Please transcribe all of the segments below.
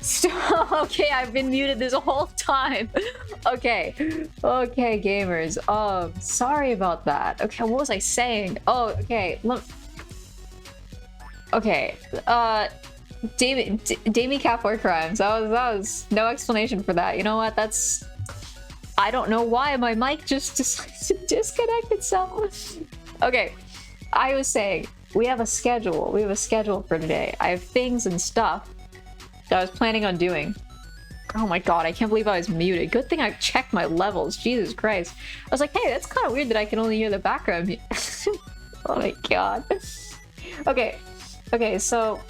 Stop. Okay, I've been muted this whole time. Okay. Okay, gamers. Sorry about that. Okay, what was I saying? Oh, okay. Look. Okay. Damie catboy crimes. That was no explanation for that. You know what? That's... I don't know why my mic just decided to disconnect itself. Okay. I was saying, we have a schedule. We have a schedule for today. I have things and stuff that I was planning on doing. Oh my god, I can't believe I was muted. Good thing I checked my levels. Jesus Christ. I was like, hey, that's kind of weird that I can only hear the background. Oh my god. Okay. Okay, so...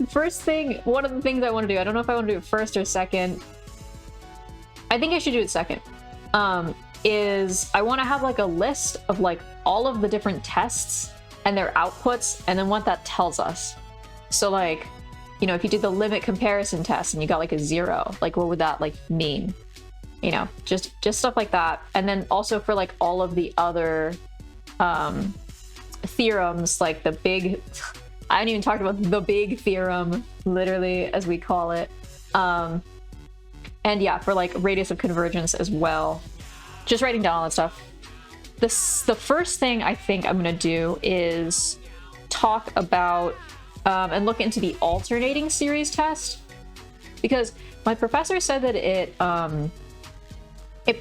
first thing, one of the things I want to do, I don't know if I want to do it first or second. I think I should do it second. Is I want to have like a list of like all of the different tests and their outputs and then what that tells us. So like, you know, if you did the limit comparison test and you got like a 0, like what would that like mean? You know, just stuff like that. And then also for like all of the other theorems, like the big, I haven't even talked about the big theorem, literally, as we call it. And yeah, for like radius of convergence as well. Just writing down all that stuff. The first thing I think I'm going to do is talk about and look into the alternating series test, because my professor said that it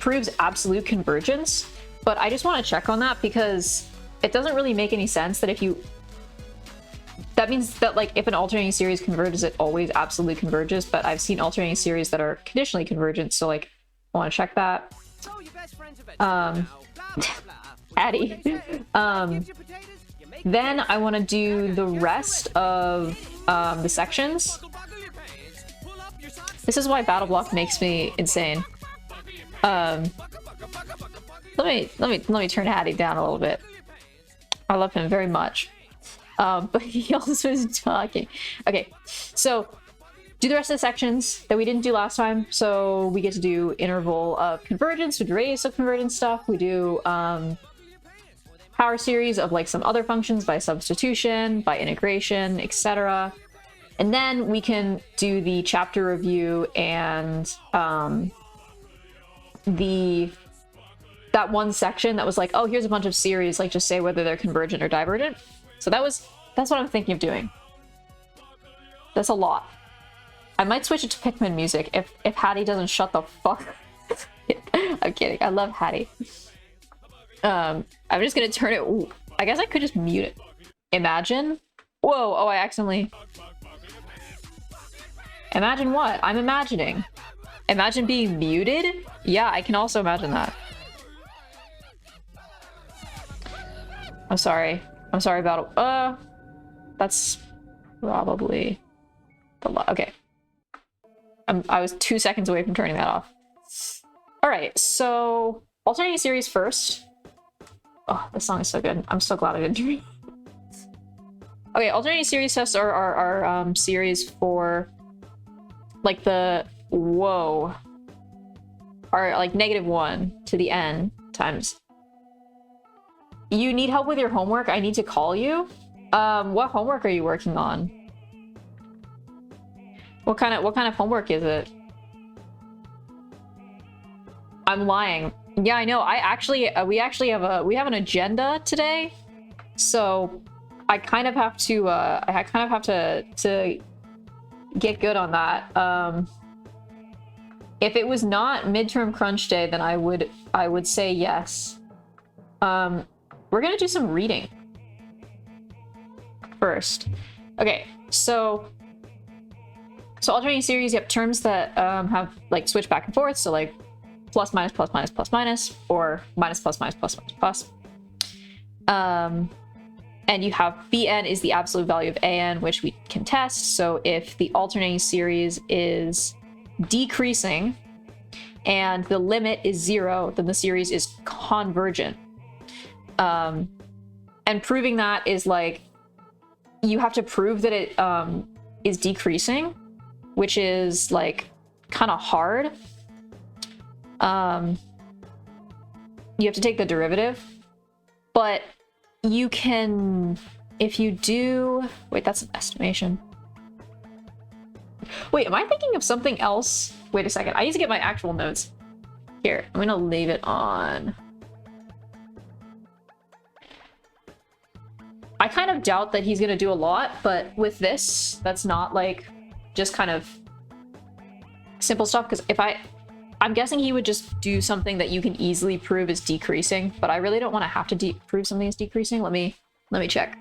proves absolute convergence, but I just want to check on that because it doesn't really make any sense that if you... That means that like if an alternating series converges, it always absolutely converges, but I've seen alternating series that are conditionally convergent, so like I want to check that. Addy. Then I want to do the rest of the sections. This is why Battle Block makes me insane. Let me turn Addy down a little bit. I love him very much. But he also is talking. Okay, so do the rest of the sections that we didn't do last time. So we get to do interval of convergence, we do radius of convergence stuff, we do power series of like some other functions by substitution, by integration, etc. And then we can do the chapter review and that one section that was like, oh, here's a bunch of series, like just say whether they're convergent or divergent. So that's what I'm thinking of doing. That's a lot. I might switch it to Pikmin music if Hattie doesn't shut the fuck. I'm kidding. I love Hattie. I'm just gonna turn it. Ooh, I guess I could just mute it. Imagine. Whoa! Oh, I accidentally. Imagine what? I'm imagining. Imagine being muted? Yeah, I can also imagine that. I'm sorry. I'm sorry about... that's probably the lot. Okay. I was 2 seconds away from turning that off. Alright, so... alternating series first. Oh, this song is so good. I'm so glad I didn't dream. Okay, alternating series tests are series for... like the... whoa. Are like -1 to the n times... You need help with your homework? I need to call you? What homework are you working on? What kind of homework is it? I'm lying. Yeah, I know. I actually we have an agenda today. So I kind of have to to get good on that. If it was not midterm crunch day, then I would say yes. We're gonna do some reading first. Okay, so alternating series, you have terms that have like switch back and forth, so like plus minus plus minus plus minus, or minus plus minus plus minus plus. And you have Bn is the absolute value of An, which we can test. So if the alternating series is decreasing and the limit is 0, then the series is convergent. And proving that is like, you have to prove that it is decreasing, which is like kind of hard. You have to take the derivative, but you can if you do... Wait, that's an estimation. Wait, am I thinking of something else? Wait a second. I need to get my actual notes. Here, I'm gonna leave it on. I kind of doubt that he's gonna do a lot, but with this, that's not like just kind of simple stuff. Because if I'm guessing he would just do something that you can easily prove is decreasing, but I really don't want to have to prove something is decreasing. Let me check.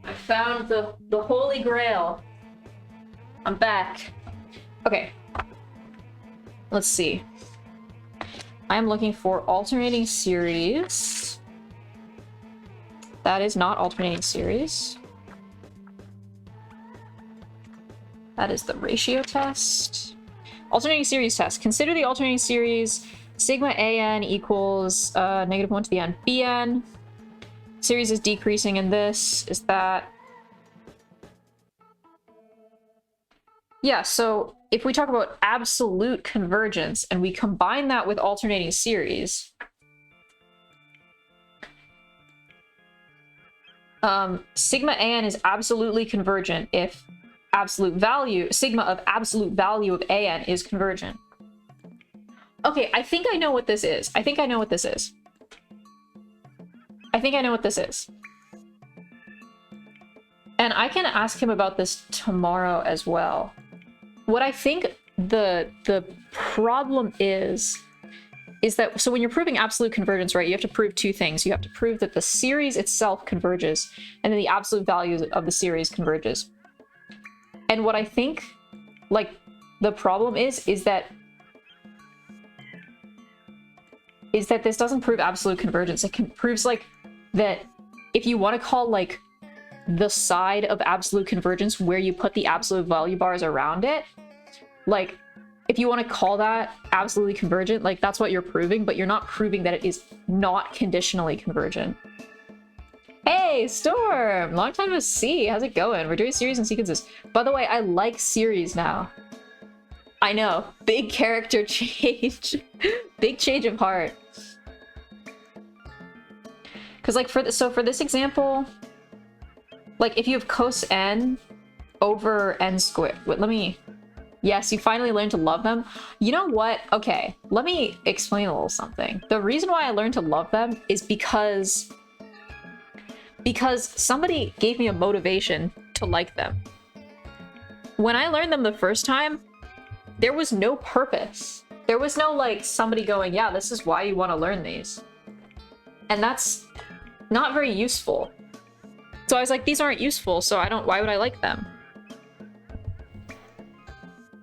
I found the holy grail. I'm back. Okay. Let's see. I'm looking for alternating series. That is not alternating series. That is the ratio test. Alternating series test. Consider the alternating series sigma an equals -1 to the n bn. Series is decreasing in this. Is that... Yeah, so if we talk about absolute convergence and we combine that with alternating series, sigma an is absolutely convergent if sigma of absolute value of an is convergent. Okay, I think I know what this is. I think I know what this is. And I can ask him about this tomorrow as well. What I think the problem is that, so when you're proving absolute convergence, right, you have to prove two things. You have to prove that the series itself converges, and then the absolute value of the series converges. And what I think, like, the problem is that this doesn't prove absolute convergence. It proves, like, that if you want to call, like, the side of absolute convergence where you put the absolute value bars around it, like, if you want to call that absolutely convergent, like, that's what you're proving, but you're not proving that it is not conditionally convergent. Hey, Storm! Long time no see. How's it going? We're doing series and sequences. By the way, I like series now. I know. Big character change. Big change of heart. Because, like, for this example, like, if you have cos n over n squared... Wait, let me... Yes, you finally learned to love them. You know what? Okay, let me explain a little something. The reason why I learned to love them is because somebody gave me a motivation to like them. When I learned them the first time, there was no purpose. There was no, like, somebody going, yeah, this is why you want to learn these. And that's not very useful. So I was like, these aren't useful, so why would I like them?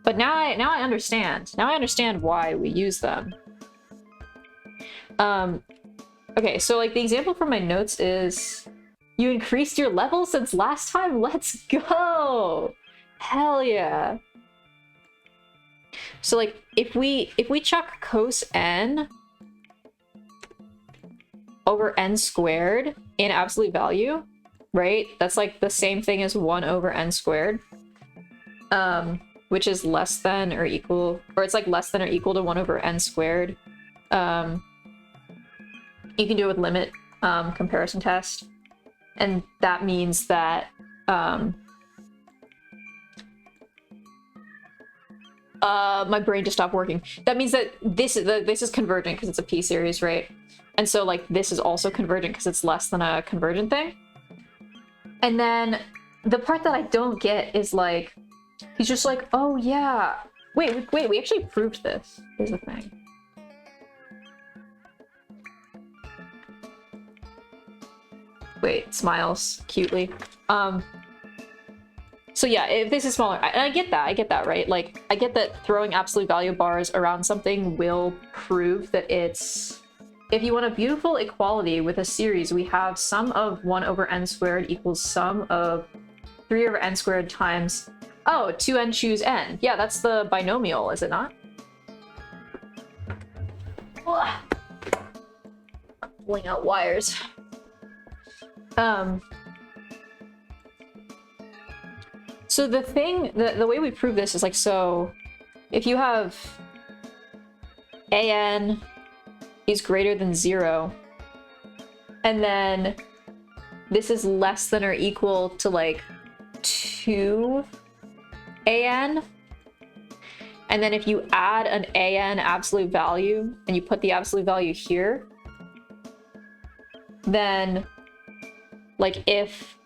But now I understand. Now I understand why we use them. Okay, so, like, the example from my notes is, you increased your level since last time? Let's go! Hell yeah. So, like, if we chuck cos n over n squared in absolute value, right? That's, like, the same thing as 1 over n squared. Which is less than or equal, or it's, like, less than or equal to 1 over n squared. You can do it with limit comparison test. And that means that my brain just stopped working. That means that this is convergent because it's a p series, right? And so, like, this is also convergent because it's less than a convergent thing. And then the part that I don't get is, like, he's just like, oh yeah, wait, we actually proved this. Here's the thing. Wait, smiles cutely. So yeah, if this is smaller, and I get that, right? Like, I get that throwing absolute value bars around something will prove that it's... If you want a beautiful equality with a series, we have sum of 1 over n squared equals sum of 3 over n squared times... Oh, 2n choose n. Yeah, that's the binomial, is it not? Ugh. Pulling out wires. So the thing, the way we prove this is like, so if you have an is greater than 0, and then this is less than or equal to like 2 an, and then if you add an an absolute value and you put the absolute value here, then like if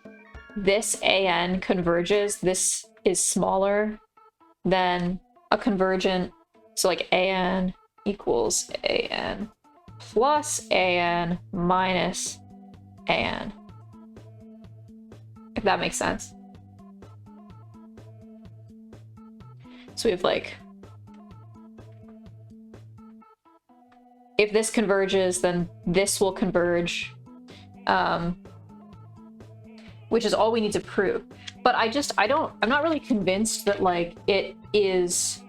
this an converges, this is smaller than a convergent, so like an equals an plus an minus an, if that makes sense. So we have like, if this converges, then this will converge, which is all we need to prove. But I'm not really convinced that like it's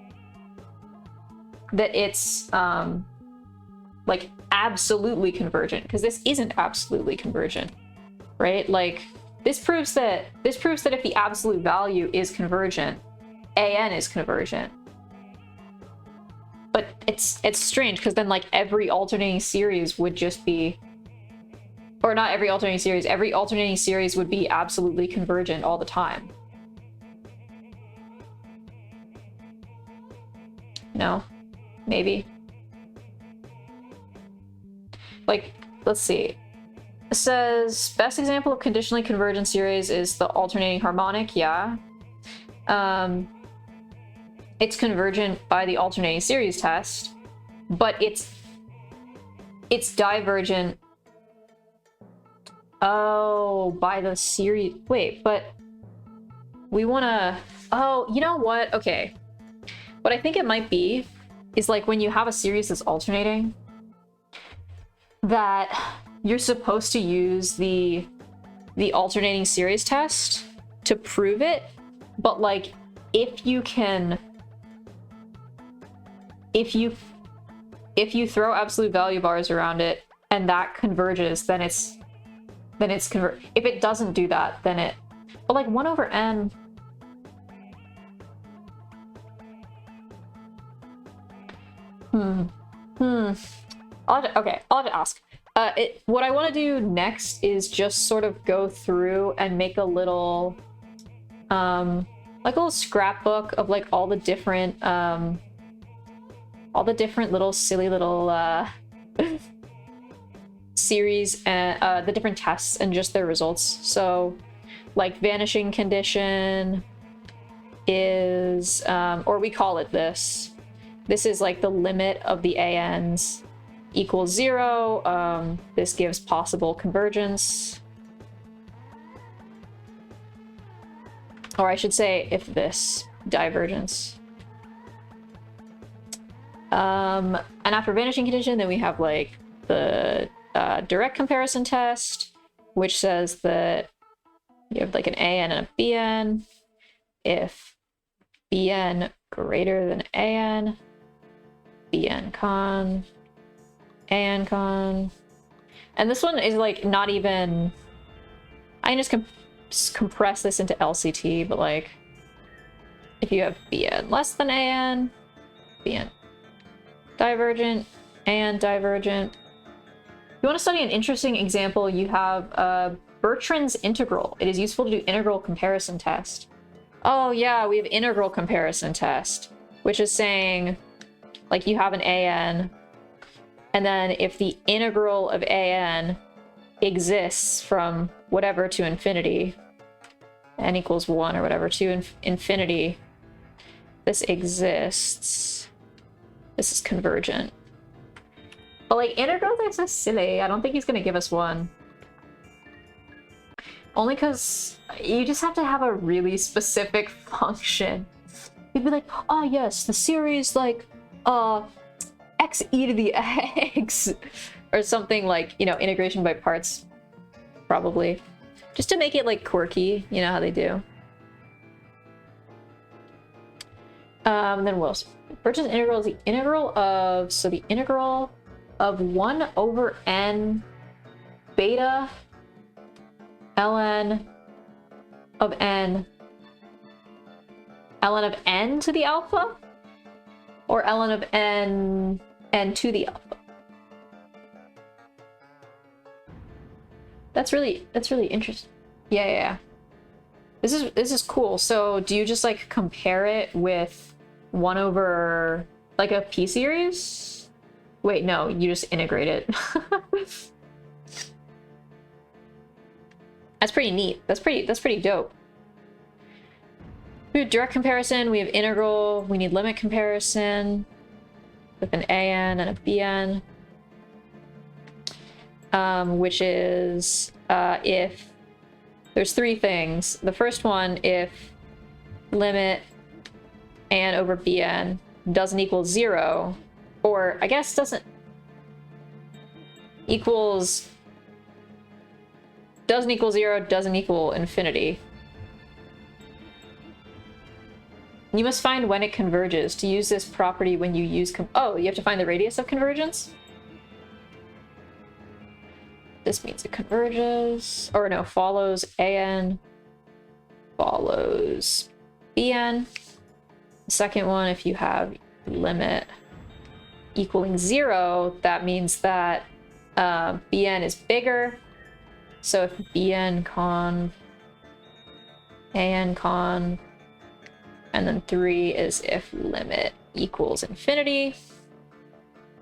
like absolutely convergent, because this isn't absolutely convergent, right? Like this proves that if the absolute value is convergent, an is convergent. But it's strange, because then like every alternating series would just be, or not every alternating series would be absolutely convergent all the time. No? Maybe? Like, let's see. It says, best example of conditionally convergent series is the alternating harmonic, yeah. It's convergent by the alternating series test, but it's divergent. Oh, by the series. Wait, but we wanna, oh, you know what? Okay. What I think it might be is like when you have a series that's alternating, that you're supposed to use the alternating series test to prove it, but like if you throw absolute value bars around it and that converges, then it's convert. If it doesn't do that, then it, but like 1 over n, I'll have to ask. What I want to do next is just sort of go through and make a little, like a little scrapbook of like all the different little silly little series and the different tests and just their results. So like vanishing condition is, or we call it this is like the limit of the ans equals 0. This gives possible convergence, or I should say if this divergence. And after vanishing condition, then we have like the direct comparison test, which says that you have like an an and a bn. If bn greater than an, bn con, an con. And this one is like not even, I can just compress this into LCT, but like if you have bn less than an, bn divergent, and divergent. If you want to study an interesting example, you have Bertrand's integral. It is useful to do integral comparison test. Oh yeah, we have integral comparison test, which is saying like you have an an, and then if the integral of an exists from whatever to infinity, n equals 1 or whatever to infinity, this exists. This is convergent. But like integrals are so silly. I don't think he's gonna give us one. Only because you just have to have a really specific function. You'd be like, oh yes, the series like x e to the x or something, like, you know, integration by parts, probably. Just to make it like quirky, you know how they do. Then what else? Bertrand's integral is the integral of, so the integral of 1 over n beta ln of n ln of n to the alpha? Or ln of n to the alpha? That's really interesting. Yeah. This is cool. So do you just like compare it with 1 over like a p-series? Wait, no, you just integrate it. That's pretty neat. That's pretty dope. We have direct comparison, we have integral, we need limit comparison with an an and a bn. Which is if there's 3 things. The first one, if limit an over bn doesn't equal 0, or I guess doesn't equal 0, doesn't equal infinity. You must find when it converges. To use this property when you use oh, you have to find the radius of convergence? This means it converges, or no, follows an, follows bn. The second one, if you have limit equaling 0, that means that bn is bigger. So if bn conv, an conv, and then 3 is if limit equals infinity,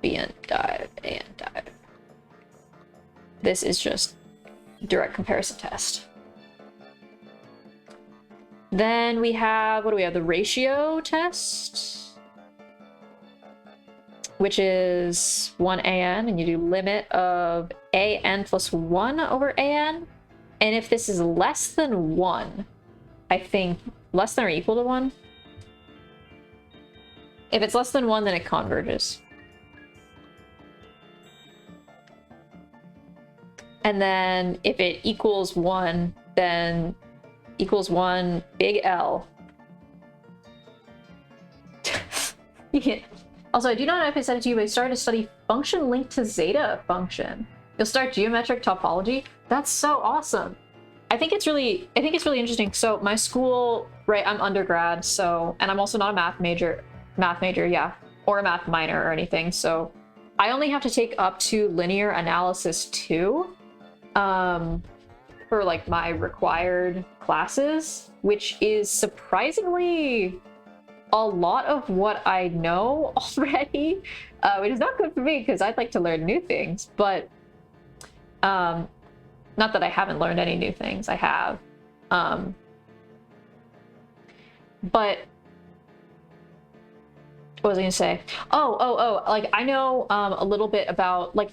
bn div, an div. This is just direct comparison test. Then we have, what do we have? The ratio test, which is 1 an, and you do limit of an plus 1 over an. And if this is less than 1, I think less than or equal to 1. If it's less than 1, then it converges. And then if it equals 1, then equals 1 big L. Yeah. Also, I do not know if I said it to you, but I started to study function linked to zeta function. You'll start geometric topology. That's so awesome. I think it's really interesting. So my school, right, I'm undergrad, so, and I'm also not a math major, yeah, or a math minor or anything. So I only have to take up to linear analysis 2. For like my required classes, which is surprisingly a lot of what I know already, which is not good for me because I'd like to learn new things, but not that I haven't learned any new things, I have. But what was I gonna say? Oh, like I know a little bit about, like,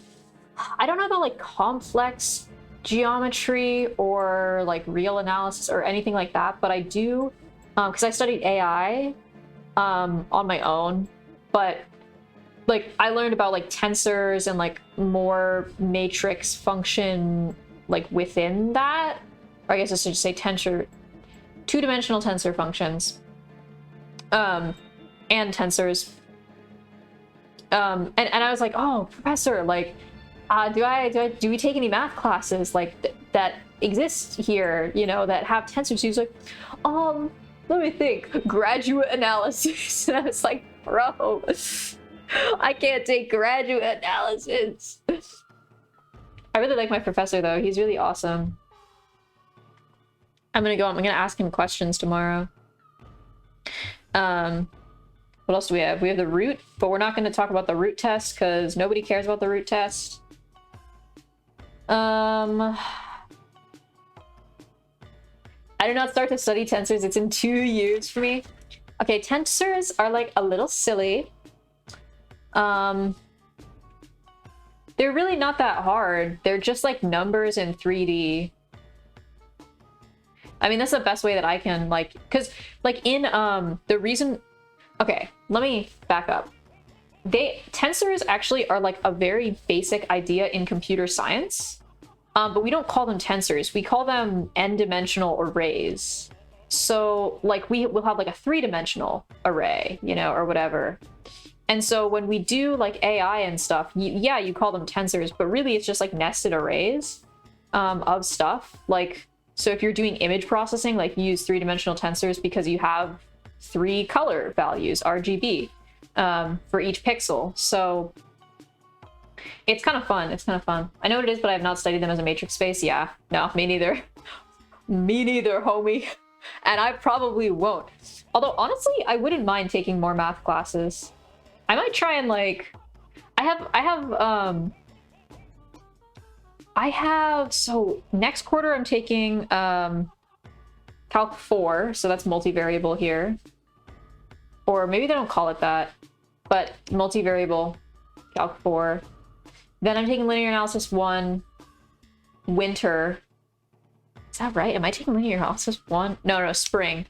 I don't know about like complex geometry or like real analysis or anything like that, but I do, because I studied AI on my own, but like I learned about like tensors and like more matrix function like within that, or I guess I should say tensor, two-dimensional tensor functions, and tensors, and I was like, oh, professor, like, do we take any math classes like that exist here, you know, that have tensors? He was like, let me think, graduate analysis. And I was like, bro, I can't take graduate analysis. I really like my professor though. He's really awesome. I'm gonna ask him questions tomorrow. What else do we have? We have the root, but we're not going to talk about the root test because nobody cares about the root test. I did not start to study tensors. It's in 2 years for me. Okay, tensors are like a little silly. They're really not that hard. They're just like numbers in 3D. I mean, that's the best way that I can, like, because like in the reason, okay, let me back up. Tensors actually are like a very basic idea in computer science, but we don't call them tensors. We call them n-dimensional arrays. So like we'll have like a 3-dimensional array, you know, or whatever. And so when we do like AI and stuff, you call them tensors, but really it's just like nested arrays of stuff. Like, so if you're doing image processing, like you use 3-dimensional tensors because you have 3 color values, RGB, for each pixel. So it's kind of fun. It's kind of fun. I know what it is, but I have not studied them as a matrix space. Yeah, no, me neither. Me neither, homie. And I probably won't. Although, honestly, I wouldn't mind taking more math classes. I might try and, like... So, next quarter I'm taking, CALC 4, so that's multivariable here. Or maybe they don't call it that, but multivariable, CALC 4. Then I'm taking linear analysis 1, winter. Is that right? Am I taking linear analysis 1? No, spring.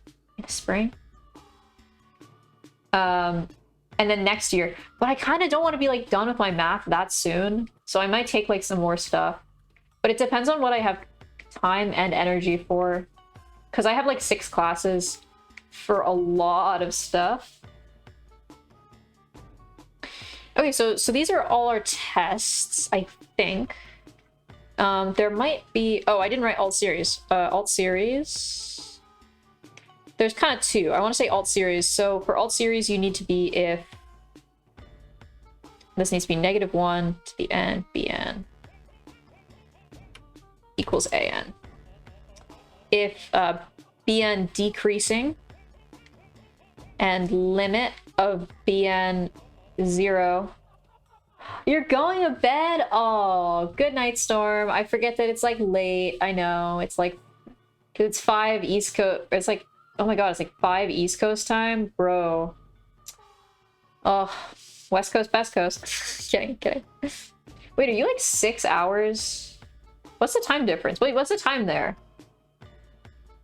Spring? And then next year. But I kind of don't want to be, like, done with my math that soon. So I might take, like, some more stuff. But it depends on what I have time and energy for. Because I have, like, 6 classes for a lot of stuff. Okay, so these are all our tests, I think. There might be... Oh, I didn't write alt series. Alt series... There's kind of 2. I want to say alt series. So for alt series, you need to be if... This needs to be -1 to the n, bn equals an. If bn decreasing and limit of bn 0. You're going to bed? Oh, good night, Storm. I forget that it's like late. I know. It's like... It's 5 East Coast... It's like... Oh my god, it's like 5 East Coast time? Bro. Oh, West Coast, Best Coast. Kidding. Wait, are you like 6 hours? What's the time difference? Wait, what's the time there?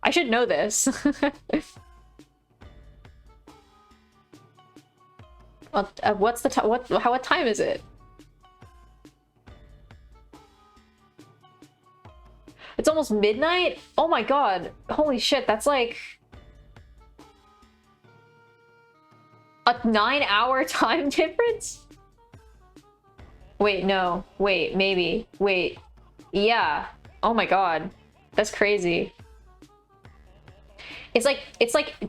I should know this. What's the time? What time is it? It's almost midnight? Oh my god. Holy shit, that's like... a 9-hour time difference? Wait, no. Wait, maybe. Wait. Yeah. Oh my god. That's crazy. It's like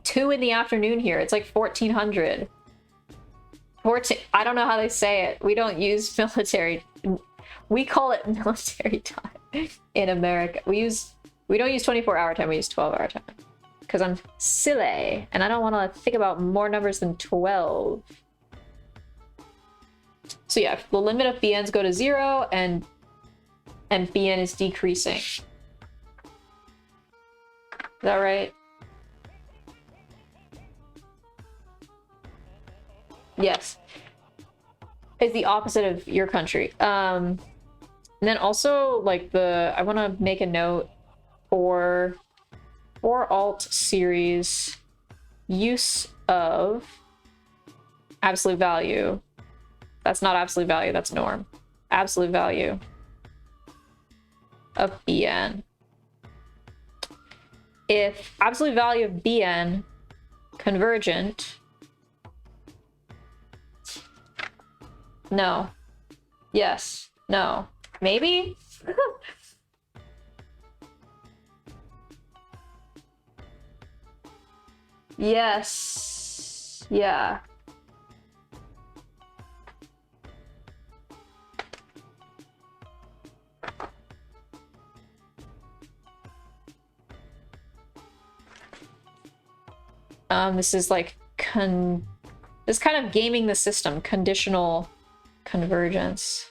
2 in the afternoon here. It's like 1400. I don't know how they say it. We don't use military. We call it military time in America. We don't use 24-hour time. We use 12-hour time. Because I'm silly, and I don't want to think about more numbers than 12. So yeah, the limit of bn's go to 0, and bn is decreasing. Is that right? Yes. It's the opposite of your country. And then also, like, I want to make a note for alt series, use of absolute value. That's not absolute value, that's norm. Absolute value of bn. If absolute value of bn convergent... No. Yes. No. Maybe? Yes. Yeah. This is like this is kind of gaming the system. Conditional convergence.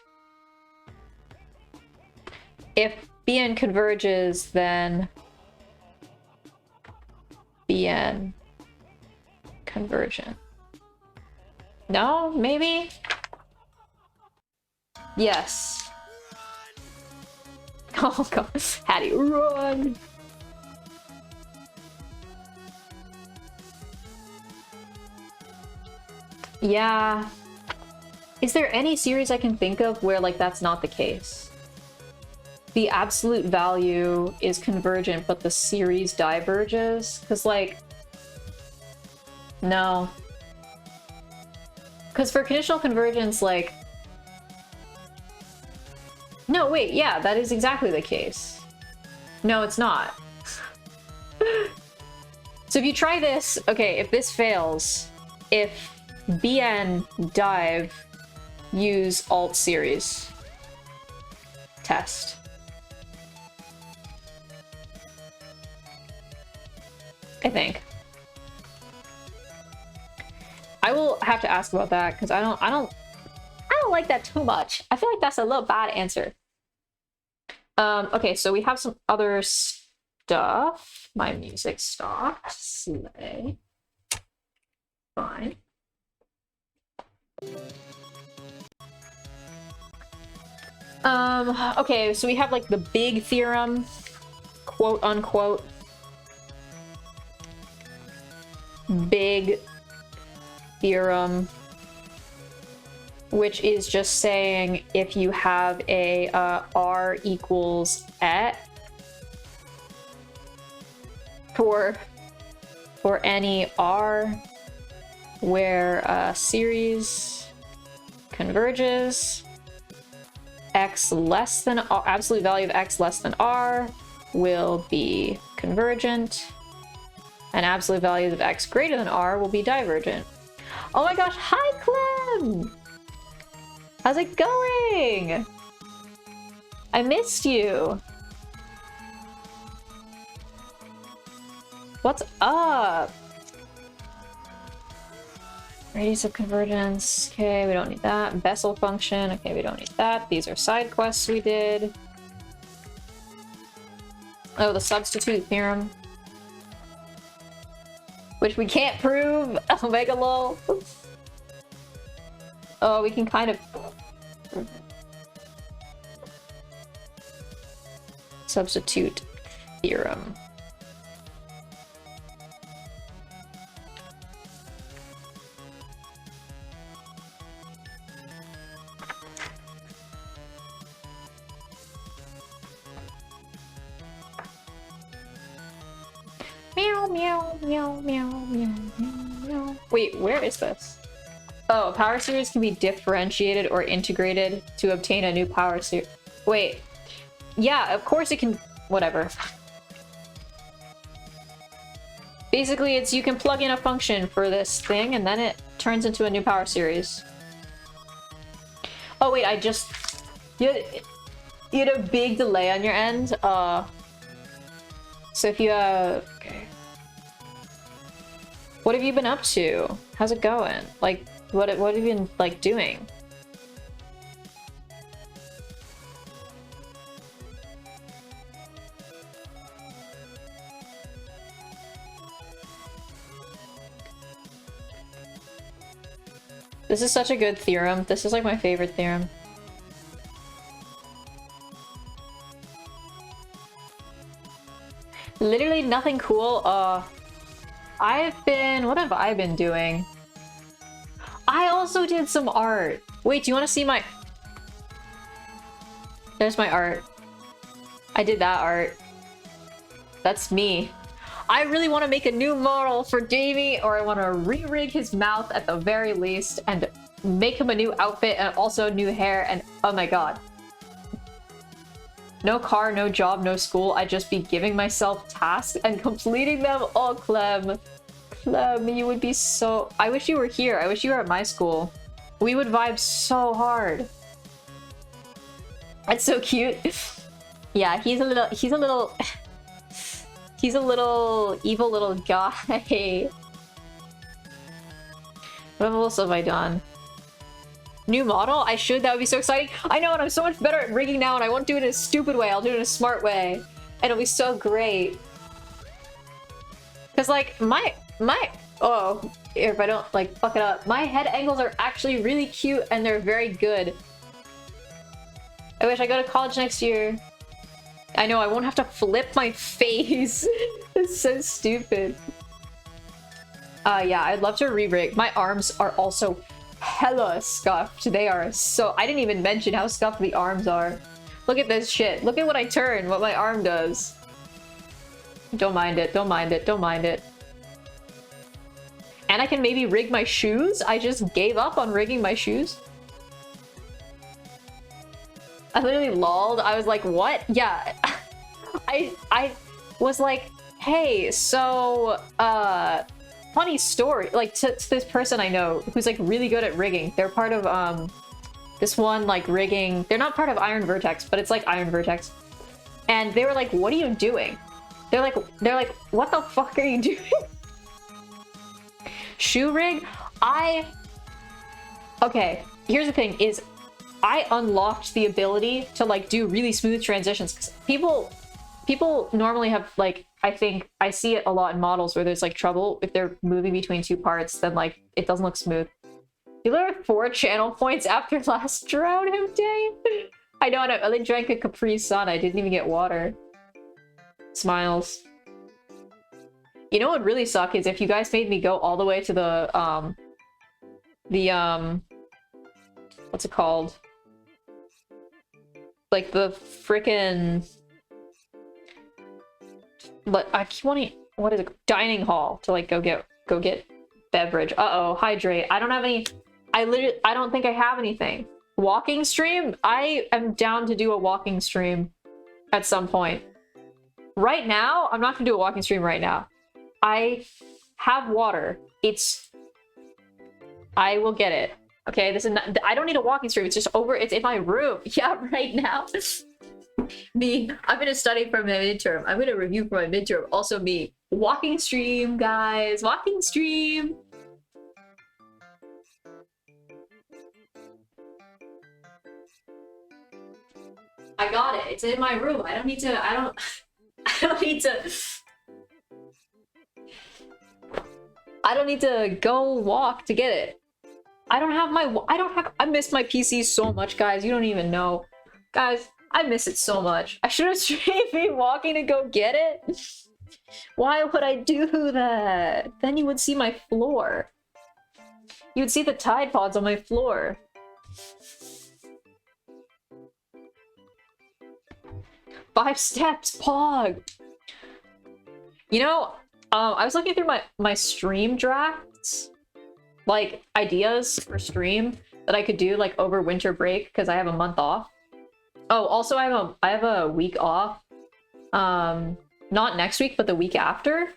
If bn converges, then bn convergent. No? Maybe? Yes. Oh god. Hattie, run! Yeah. Is there any series I can think of where, like, that's not the case? The absolute value is convergent, but the series diverges? Because, like... No. Because for conditional convergence, like... No, wait, yeah, that is exactly the case. No, it's not. So if you try this, okay, if this fails, if bn dive, use alt series test. I think. I will have to ask about that because I don't like that too much. I feel like that's a little bad answer. Okay, so we have some other stuff. My music stopped. Slay. Fine. Okay, so we have like the big theorem, quote unquote. Big theorem, which is just saying if you have a r equals et for any r where a series converges, x less than r, absolute value of x less than r will be convergent, and absolute values of x greater than r will be divergent. Oh my gosh, hi Clem! How's it going? I missed you. What's up? Radius of convergence. Okay, we don't need that. Bessel function. Okay, we don't need that. These are side quests we did. Oh, the substitute theorem. Which we can't prove. Omega lol. Oh, we can kind of... Substitute theorem. Meow, meow, meow, meow, meow, meow, meow. Wait, where is this? Oh, power series can be differentiated or integrated to obtain a new power series. Wait. Yeah, of course it can... Whatever. Basically, it's you can plug in a function for this thing, and then it turns into a new power series. Oh, wait, I just... You had a big delay on your end. So if you okay. What have you been up to? How's it going? Like, what have you been, like, doing? This is such a good theorem. This is, like, my favorite theorem. Literally nothing cool. I've been... What have I been doing? I also did some art. Wait, do you want to see my... There's my art. I did that art. That's me. I really want to make a new model for Damie, or I want to re-rig his mouth at the very least, and make him a new outfit and also new hair, and oh my god. No car, no job, no school. I'd just be giving myself tasks and completing them. Oh, Clem. Clem, you would be so... I wish you were here. I wish you were at my school. We would vibe so hard. That's so cute. Yeah, he's a little evil little guy. What else have I done? New model? I should. That would be so exciting. I know, and I'm so much better at rigging now, and I won't do it in a stupid way. I'll do it in a smart way. And it'll be so great. Because, like, oh, if I don't, like, fuck it up. My head angles are actually really cute, and they're very good. I wish I go to college next year. I know, I won't have to flip my face. It's so stupid. Yeah, I'd love to re-rig. My arms are also hella scuffed. They are so... I didn't even mention how scuffed the arms are. Look at this shit. Look at what I turn, what my arm does. Don't mind it, don't mind it, don't mind it. And I can maybe rig my shoes? I just gave up on rigging my shoes. I literally lolled. I was like, what? Yeah. I was like, hey, so, funny story, like, to this person I know who's, like, really good at rigging. They're part of, this one, like, rigging. They're not part of Iron Vertex, but it's like Iron Vertex. And they were like, what are you doing? They're like, what the fuck are you doing? Shoe rig? Okay, here's the thing, is I unlocked the ability to, like, do really smooth transitions. 'Cause people normally have, like, I think I see it a lot in models where there's, like, trouble if they're moving between two parts, then, like, it doesn't look smooth. You learned 4 channel points after last drown him day? I know, I only drank a Capri Sun. I didn't even get water. Smiles. You know what would really suck is if you guys made me go all the way to the what's it called? Like the frickin'... I keep wanting... What is it? Dining hall to, like, go get beverage. Uh-oh, hydrate. I don't have any... I don't think I have anything. Walking stream? I am down to do a walking stream at some point. Right now, I'm not gonna do a walking stream right now. I have water. I will get it. Okay, this is not... I don't need a walking stream. It's just over... It's in my room. Yeah, right now. Me, I'm gonna study for my midterm. I'm gonna review for my midterm. Also me. Walking stream, guys. Walking stream. I got it. It's in my room. I don't need to... I don't need to go walk to get it. I missed my PC so much, guys. You don't even know. Guys, I miss it so much. I should have streamed me walking to go get it. Why would I do that? Then you would see my floor. You would see the Tide Pods on my floor. Five steps, Pog! You know, I was looking through my stream drafts, like, ideas for stream that I could do, like, over winter break, because I have a month off. Oh, also, I have a week off. Not next week, but the week after.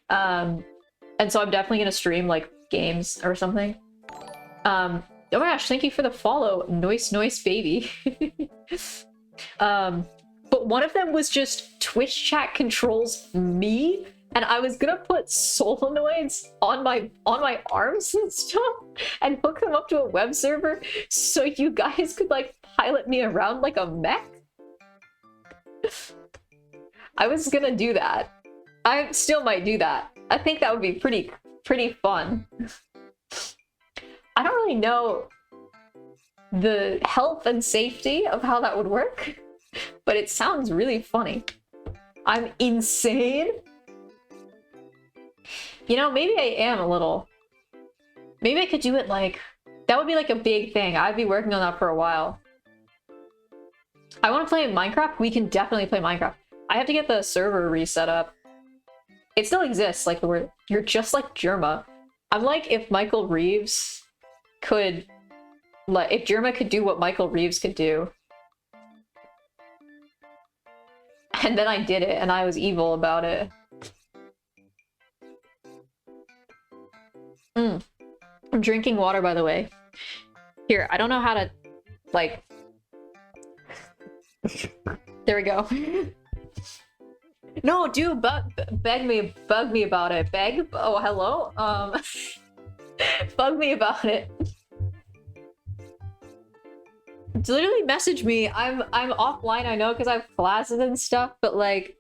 And so I'm definitely gonna stream, like, games or something. Oh my gosh, thank you for the follow, Noise Baby. But one of them was just Twitch chat controls me, and I was gonna put solenoids on my arms and stuff and hook them up to a web server so you guys could, like, pilot me around like a mech. I was gonna do that. I still might do that. I think that would be pretty fun. I don't really know the health and safety of how that would work, but it sounds really funny. I'm insane. You know, maybe I am a little. Maybe I could do it, like... That would be, like, a big thing. I'd be working on that for a while. I want to play Minecraft. We can definitely play Minecraft. I have to get the server reset up. It still exists, like, the word... You're just like Germa. I'm like, if Michael Reeves could... Like, if Germa could do what Michael Reeves could do. And then I did it, and I was evil about it. I'm drinking water, by the way. Here, I don't know how to, like... There we go. No, dude, bug me about it. Beg? Oh, hello? Bug me about it. Literally message me. I'm offline, I know, because I have classes and stuff, but, like,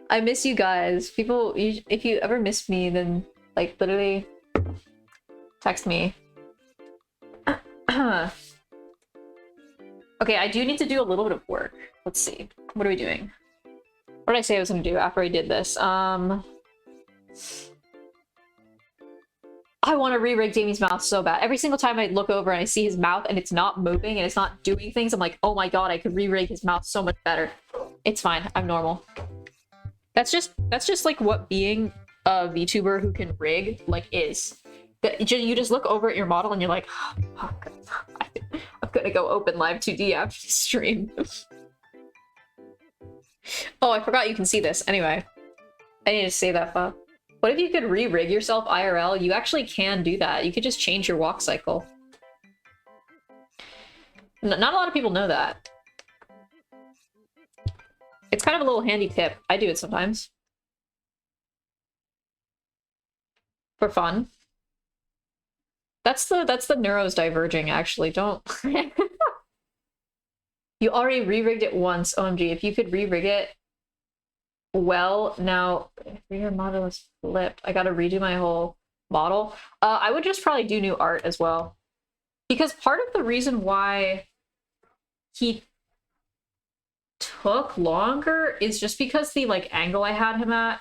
I miss you guys. People, if you ever miss me, then, like, literally text me. Okay, I do need to do a little bit of work. Let's see. What are we doing? What did I say I was going to do after I did this? I want to re-rig Damie's mouth so bad. Every single time I look over and I see his mouth and it's not moving and it's not doing things, I'm like, oh my god, I could re-rig his mouth so much better. It's fine. I'm normal. That's just like what being a VTuber who can rig, like, is. You just look over at your model and you're like, oh, I'm gonna go open live 2D after the stream. Oh, I forgot you can see this. Anyway. I need to say that file. What if you could re-rig yourself IRL? You actually can do that. You could just change your walk cycle. Not a lot of people know that. It's kind of a little handy tip. I do it sometimes. For fun. That's the neuros diverging, actually. Don't... You already re-rigged it once, OMG. If you could re-rig it, well, now your model is flipped. I gotta redo my whole model. I would just probably do new art as well. Because part of the reason why he took longer is just because the like angle I had him at.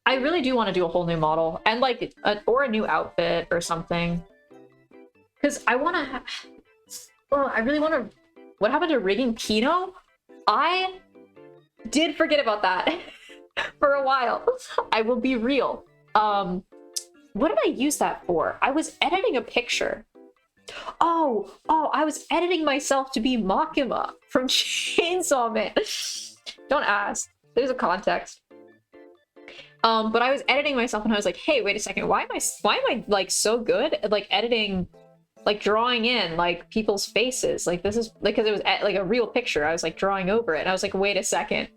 I really do want to do a whole new model and like or a new outfit or something. Because I want to well, I really want to... What happened to rigging Pinot? I did forget about that for a while. I will be real. What did I use that for? I was editing a picture. Oh, I was editing myself to be Makima from Chainsaw Man. Don't ask. There's a context. But I was editing myself and I was like, hey, wait a second. Why am I like so good at like editing, like drawing in like people's faces? Like this is like, because it was like a real picture. I was like drawing over it and I was like, wait a second.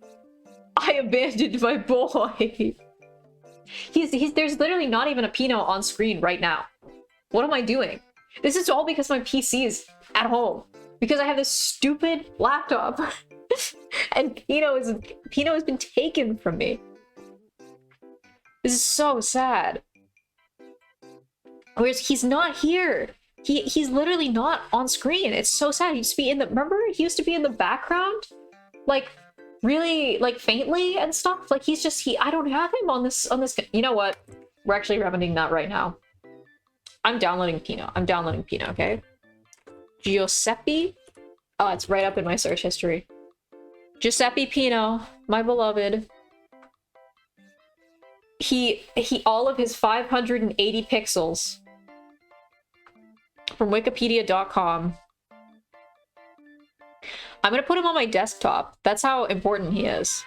I abandoned my boy. There's literally not even a Pinot on screen right now. What am I doing? This is all because my PC is at home. Because I have this stupid laptop. And Pinot has been taken from me. This is so sad. Whereas he's not here. He's literally not on screen. It's so sad. He used to be in the... Remember? He used to be in the background? Like, really, like, faintly and stuff. Like, he's just... I don't have him on this... You know what? We're actually remedying that right now. I'm downloading Pinot. I'm downloading Pinot, okay? Giuseppe? Oh, it's right up in my search history. Giuseppe Pinot, my beloved. All of his 580 pixels from wikipedia.com. I'm gonna put him on my desktop. That's how important he is.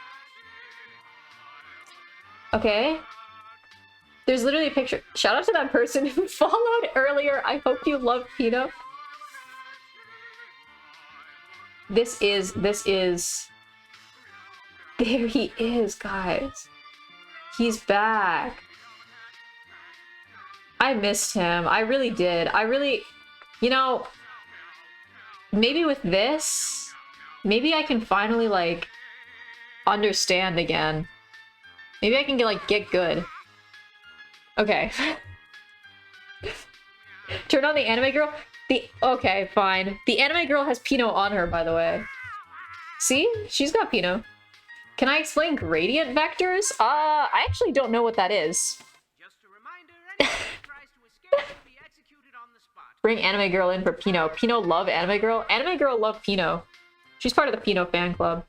Okay. There's literally a picture. Shout out to that person who followed earlier. I hope you love Pinot. This is... There he is, guys. He's back. I missed him. I really did. I really... You know, maybe with this, maybe I can finally, like, understand again. Maybe I can get good. Okay. Turn on the anime girl? Okay, fine. The anime girl has Pinot on her, by the way. See? She's got Pinot. Can I explain gradient vectors? I actually don't know what that is. Just a reminder, anyone who tries to escape will be executed on the spot. Bring anime girl in for Pinot. Pinot love anime girl? Anime girl love Pinot. She's part of the Pinot fan club.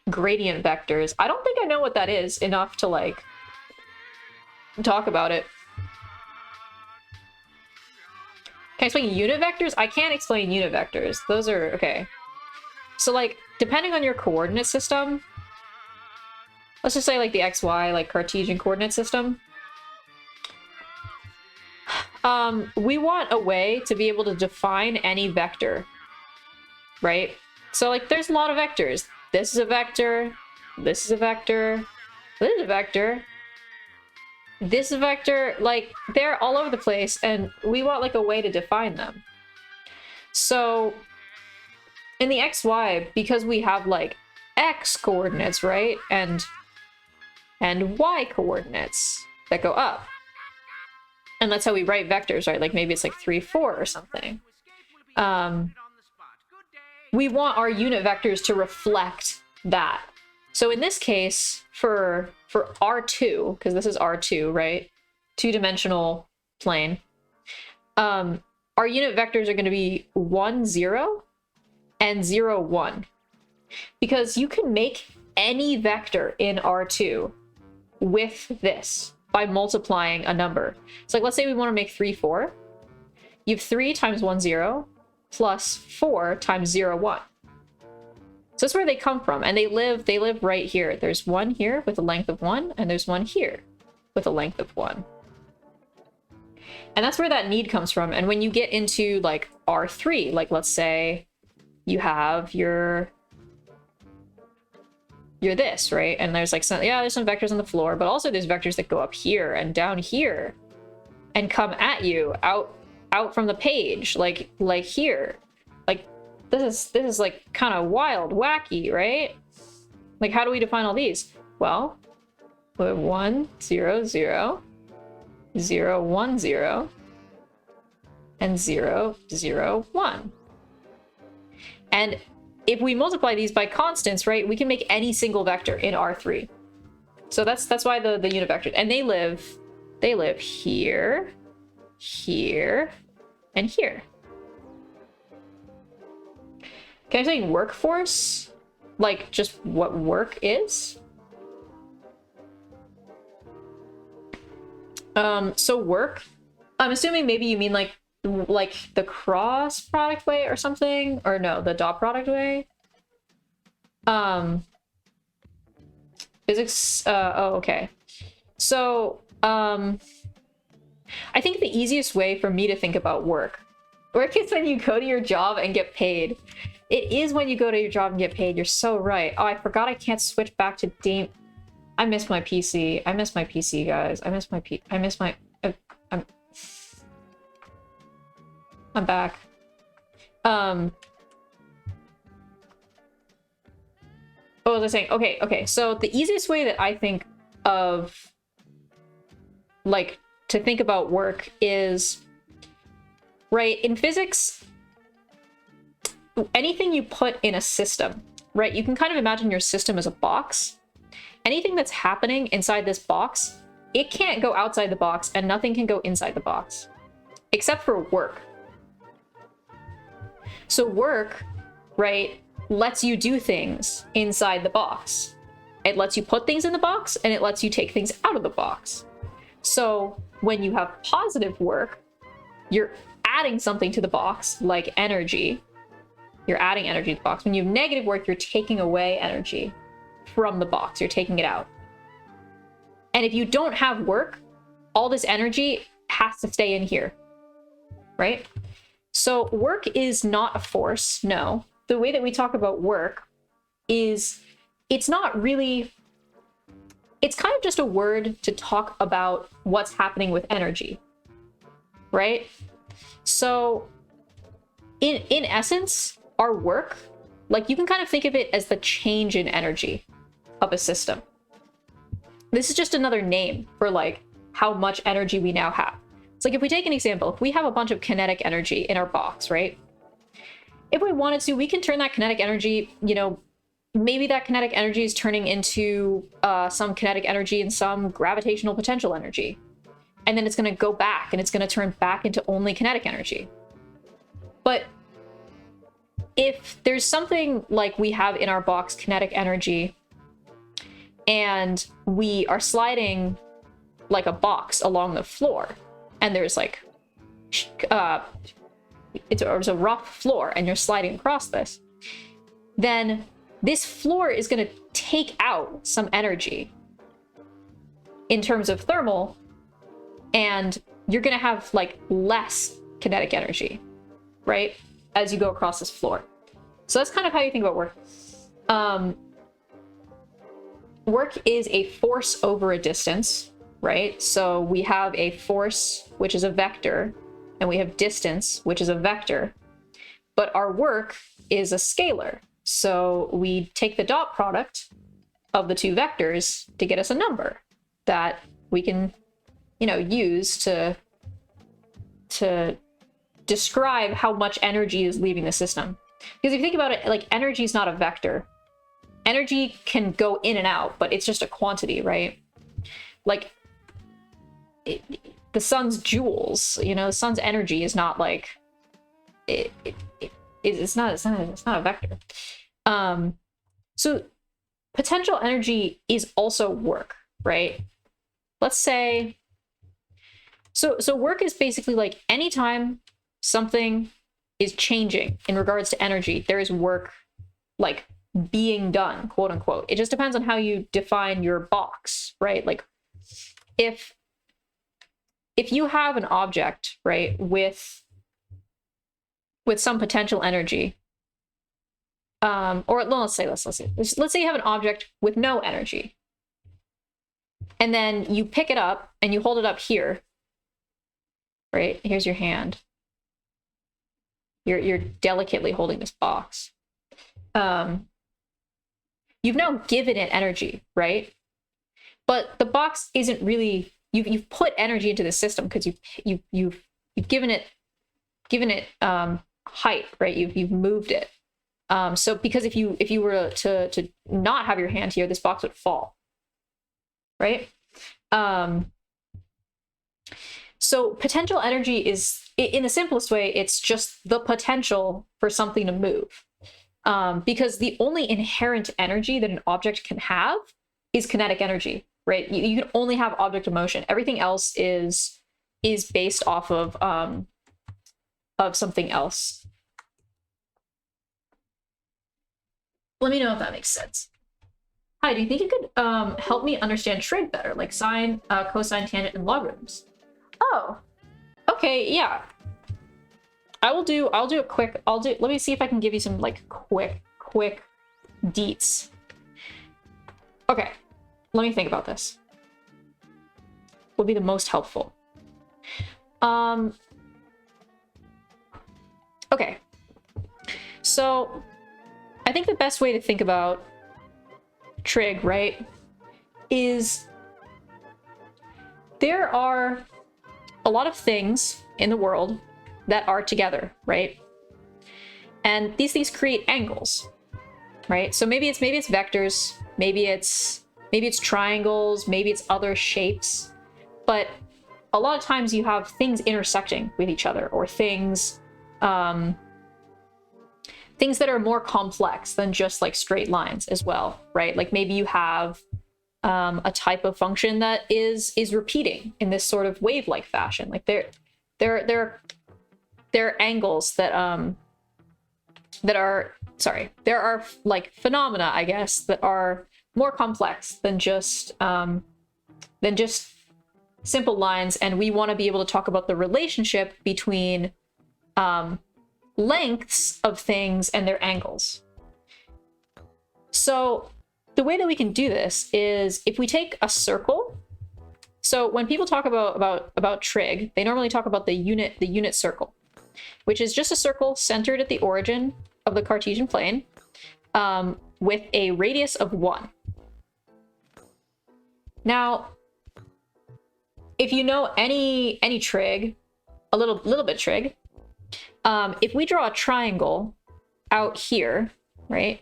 Gradient vectors. I don't think I know what that is enough to, like, talk about it. Can I explain unit vectors? I can't explain unit vectors. Those are... Okay. So, like, depending on your coordinate system, let's just say, like, the XY, like, Cartesian coordinate system, we want a way to be able to define any vector, right? So, like, there's a lot of vectors. This is a vector, this is a vector, this is a vector, this is a vector. Like, they're all over the place, and we want, like, a way to define them. So... in the XY, because we have, like, X coordinates, right? And Y coordinates that go up. And that's how we write vectors, right? Like, maybe it's like 3, 4 or something. We want our unit vectors to reflect that. So in this case, for R2, because this is R2, right? Two-dimensional plane. Our unit vectors are going to be 1, 0, and 0, 1. Because you can make any vector in R2 with this by multiplying a number. So, like, let's say we want to make 3, 4. You have 3 times 1, 0 plus 4 times 0, 1. So that's where they come from, and they live right here. There's one here with a length of 1, and there's one here with a length of 1. And that's where that need comes from. And when you get into like R3, like let's say you have your this, right? And there's like some, yeah, there's some vectors on the floor, but also there's vectors that go up here and down here and come at you out from the page, like here. Like this is like kind of wild, wacky, right? Like how do we define all these? Well, we have 1, 0, 0, 0, 1, 0, and 0, 0, 1. And if we multiply these by constants, right, we can make any single vector in R3. So that's why the unit vectors. And they live here, here, and here. Can I say workforce? Like just what work is? So work, I'm assuming maybe you mean like the cross product way or something, or no, the dot product way. Physics, oh, okay. So, I think the easiest way for me to think about work is when you go to your job and get paid. It is when you go to your job and get paid. You're so right. Oh, I forgot I can't switch back to damie. I miss my PC. I miss my PC, guys. I'm back. What was I saying? Okay. So the easiest way that I think of, like, to think about work is, right, in physics, anything you put in a system, right? You can kind of imagine your system as a box. Anything that's happening inside this box, it can't go outside the box, and nothing can go inside the box, except for work. So work, right, lets you do things inside the box. It lets you put things in the box, and it lets you take things out of the box. So when you have positive work, you're adding something to the box, like energy. You're adding energy to the box. When you have negative work, you're taking away energy from the box. You're taking it out. And if you don't have work, all this energy has to stay in here, right? So work is not a force, no. The way that we talk about work is, it's not really, it's kind of just a word to talk about what's happening with energy, right? So in essence, our work, like, you can kind of think of it as the change in energy of a system. This is just another name for like how much energy we now have. It's like, if we take an example, if we have a bunch of kinetic energy in our box, right? If we wanted to, we can turn that kinetic energy, you know, maybe that kinetic energy is turning into some kinetic energy and some gravitational potential energy. And then it's going to go back and it's going to turn back into only kinetic energy. But if there's something like we have in our box kinetic energy, and we are sliding like a box along the floor, and there's like it's a rough floor, and you're sliding across this, then this floor is going to take out some energy in terms of thermal, and you're going to have like less kinetic energy, right, as you go across this floor. So that's kind of how you think about work. Work is a force over a distance, right? So we have a force, which is a vector, and we have distance, which is a vector. But our work is a scalar. So we take the dot product of the two vectors to get us a number that we can, you know, use to describe how much energy is leaving the system. Because if you think about it, like, energy is not a vector. Energy can go in and out, but it's just a quantity, right? Like, the sun's joules, you know, the sun's energy is not like, it's not a vector. So potential energy is also work, right? Let's say, so work is basically like, anytime something is changing in regards to energy, there is work like being done, quote unquote. It just depends on how you define your box, right? Like if you have an object, right, with some potential energy, or let's say you have an object with no energy, and then you pick it up and you hold it up here, right? Here's your hand. You're delicately holding this box. You've now given it energy, right? But the box isn't really, you've put energy into the system because you've given it height, right? You've moved it. So because if you were to not have your hand here, this box would fall, right? So potential energy is, in the simplest way, it's just the potential for something to move. Because the only inherent energy that an object can have is kinetic energy, right? You can only have object of motion. Everything else is based off of something else. Let me know if that makes sense. Hi, do you think you could help me understand trig better, like sine, cosine, tangent, and logarithms? Oh, okay, yeah. I'll do a quick, let me see if I can give you some like quick deets. Okay, let me think about this. Would be the most helpful. Okay. So I think the best way to think about trig, right, is there are a lot of things in the world that are together, right? And these create angles, right? So maybe it's vectors, maybe it's triangles, maybe it's other shapes, but a lot of times you have things intersecting with each other, or things that are more complex than just like straight lines as well, right? Like maybe you have a type of function that is repeating in this sort of wave-like fashion. Like there are angles that there are like phenomena, I guess, that are more complex than just simple lines, and we want to be able to talk about the relationship between lengths of things and their angles. So the way that we can do this is if we take a circle. So when people talk about trig, they normally talk about the unit circle, which is just a circle centered at the origin of the Cartesian plane, with a radius of 1. Now, if you know any trig, a little bit trig, if we draw a triangle out here, right,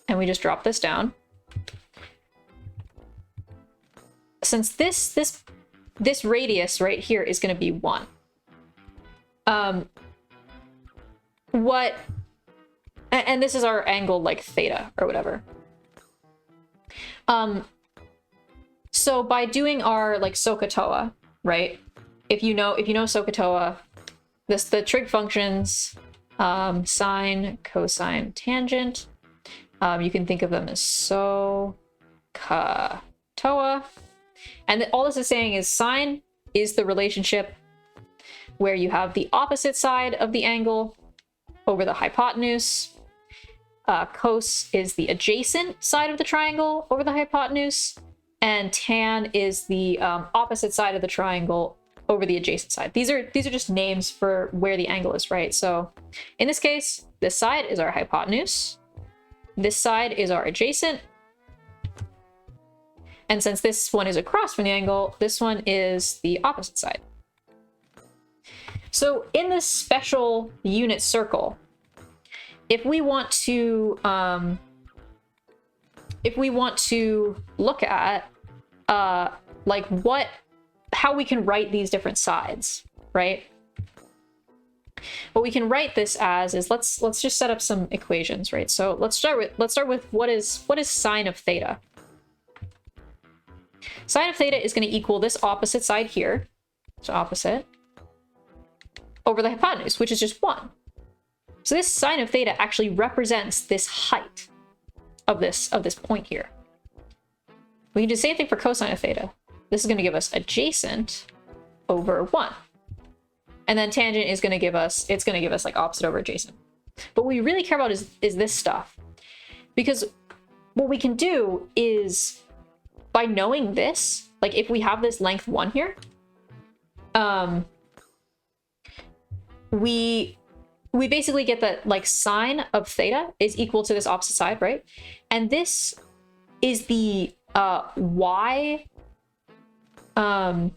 and we just drop this down, since this radius right here is going to be 1, and this is our angle, like theta or whatever. So by doing our like SOHCAHTOA, right? If you know SOHCAHTOA, the trig functions, sine, cosine, tangent. You can think of them as SOHCAHTOA. And all this is saying is sine is the relationship where you have the opposite side of the angle over the hypotenuse. Cos is the adjacent side of the triangle over the hypotenuse. And tan is the opposite side of the triangle over the adjacent side. These are just names for where the angle is, right? So in this case, this side is our hypotenuse. This side is our adjacent. And since this one is across from the angle, this one is the opposite side. So in this special unit circle, if we want to look at like how we can write these different sides, right? What we can write this as is, let's just set up some equations, right? So let's start with what is sine of theta. Sine of theta is going to equal this opposite side here, so opposite, over the hypotenuse, which is just 1. So this sine of theta actually represents this height, of this point here. We can do the same thing for cosine of theta. This is going to give us adjacent over 1. And then tangent is going to give us, it's going to give us like opposite over adjacent. But what we really care about is this stuff. Because what we can do is, by knowing this, like if we have this length 1 here, we basically get that like sine of theta is equal to this opposite side, right? And this is the y, what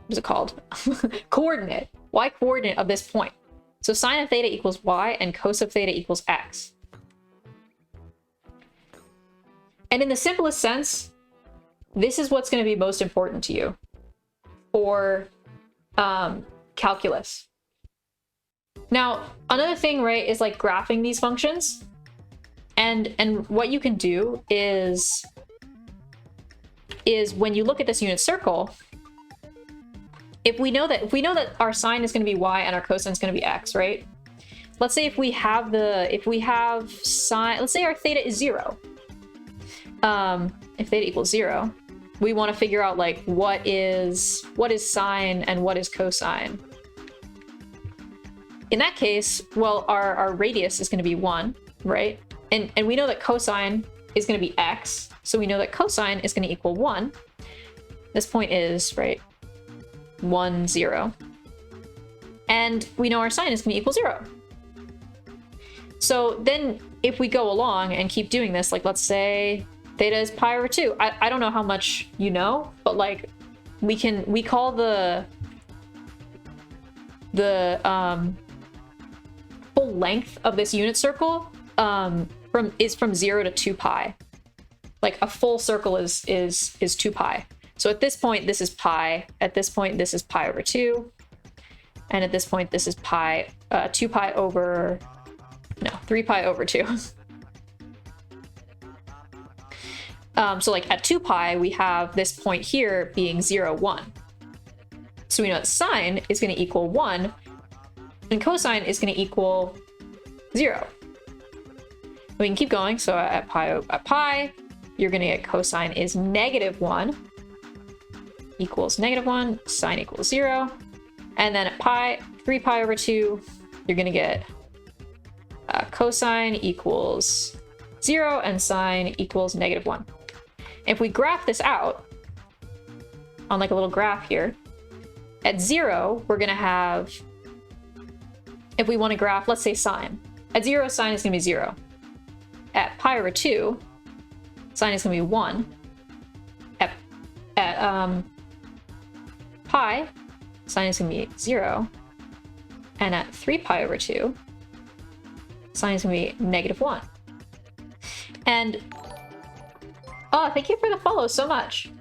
is it called? Coordinate, y coordinate of this point. So sine of theta equals y and cos of theta equals x. And in the simplest sense, this is what's going to be most important to you for calculus. Now, another thing, right, is like graphing these functions. And what you can do is when you look at this unit circle, if we know that our sine is going to be y and our cosine is going to be x, right? Let's say if we have sine, let's say our theta is 0. If theta equals 0, we want to figure out like what is sine and what is cosine. In that case, well, our radius is going to be 1, right? And we know that cosine is going to be x, so we know that cosine is going to equal 1. This point is, right, 1, 0. And we know our sine is going to equal 0. So then if we go along and keep doing this, like let's say theta is pi over 2. I don't know how much you know, but like we call the full length of this unit circle from 0 to 2 pi. Like a full circle is 2 pi. So at this point this is pi, at this point this is pi over 2, and at this point this is pi 3 pi over 2. So like at 2 pi, we have this point here being 0, 1. So we know that sine is going to equal 1, and cosine is going to equal 0. We can keep going. So at pi, you're going to get cosine is -1 equals -1, sine equals 0. And then at pi, 3 pi over 2, you're going to get cosine equals 0 and sine equals -1. If we graph this out on like a little graph here, at 0, we're going to have, if we want to graph, let's say sine. At 0, sine is going to be 0. At pi over 2, sine is going to be 1. At pi, sine is going to be 0. And at 3 pi over 2, sine is going to be -1. And oh, thank you for the follow so much.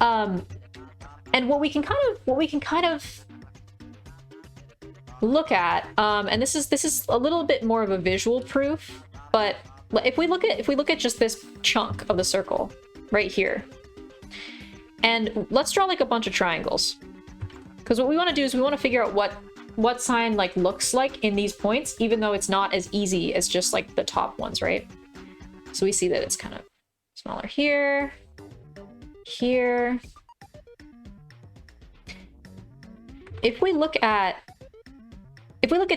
And what we can kind of look at, and this is a little bit more of a visual proof, but if we look at just this chunk of the circle right here, and let's draw like a bunch of triangles, because what we want to do is we want to figure out what sine like looks like in these points, even though it's not as easy as just like the top ones, right? So we see that it's kind of smaller here, here. If we look at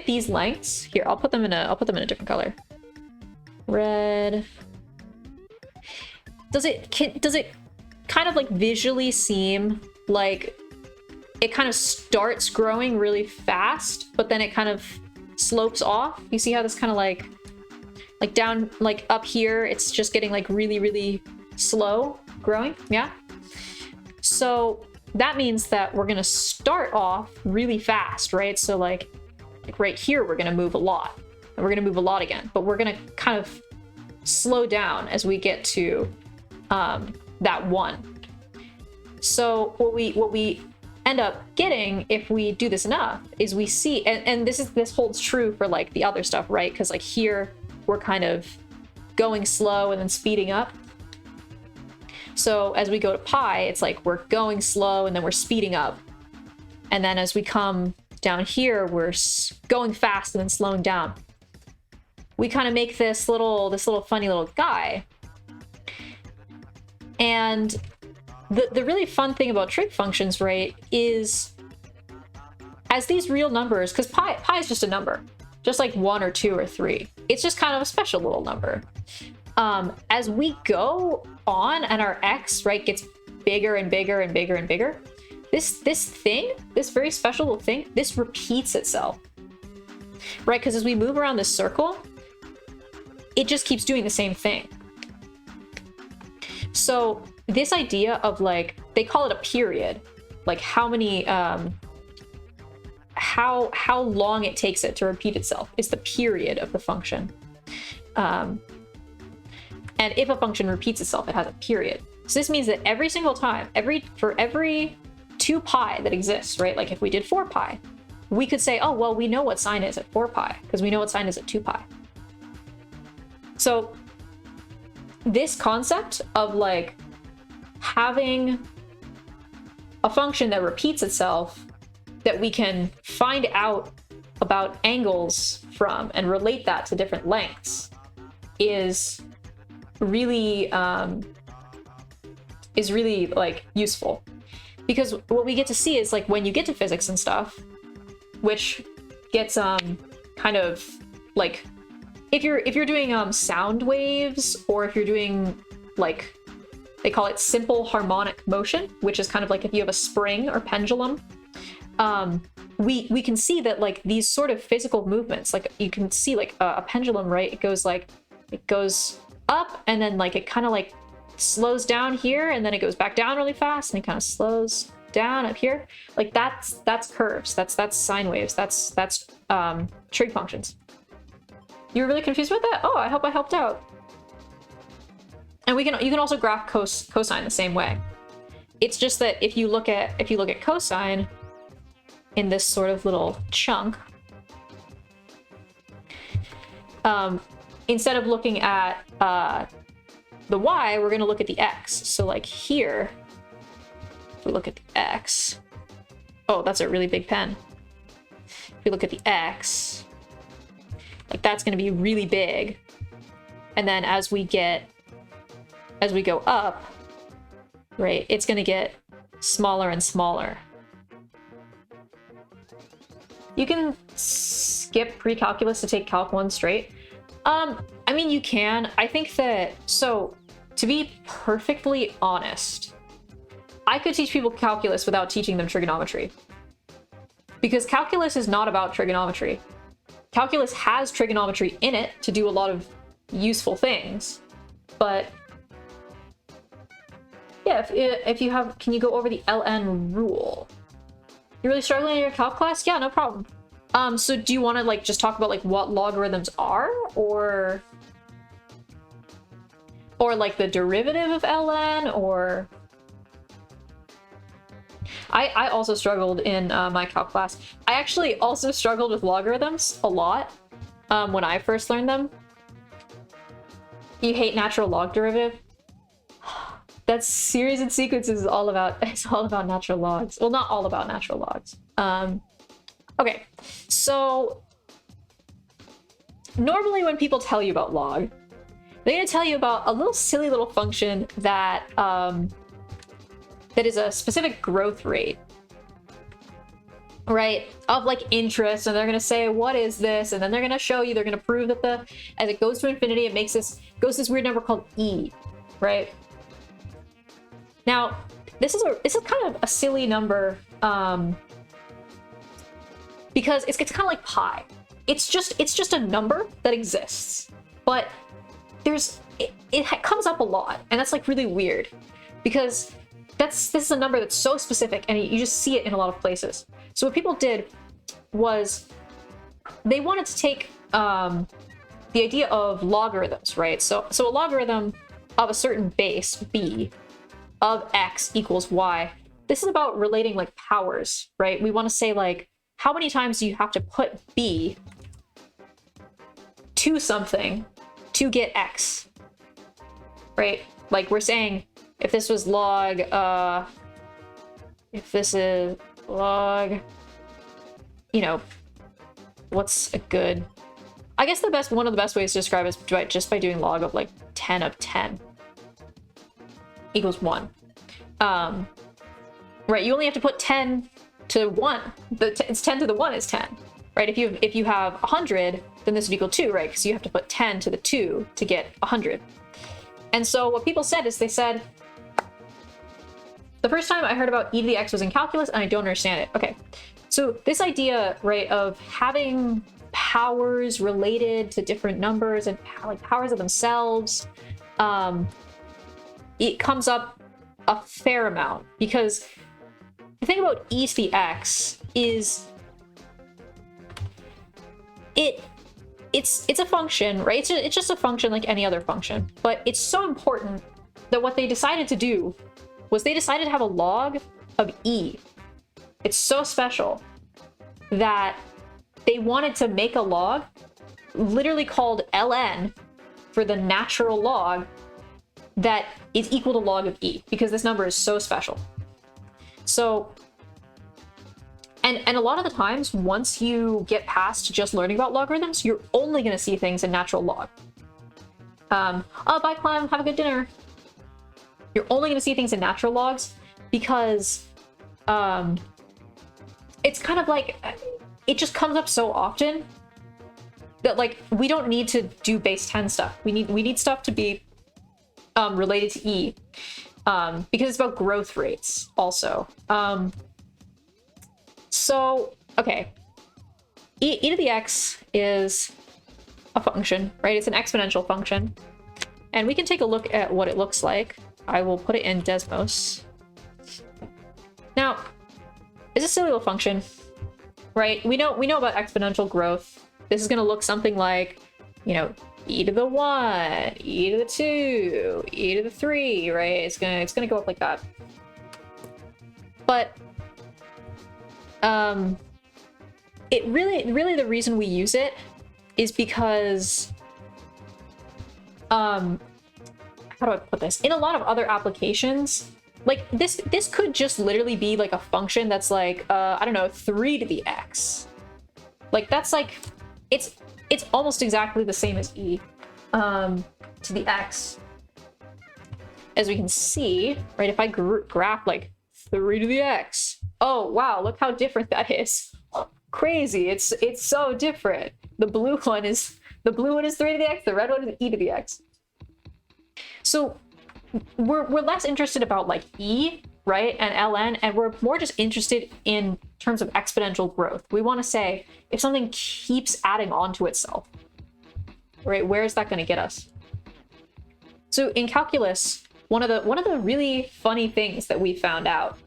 these lengths here, I'll put them in a different color. Red. Does it kind of like visually seem like it kind of starts growing really fast, but then it kind of slopes off? You see how this kind of like down, like up here, it's just getting like really, really slow growing. Yeah. So that means that we're going to start off really fast, right? So like right here, we're going to move a lot, and we're going to move a lot again, but we're going to kind of slow down as we get to that 1. So what we end up getting, if we do this enough, is we see, and this holds true for like the other stuff, right? Because like here, we're kind of going slow and then speeding up. So as we go to pi, it's like we're going slow and then we're speeding up. And then as we come down here, we're going fast and then slowing down. we kind of make this little funny little guy. And the really fun thing about trig functions, right, is as these real numbers, because pi is just a number, just like 1 or 2 or 3. It's just kind of a special little number. As we go on and our x, right, gets bigger and bigger and bigger and bigger, this thing, this very special little thing, this repeats itself, right? Because as we move around this circle, it just keeps doing the same thing. So this idea of like, they call it a period, like how many, how long it takes it to repeat itself is the period of the function. And if a function repeats itself, it has a period. So this means that every single time, for every 2 pi that exists, right? Like if we did 4 pi, we could say, oh, well, we know what sine is at 4 pi because we know what sine is at 2 pi. So this concept of like having a function that repeats itself that we can find out about angles from and relate that to different lengths is really like useful, because what we get to see is like when you get to physics and stuff, which gets kind of like if you're doing sound waves, or if you're doing like, they call it simple harmonic motion, which is kind of like if you have a spring or pendulum, we can see that like these sort of physical movements, like you can see like a pendulum, right? It goes up and then like it kind of like slows down here and then it goes back down really fast and it kind of slows down up here. Like that's curves, that's sine waves, that's trig functions. You were really confused about that? Oh, I hope I helped out. And you can also graph cosine the same way. It's just that if you look at cosine in this sort of little chunk, instead of looking at the y, we're going to look at the x. So like here, if we look at the x, oh, that's a really big pen. If we look at the x, like that's going to be really big. And then as we go up, right, it's going to get smaller and smaller. You can skip pre-calculus to take Calc 1 straight. I mean, you can. I think that, so to be perfectly honest, I could teach people calculus without teaching them trigonometry. Because calculus is not about trigonometry. Calculus has trigonometry in it to do a lot of useful things, but yeah, if you have, can you go over the ln rule? You're really struggling in your calc class? Yeah, no problem. So do you want to like just talk about like what logarithms are, or like the derivative of ln, or? I also struggled in my calc class. I actually also struggled with logarithms a lot when I first learned them. You hate natural log derivative? That series and sequences is all about natural logs. Well, not all about natural logs. Okay, so normally when people tell you about log, they're gonna tell you about a little silly little function that that is a specific growth rate, right, of like interest, and they're gonna say, what is this? And then they're gonna show you, they're gonna prove that as it goes to infinity, it goes this weird number called e, right? Now, this is kind of a silly number, because it's kind of like pi. It's just a number that exists, but it comes up a lot, and that's like really weird, because this is a number that's so specific, and you just see it in a lot of places. So what people did was they wanted to take the idea of logarithms, right? So a logarithm of a certain base b of x equals y. This is about relating like powers, right? We want to say like, how many times do you have to put b to something to get x, right? Like we're saying, if this was log, if this is log, you know, what's a good, I guess one of the best ways to describe it is just by doing log of like 10 of 10 equals 1. Right, you only have to put 10 to 1. It's 10 to the 1 is 10. Right, if you have 100, then this would equal 2, right? Because you have to put 10 to the 2 to get 100. And so what people said is they said, the first time I heard about e to the x was in calculus, and I don't understand it. Okay, so this idea, right, of having powers related to different numbers and like powers of themselves, it comes up a fair amount, because the thing about e to the x is it's a function, right? It's just a function like any other function, but it's so important that what they decided to do was they decided to have a log of e. It's so special that they wanted to make a log literally called ln for the natural log that is equal to log of e, because this number is so special. So, and a lot of the times, once you get past just learning about logarithms, you're only going to see things in natural log. Oh, bye, Clem, have a good dinner. You're only going to see things in natural logs because it's kind of like, it just comes up so often that like we don't need to do base 10 stuff. We need stuff to be related to e, because it's about growth rates also. So okay, e to the x is a function, right? It's an exponential function, and we can take a look at what it looks like. I will put it in Desmos. Now, it's a silly little function, right? We know about exponential growth. This is going to look something like, you know, e to the 1, e to the 2, e to the 3, right? It's gonna go up like that. But it really the reason we use it is because how do I put this? In a lot of other applications, like this could just literally be like a function that's like I don't know, 3 to the x. Like that's like it's almost exactly the same as e to the x. As we can see, right, if I graph like 3 to the x, oh wow, look how different that is. Crazy, it's so different. The blue one is 3 to the x, the red one is e to the x. So we're less interested about like e, right, and ln, and we're more just interested in terms of exponential growth. We want to say if something keeps adding on to itself, right, where is that going to get us? So in calculus, one of the really funny things that we found out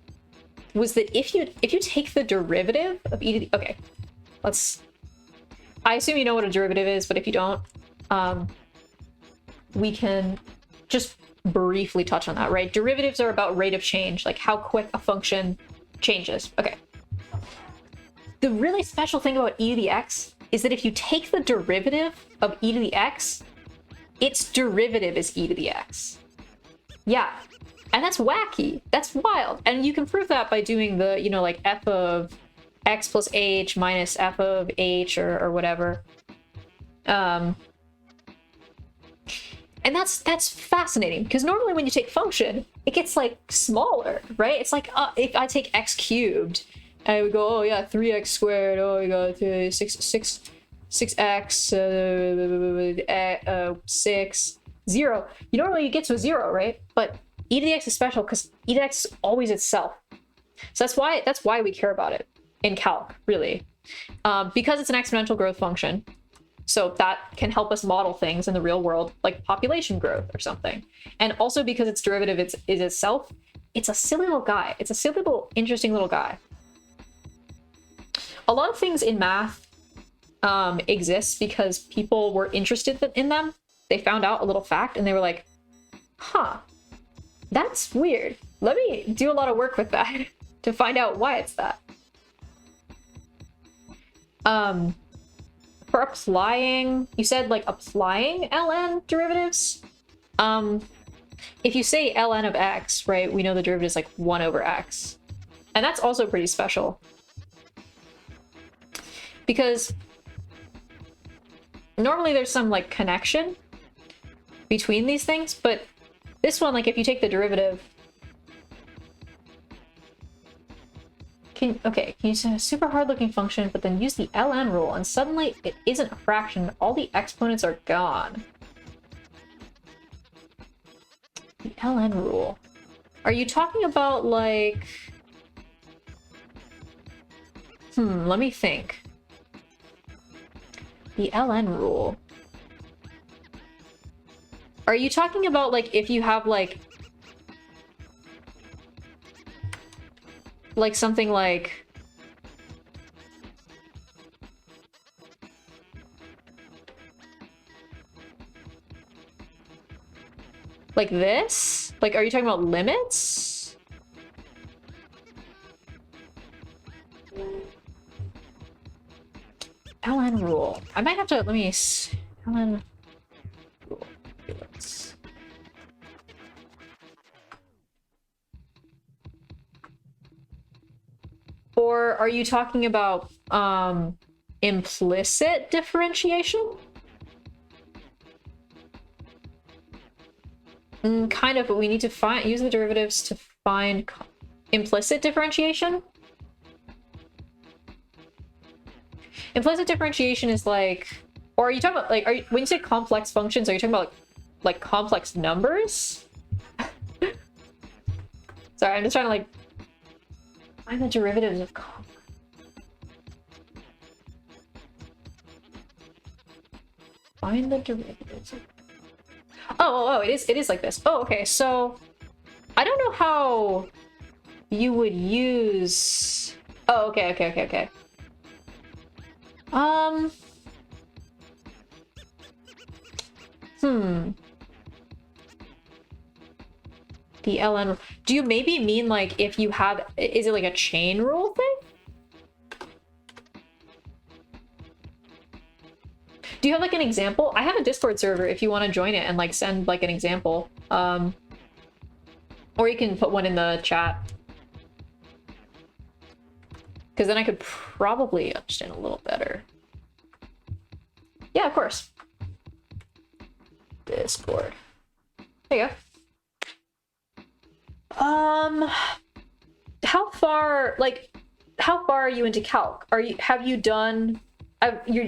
was that if you take the derivative of e to the, okay, I assume you know what a derivative is, but if you don't, we can just briefly touch on that, right? Derivatives are about rate of change, like how quick a function changes. Okay. The really special thing about e to the x is that if you take the derivative of e to the x, its derivative is e to the x. Yeah. And that's wacky. That's wild. And you can prove that by doing the, you know, like f of x plus h minus f of h or whatever. And that's fascinating, because normally when you take function, it gets like smaller, right? It's like if I take x cubed, I would go, oh yeah, 3x squared, oh you got 6x, 6, 0. You normally get to a 0, right? But e to the x is special because e to the x is always itself. So that's why we care about it in calc, really, because it's an exponential growth function. So that can help us model things in the real world, like population growth or something. And also because its derivative is itself, it's a silly little guy. It's a silly little, interesting little guy. A lot of things in math exist because people were interested in them. They found out a little fact and they were like, huh, that's weird. Let me do a lot of work with that to find out why it's that. For applying, you said like applying ln derivatives. If you say ln of x, right, we know the derivative is like 1 over x. And that's also pretty special. Because normally there's some like connection between these things, but this one, like if you take the derivative, can you say a super hard looking function, but then use the ln rule, and suddenly it isn't a fraction, all the exponents are gone. The ln rule. Are you talking about like... let me think. The ln rule. Are you talking about like if you have like something like this? Like, are you talking about limits? ln rule. I might have to, let me... ln rule. Let's... Or are you talking about implicit differentiation? Kind of, but we need to use the derivatives to find implicit differentiation. Implicit differentiation is like, or are you talking about like, when you say complex functions, are you talking about like complex numbers? Sorry, I'm just trying to like find the derivatives of find the derivatives of... Oh, it is like this. Oh, okay, so I don't know how you would use... Oh, okay. The ln... Do you maybe mean like if you have... Is it like a chain rule thing? Do you have like an example? I have a Discord server if you want to join it and like send like an example. Or you can put one in the chat. Because then I could probably understand a little better. Yeah, of course. Discord. There you go. How far are you into calc? Have you done...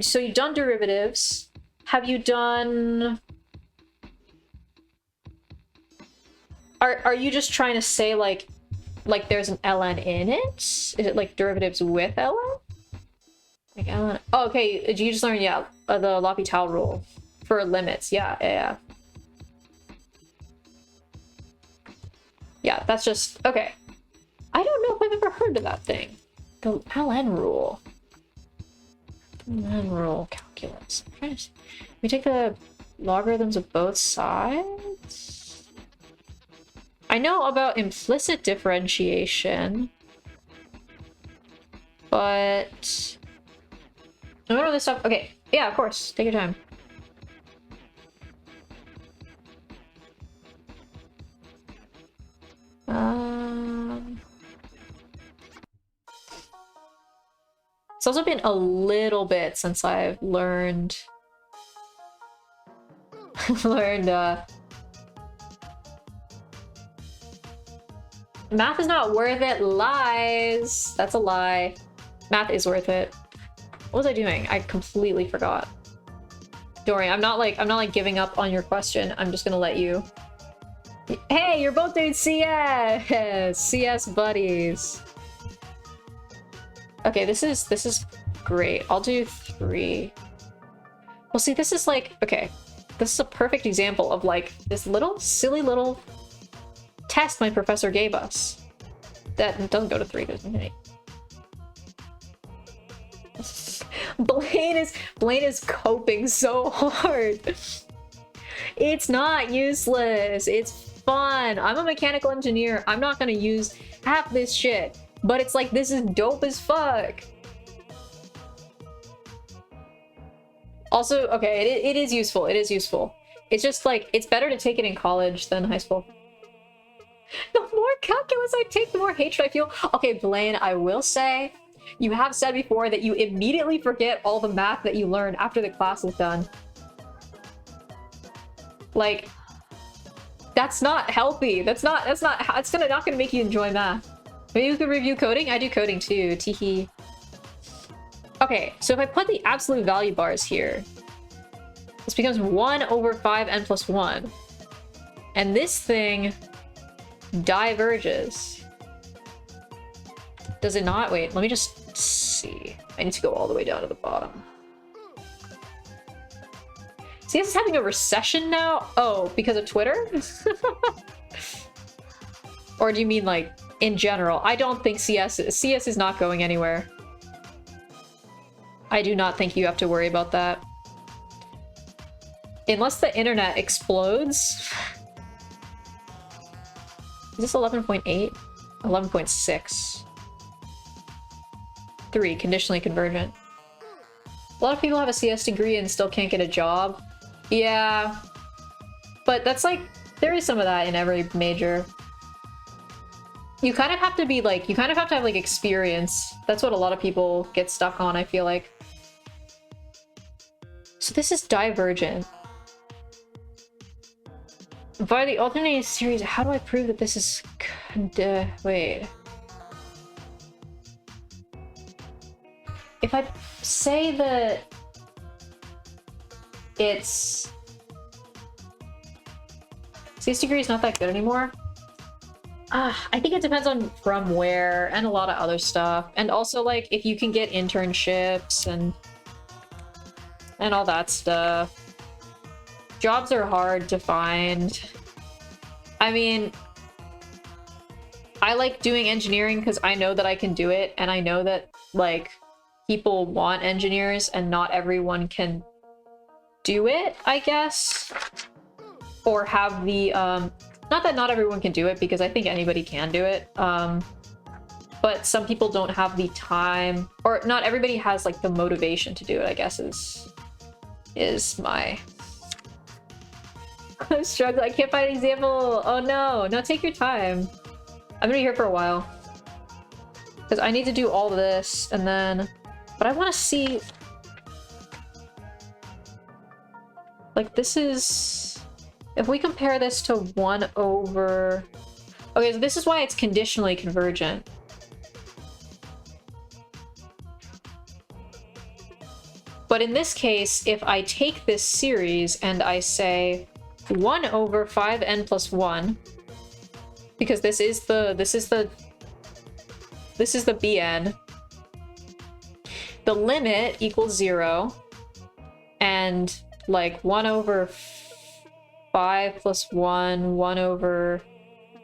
so you've done derivatives. Have you done... Are you just trying to say like there's an ln in it? Is it like derivatives with ln? Like ln... Oh, okay. Did you just learn, yeah, the L'Hopital rule for limits? Yeah. Yeah, that's just... Okay. I don't know if I've ever heard of that thing. The ln rule. ln rule calculus. We take the logarithms of both sides? I know about implicit differentiation, but... I don't know this stuff. Okay, yeah, of course. Take your time. It's also been a little bit since I've learned math is not worth it. Lies. That's a lie. Math is worth it. What was I doing? I completely forgot. Don't worry, I'm not like giving up on your question. I'm just gonna let you. Hey, you're both doing CS! CS buddies. Okay, this is great. I'll do 3. Well, see, this is like... Okay. This is a perfect example of like this little silly little test my professor gave us. That doesn't go to 3, goes to 8. Blaine is coping so hard. It's not useless. It's fun. I'm a mechanical engineer. I'm not gonna use half this shit. But it's like, this is dope as fuck. Also, okay, it is useful. It is useful. It's just like, it's better to take it in college than high school. The more calculus I take, the more hatred I feel. Okay, Blaine, I will say, You have said before that you immediately forget all the math that you learned after the class is done. Like, that's not healthy. It's not gonna make you enjoy math. Maybe you could review coding? I do coding too, teehee. Okay, so if I put the absolute value bars here, this becomes 1 over 5n plus 1. And this thing diverges. Does it not? Wait, let me just see. I need to go all the way down to the bottom. CS is having a recession now? Oh, because of Twitter? Or do you mean like in general? I don't think CS is not going anywhere. I do not think you have to worry about that. Unless the internet explodes. Is this 11.8? 11.6. 3, conditionally convergent. A lot of people have a CS degree and still can't get a job. Yeah. But that's like, there is some of that in every major. You kind of have to be like, you kind of have to have like experience. That's what a lot of people get stuck on, I feel like. So this is divergent. By the alternating series, how do I prove that this is... wait. If I say that it's... CS degree is not that good anymore? I think it depends on from where and a lot of other stuff. And also, like, if you can get internships and all that stuff. Jobs are hard to find. I mean, I like doing engineering because I know that I can do it, and I know that, like, people want engineers and not everyone can do it, I guess. Or have the, not that not everyone can do it, because I think anybody can do it. But some people don't have the time, or not everybody has, like, the motivation to do it, I guess is my... I'm struggling. I can't find an example. Oh no. No, take your time. I'm gonna be here for a while. Because I need to do all of this, and then... But I want to see... Like, this is... If we compare this to 1 over... Okay, so this is why it's conditionally convergent. But in this case, if I take this series and I say 1 over 5n plus 1, because this is the bn, the limit equals 0, and like 1 over 5 plus 1, 1 over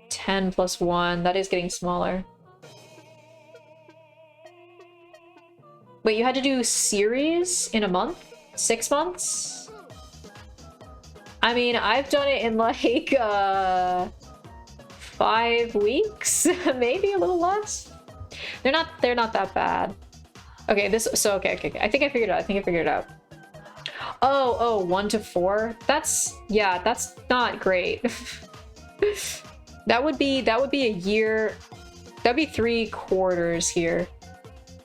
10 plus 1, that is getting smaller. Wait, you had to do series in a month? 6 months? I mean, I've done it in like 5 weeks, maybe a little less. They're not that bad. Okay, okay. I think I figured it out. Oh, 1 to 4. That's not great. that would be a year. That'd be 3 quarters here.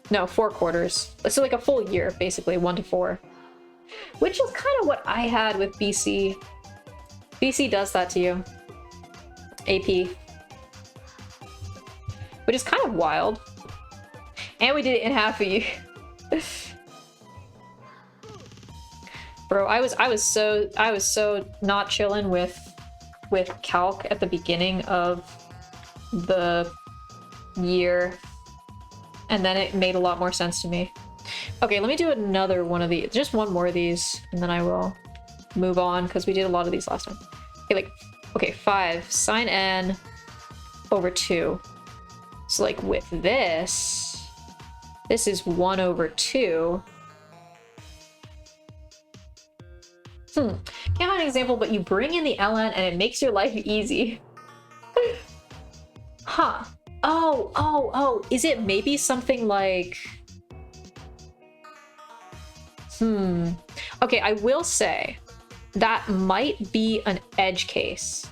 No, 4 quarters. So like a full year, basically, 1 to 4. Which is kind of what I had with BC. BC does that to you. AP. Which is kind of wild. And we did it in half a year. Bro, I was so not chilling with CALC at the beginning of the year. And then it made a lot more sense to me. Okay, let me do another one of these. Just one more of these, and then I will move on, because we did a lot of these last time. Okay, 5 sine n over 2. So like with this is 1 over 2. Can't find an example, but you bring in the ln and it makes your life easy. Huh. Oh, is it maybe something like... Okay, I will say that might be an edge case.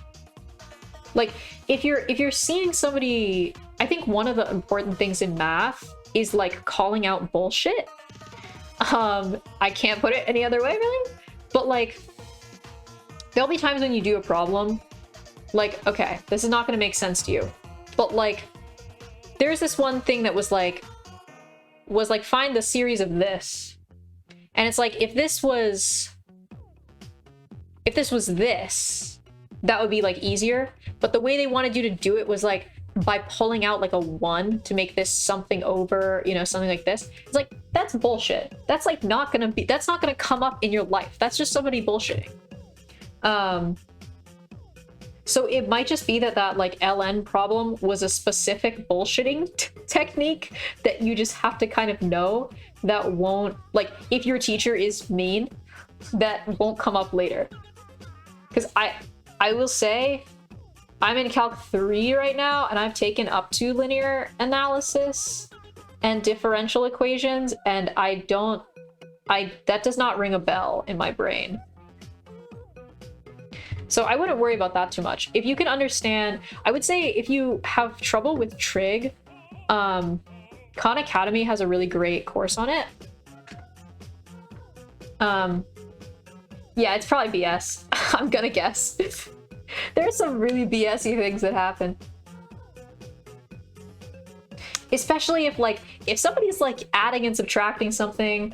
Like, if you're seeing somebody... I think one of the important things in math is like calling out bullshit. I can't put it any other way, really. But like, there'll be times when you do a problem, like, okay, this is not going to make sense to you, but like, there's this one thing that was like find the series of this, and it's like if this was this, that would be like easier. But the way they wanted you to do it was like by pulling out like a 1 to make this something over, you know, something like this. It's like, that's bullshit. That's like not gonna be, that's not gonna come up in your life. That's just somebody bullshitting. So it might just be that like LN problem was a specific bullshitting technique that you just have to kind of know, that won't, like, if your teacher is mean, that won't come up later. Because I will say, I'm in Calc 3 right now, and I've taken up to linear analysis and differential equations, and that does not ring a bell in my brain. So I wouldn't worry about that too much. If you can understand, I would say if you have trouble with trig, Khan Academy has a really great course on it. Yeah, it's probably BS. I'm gonna guess. There's some really BS-y things that happen. Especially if somebody's like adding and subtracting something.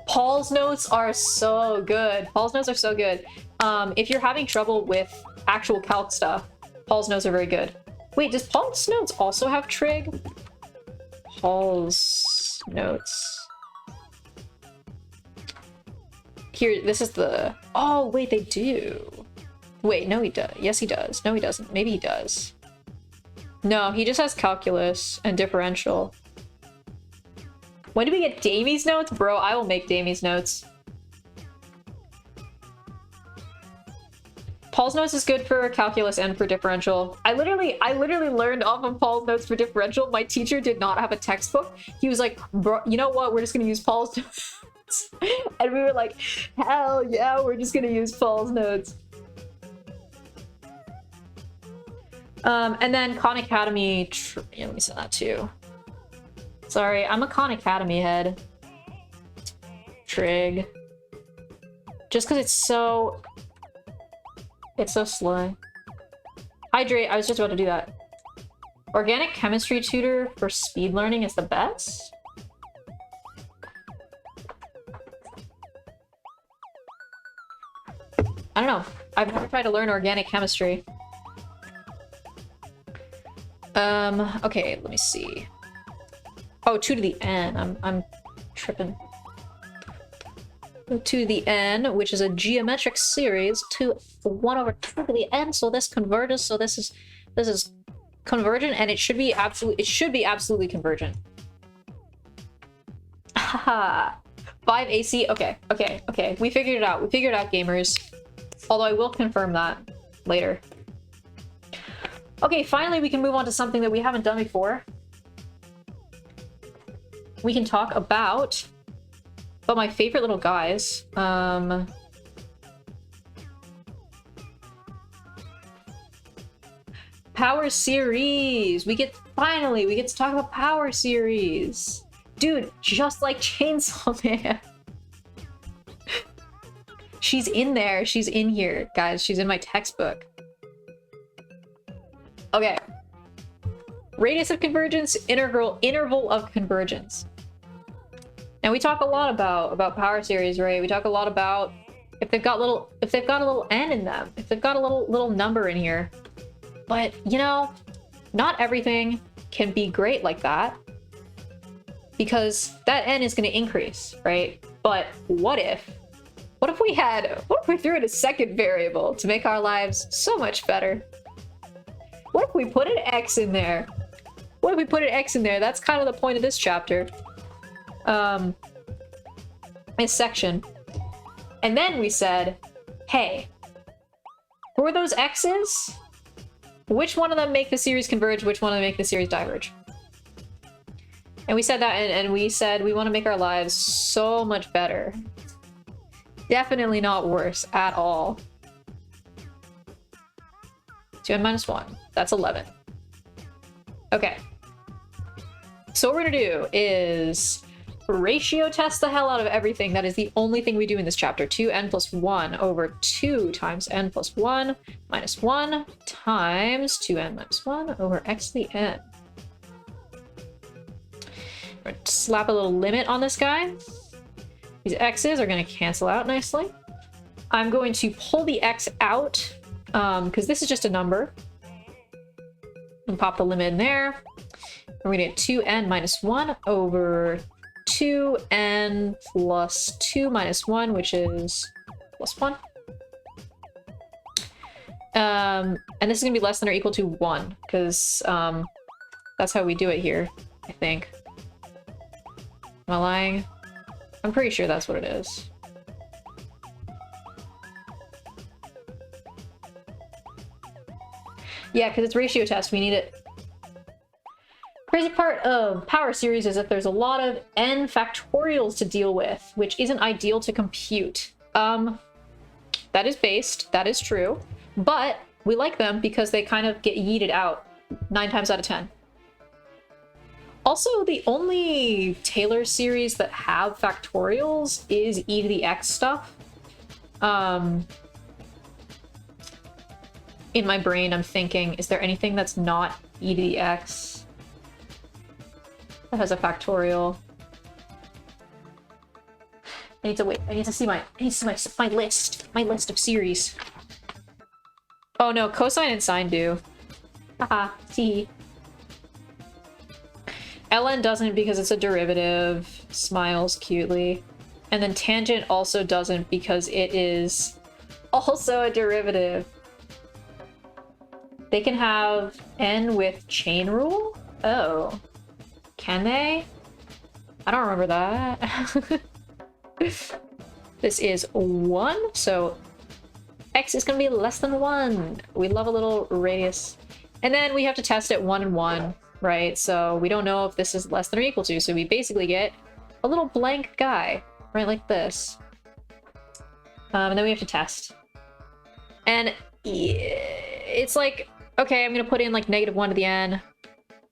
Paul's notes are so good. Paul's notes are so good. If you're having trouble with actual calc stuff, Paul's notes are very good. Wait, does Paul's notes also have trig? Paul's notes. Here, this is the... Oh, wait, they do. Wait, no, he does. Yes, he does. No, he doesn't. Maybe he does. No, he just has calculus and differential. When do we get Damie's notes? Bro, I will make Damie's notes. Paul's notes is good for calculus and for differential. I literally learned off of Paul's notes for differential. My teacher did not have a textbook. He was like, bro, you know what? We're just gonna use Paul's notes. And we were like, hell yeah, we're just gonna use Paul's notes. And then Khan Academy, yeah, let me send that too. Sorry, I'm a Khan Academy head. Trig. Just because it's so slow. Hydrate, I was just about to do that. Organic chemistry tutor for speed learning is the best? I don't know. I've never tried to learn organic chemistry. Okay, let me see. Oh, 2 to the n. I'm tripping. 2 to the n, which is a geometric series, to 1 over 2 to the n. So this converges. So this is convergent, and it should be absolutely convergent. Haha. 5 AC. Okay. We figured it out. We figured it out, gamers. Although I will confirm that later. Okay, finally we can move on to something that we haven't done before. We can talk about my favorite little guys. Power series. We get to talk about power series. Dude, just like Chainsaw Man. She's in there. She's in here, guys. She's in my textbook. Okay. Radius of convergence, interval of convergence. Now we talk a lot about power series, right? We talk a lot about if they've got a little n in them, if they've got a little number in here. But you know, not everything can be great like that, because that n is going to increase, right? But what if we threw in a second variable to make our lives so much better? What if we put an x in there? What if we put an x in there? That's kind of the point of this chapter. This section. And then we said, hey, for those x's, which one of them make the series converge, which one of them make the series diverge? And we said that, and we said we want to make our lives so much better. Definitely not worse at all. 2n minus 1. That's 11. Okay. So what we're gonna do is ratio test the hell out of everything. That is the only thing we do in this chapter. 2n plus 1 over 2 times n plus 1 minus 1 times 2n minus 1 over x to the n. We're gonna slap a little limit on this guy. These x's are going to cancel out nicely. I'm going to pull the x out because this is just a number. And pop the limit in there. We're going to get 2n minus 1 over 2n plus 2 minus 1, which is plus 1. And this is going to be less than or equal to 1, because that's how we do it here, I think. Am I lying? I'm pretty sure that's what it is. Yeah, because it's ratio test, we need it. Crazy part of power series is that there's a lot of n factorials to deal with, which isn't ideal to compute. That is based, that is true, but we like them because they kind of get yeeted out 9 times out of 10. Also, the only Taylor series that have factorials is e to the x stuff. In my brain, I'm thinking, is there anything that's not e to the x that has a factorial? I need to wait. I need to see my list of series. Oh no, cosine and sine do. Haha, see. ln doesn't because it's a derivative. Smiles cutely. And then tangent also doesn't because it is also a derivative. They can have n with chain rule? Oh. Can they? I don't remember that. This is 1, so x is going to be less than 1. We love a little radius. And then we have to test it 1 and 1, right? So we don't know if this is less than or equal to, so we basically get a little blank guy, right, like this. And then we have to test. And it's like, okay, I'm going to put in like -1 to the n,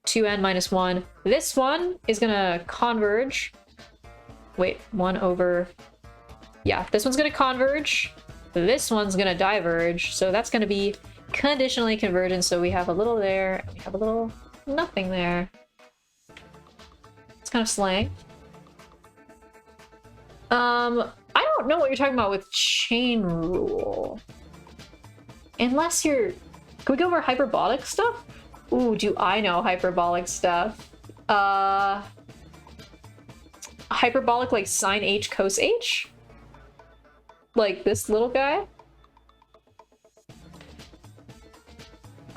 2n minus 1. This one is going to converge. Wait, 1 over... Yeah, this one's going to converge. This one's going to diverge. So that's going to be conditionally convergent. So we have a little there, and we have a little nothing there. It's kind of slang. I don't know what you're talking about with chain rule. Unless you're... Can we go over hyperbolic stuff? Ooh, do I know hyperbolic stuff? Hyperbolic like sine h cos h? Like this little guy?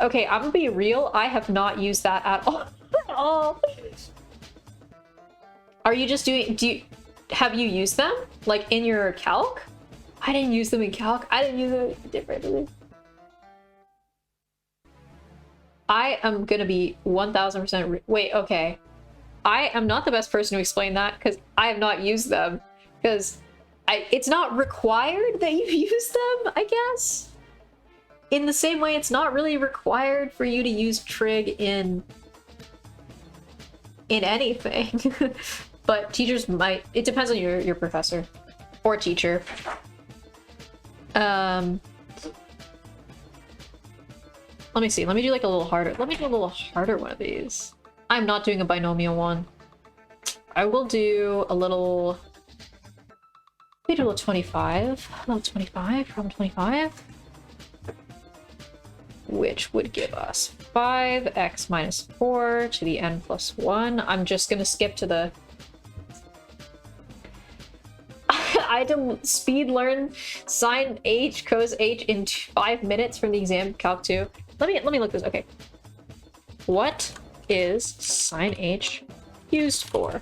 Okay, I'm gonna be real. I have not used that at all. At all. Are you just doing... Have you used them? Like in your calc? I didn't use them in calc. I didn't use them differently. I am gonna be 1000%... Wait, okay. I am not the best person to explain that because I have not used them. Because it's not required that you use them, I guess? In the same way, it's not really required for you to use trig in anything. But teachers might... It depends on your professor. Or teacher. Let me see. Let me do like a little harder. Let me do a little harder one of these. I'm not doing a binomial one. I will do a little... Let me do a little 25. A little 25. Problem 25. Which would give us 5x minus 4 to the n plus 1. I'm just gonna skip to the... I had to speed learn sine h cos h in 5 minutes from the exam calc 2. Let me look this. Okay. What is sine h used for?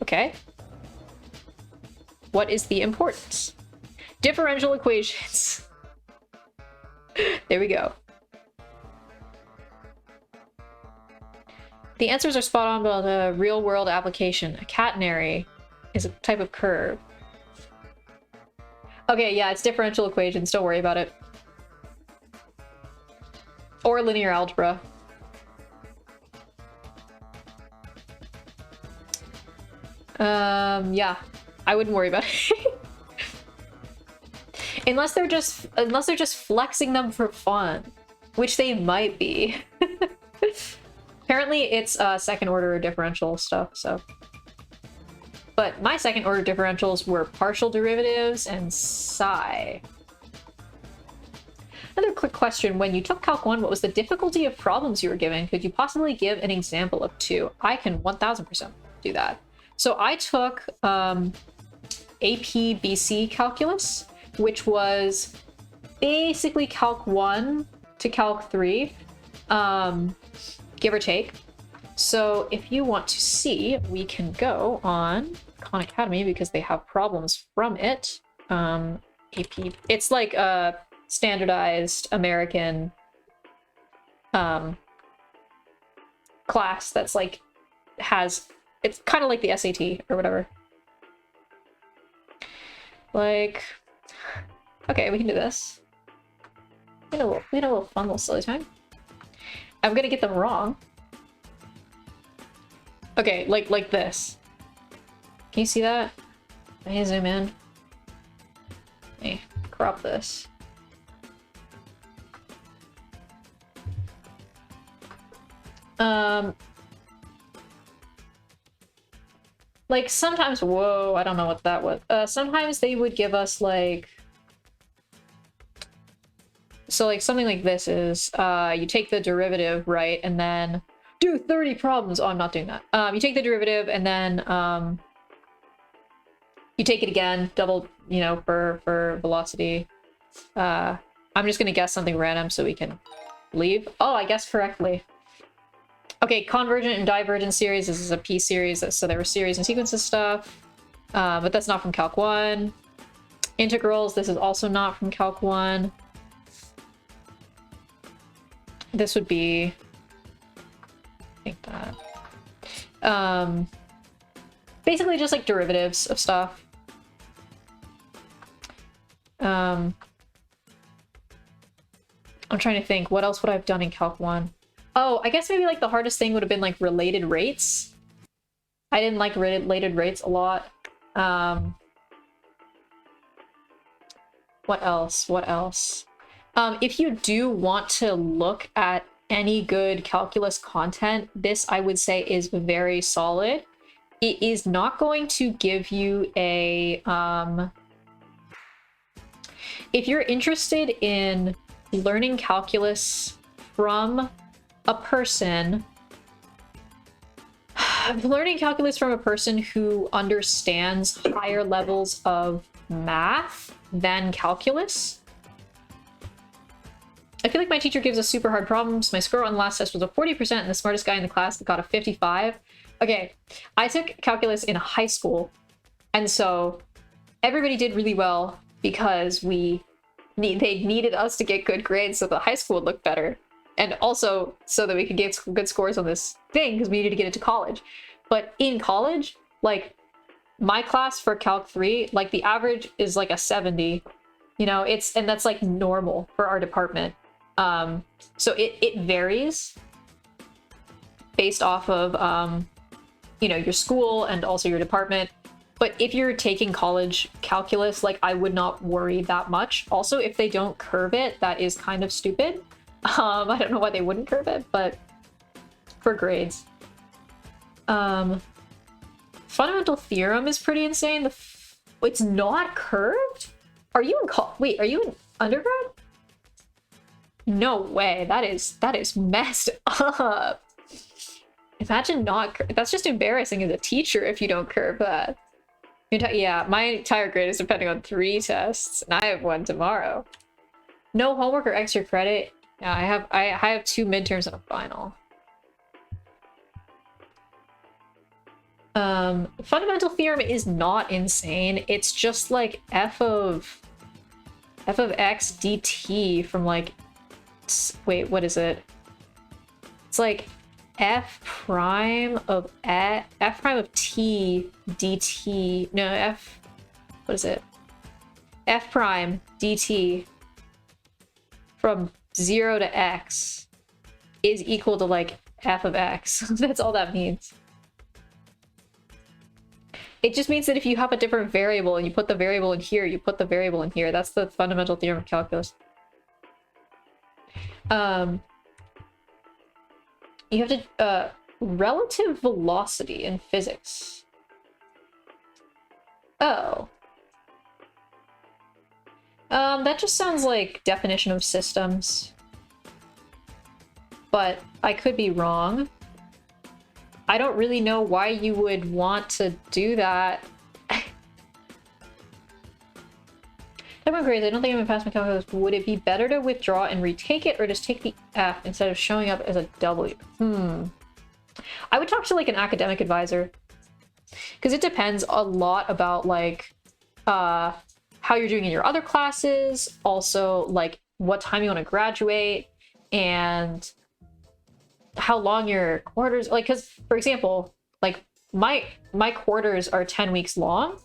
Okay. What is the importance? Differential equations. There we go. The answers are spot on about a real world application. A catenary is a type of curve. Okay, yeah, it's differential equations. Don't worry about it. Or linear algebra. Yeah, I wouldn't worry about it. unless they're just flexing them for fun, which they might be. Apparently it's second order differential stuff, so. But my second order differentials were partial derivatives and psi. Another quick question. When you took Calc 1, what was the difficulty of problems you were given? Could you possibly give an example of 2? I can 1000% do that. So I took AP BC calculus, which was basically Calc 1 to Calc 3, give or take. So if you want to see, we can go on Khan Academy because they have problems from it. AP, it's like a standardized American class that's like it's kind of like the SAT or whatever. Like, okay, we can do this. We had a little fun little silly time. I'm gonna get them wrong. Okay, like this. Can you see that? Let me zoom in. Let me crop this. Like sometimes, whoa, I don't know what that was. Sometimes they would give us like, so like something like this is, you take the derivative, right? And then do 30 problems. Oh, I'm not doing that. You take the derivative and then, you take it again, double, you know, for velocity. I'm just gonna guess something random so we can leave. Oh, I guessed correctly. Okay, convergent and divergent series. This is a P series, so there were series and sequences stuff. But that's not from Calc 1. Integrals, this is also not from Calc 1. This would be, I think that. Basically just like derivatives of stuff. I'm trying to think, what else would I have done in Calc 1? Oh, I guess maybe like the hardest thing would have been like related rates. I didn't like related rates a lot. What else? What else? If you do want to look at any good calculus content, this I would say is very solid. It is not going to give you a... If you're interested in learning calculus from a person, learning calculus from a person who understands higher levels of math than calculus. I feel like my teacher gives us super hard problems. My score on the last test was a 40% and the smartest guy in the class got a 55. Okay, I took calculus in high school, and so everybody did really well because they needed us to get good grades so the high school would look better. And also so that we could get good scores on this thing because we needed to get into college. But in college, like my class for Calc 3, like the average is like a 70, you know, and that's like normal for our department. So it varies based off of, you know, your school and also your department. But if you're taking college calculus, like I would not worry that much. Also, if they don't curve it, that is kind of stupid. I don't know why they wouldn't curve it, but for grades. Fundamental theorem is pretty insane. It's not curved? Are you in wait, are you in undergrad? No way. That is messed up. Imagine not that's just embarrassing as a teacher if you don't curve that. Yeah, my entire grade is depending on 3 tests, and I have 1 tomorrow. No homework or extra credit. Yeah, I have 2 midterms and a final. Fundamental theorem is not insane. It's just like f of x dt from like, wait, what is it? It's like f prime of t dt. No, what is it? F prime dt from 0 to x is equal to like f of x. That's all that means. It just means that if you have a different variable and you put the variable in here, you put the variable in here. That's the fundamental theorem of calculus. You have to, relative velocity in physics. Oh. That just sounds like definition of systems. But I could be wrong. I don't really know why you would want to do that. Everyone agrees, I don't think I'm gonna pass my calculus. Would it be better to withdraw and retake it, or just take the F instead of showing up as a W? I would talk to like an academic advisor. Because it depends a lot about like how you're doing in your other classes, also like what time you want to graduate, and how long your quarters, like, because for example, like my quarters are 10 weeks long,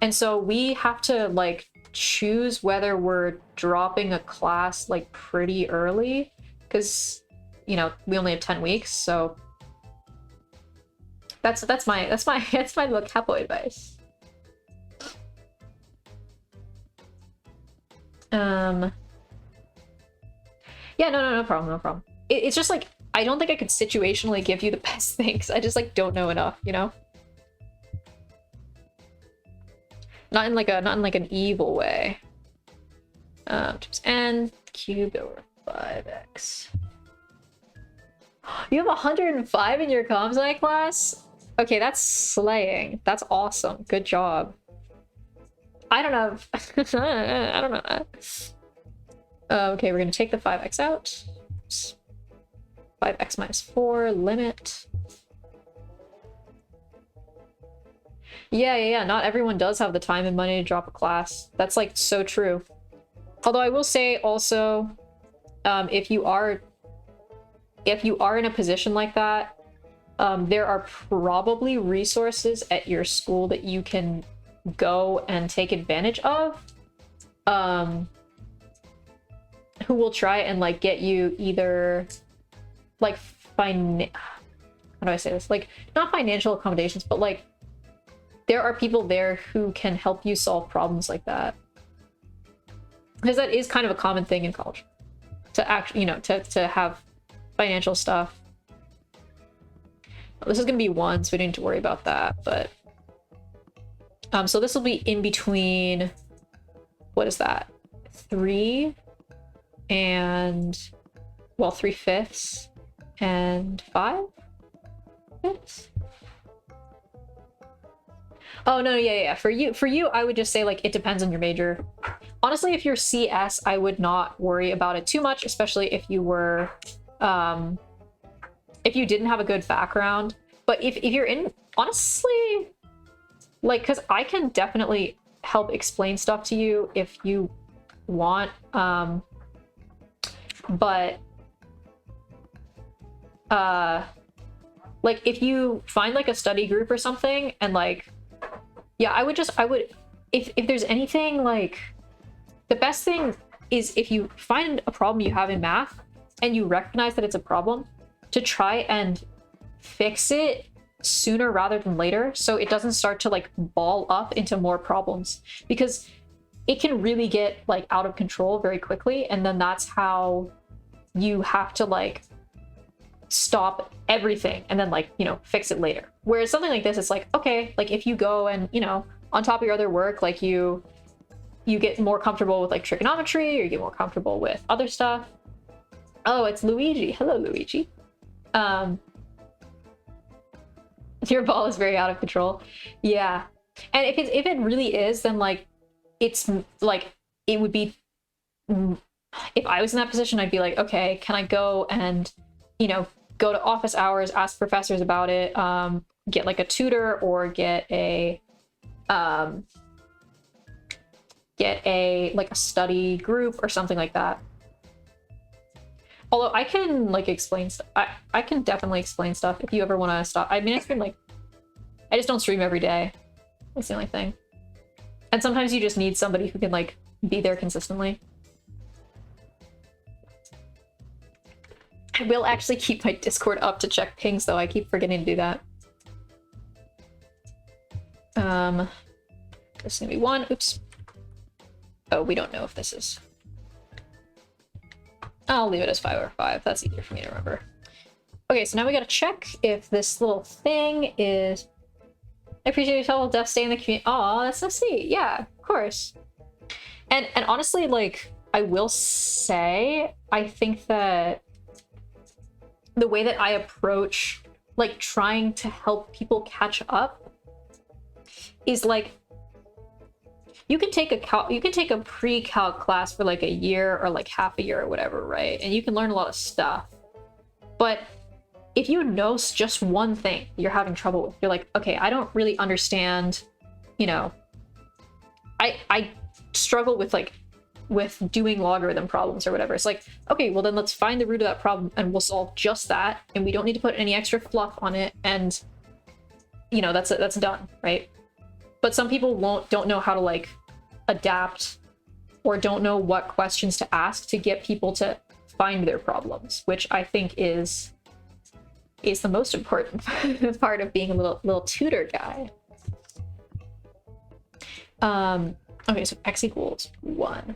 and so we have to like choose whether we're dropping a class like pretty early, because you know we only have 10 weeks. So that's my little catboy advice. Yeah, no problem. It's just like I don't think I could situationally give you the best things. I just like don't know enough, you know? Not in like an evil way. Times n cubed over 5x. You have 105 in your comp sci class? Okay, that's slaying. That's awesome. Good job. I don't know. I don't know. Okay, we're gonna take the 5x out. 5x minus 4, limit. Yeah, not everyone does have the time and money to drop a class. That's like so true. Although I will say also, if you are in a position like that, there are probably resources at your school that you can go and take advantage of, who will try and like get you either like how do I say this? Like not financial accommodations, but like there are people there who can help you solve problems like that. Because that is kind of a common thing in college. To actually, you know, to have financial stuff. This is gonna be 1, so we don't need to worry about that, but so this will be in between, what is that? 3 and, well, 3/5 and 5/5? Oh no, yeah. For you, I would just say like it depends on your major. Honestly, if you're CS, I would not worry about it too much, especially if you were, if you didn't have a good background. But if you're in, honestly, like, because I can definitely help explain stuff to you if you want, but like if you find like a study group or something, and like, yeah, I would if there's anything, like the best thing is if you find a problem you have in math and you recognize that it's a problem, to try and fix it sooner rather than later, so it doesn't start to like ball up into more problems, because it can really get like out of control very quickly, and then that's how you have to like stop everything and then like, you know, fix it later. Whereas something like this, it's like, okay, like if you go and, you know, on top of your other work, like you get more comfortable with like trigonometry, or you get more comfortable with other stuff. Oh, it's Luigi. Hello, Luigi. Your ball is very out of control. Yeah. And if it really is, then like it's like it would be, if I was in that position, I'd be like, okay, can I go and, you know, go to office hours, ask professors about it, get like a tutor, or get a like a study group or something like that. Although I can like explain stuff. I can definitely explain stuff if you ever want to stop. I mean, I stream like, I just don't stream every day. That's the only thing. And sometimes you just need somebody who can like be there consistently. I will actually keep my Discord up to check pings, though. I keep forgetting to do that. This is gonna be 1. Oops. Oh, we don't know if this is. I'll leave it as 5 over 5. That's easier for me to remember. Okay, so now we gotta check if this little thing is. I appreciate your fellow death stay in the community. Aw, that's so sweet. Yeah, of course. And honestly, like, I will say, I think that the way that I approach, like, trying to help people catch up is like, you can take a pre-calc class for like a year or like half a year or whatever, right? And you can learn a lot of stuff. But if you know just one thing you're having trouble with, you're like, okay, I don't really understand, you know, I struggle with doing logarithm problems or whatever. It's like, okay, well then let's find the root of that problem and we'll solve just that, and we don't need to put any extra fluff on it, and you know, that's done, right? But some people don't know how to like adapt, or don't know what questions to ask to get people to find their problems, which I think is the most important part of being a little tutor guy. Okay, so x equals 1.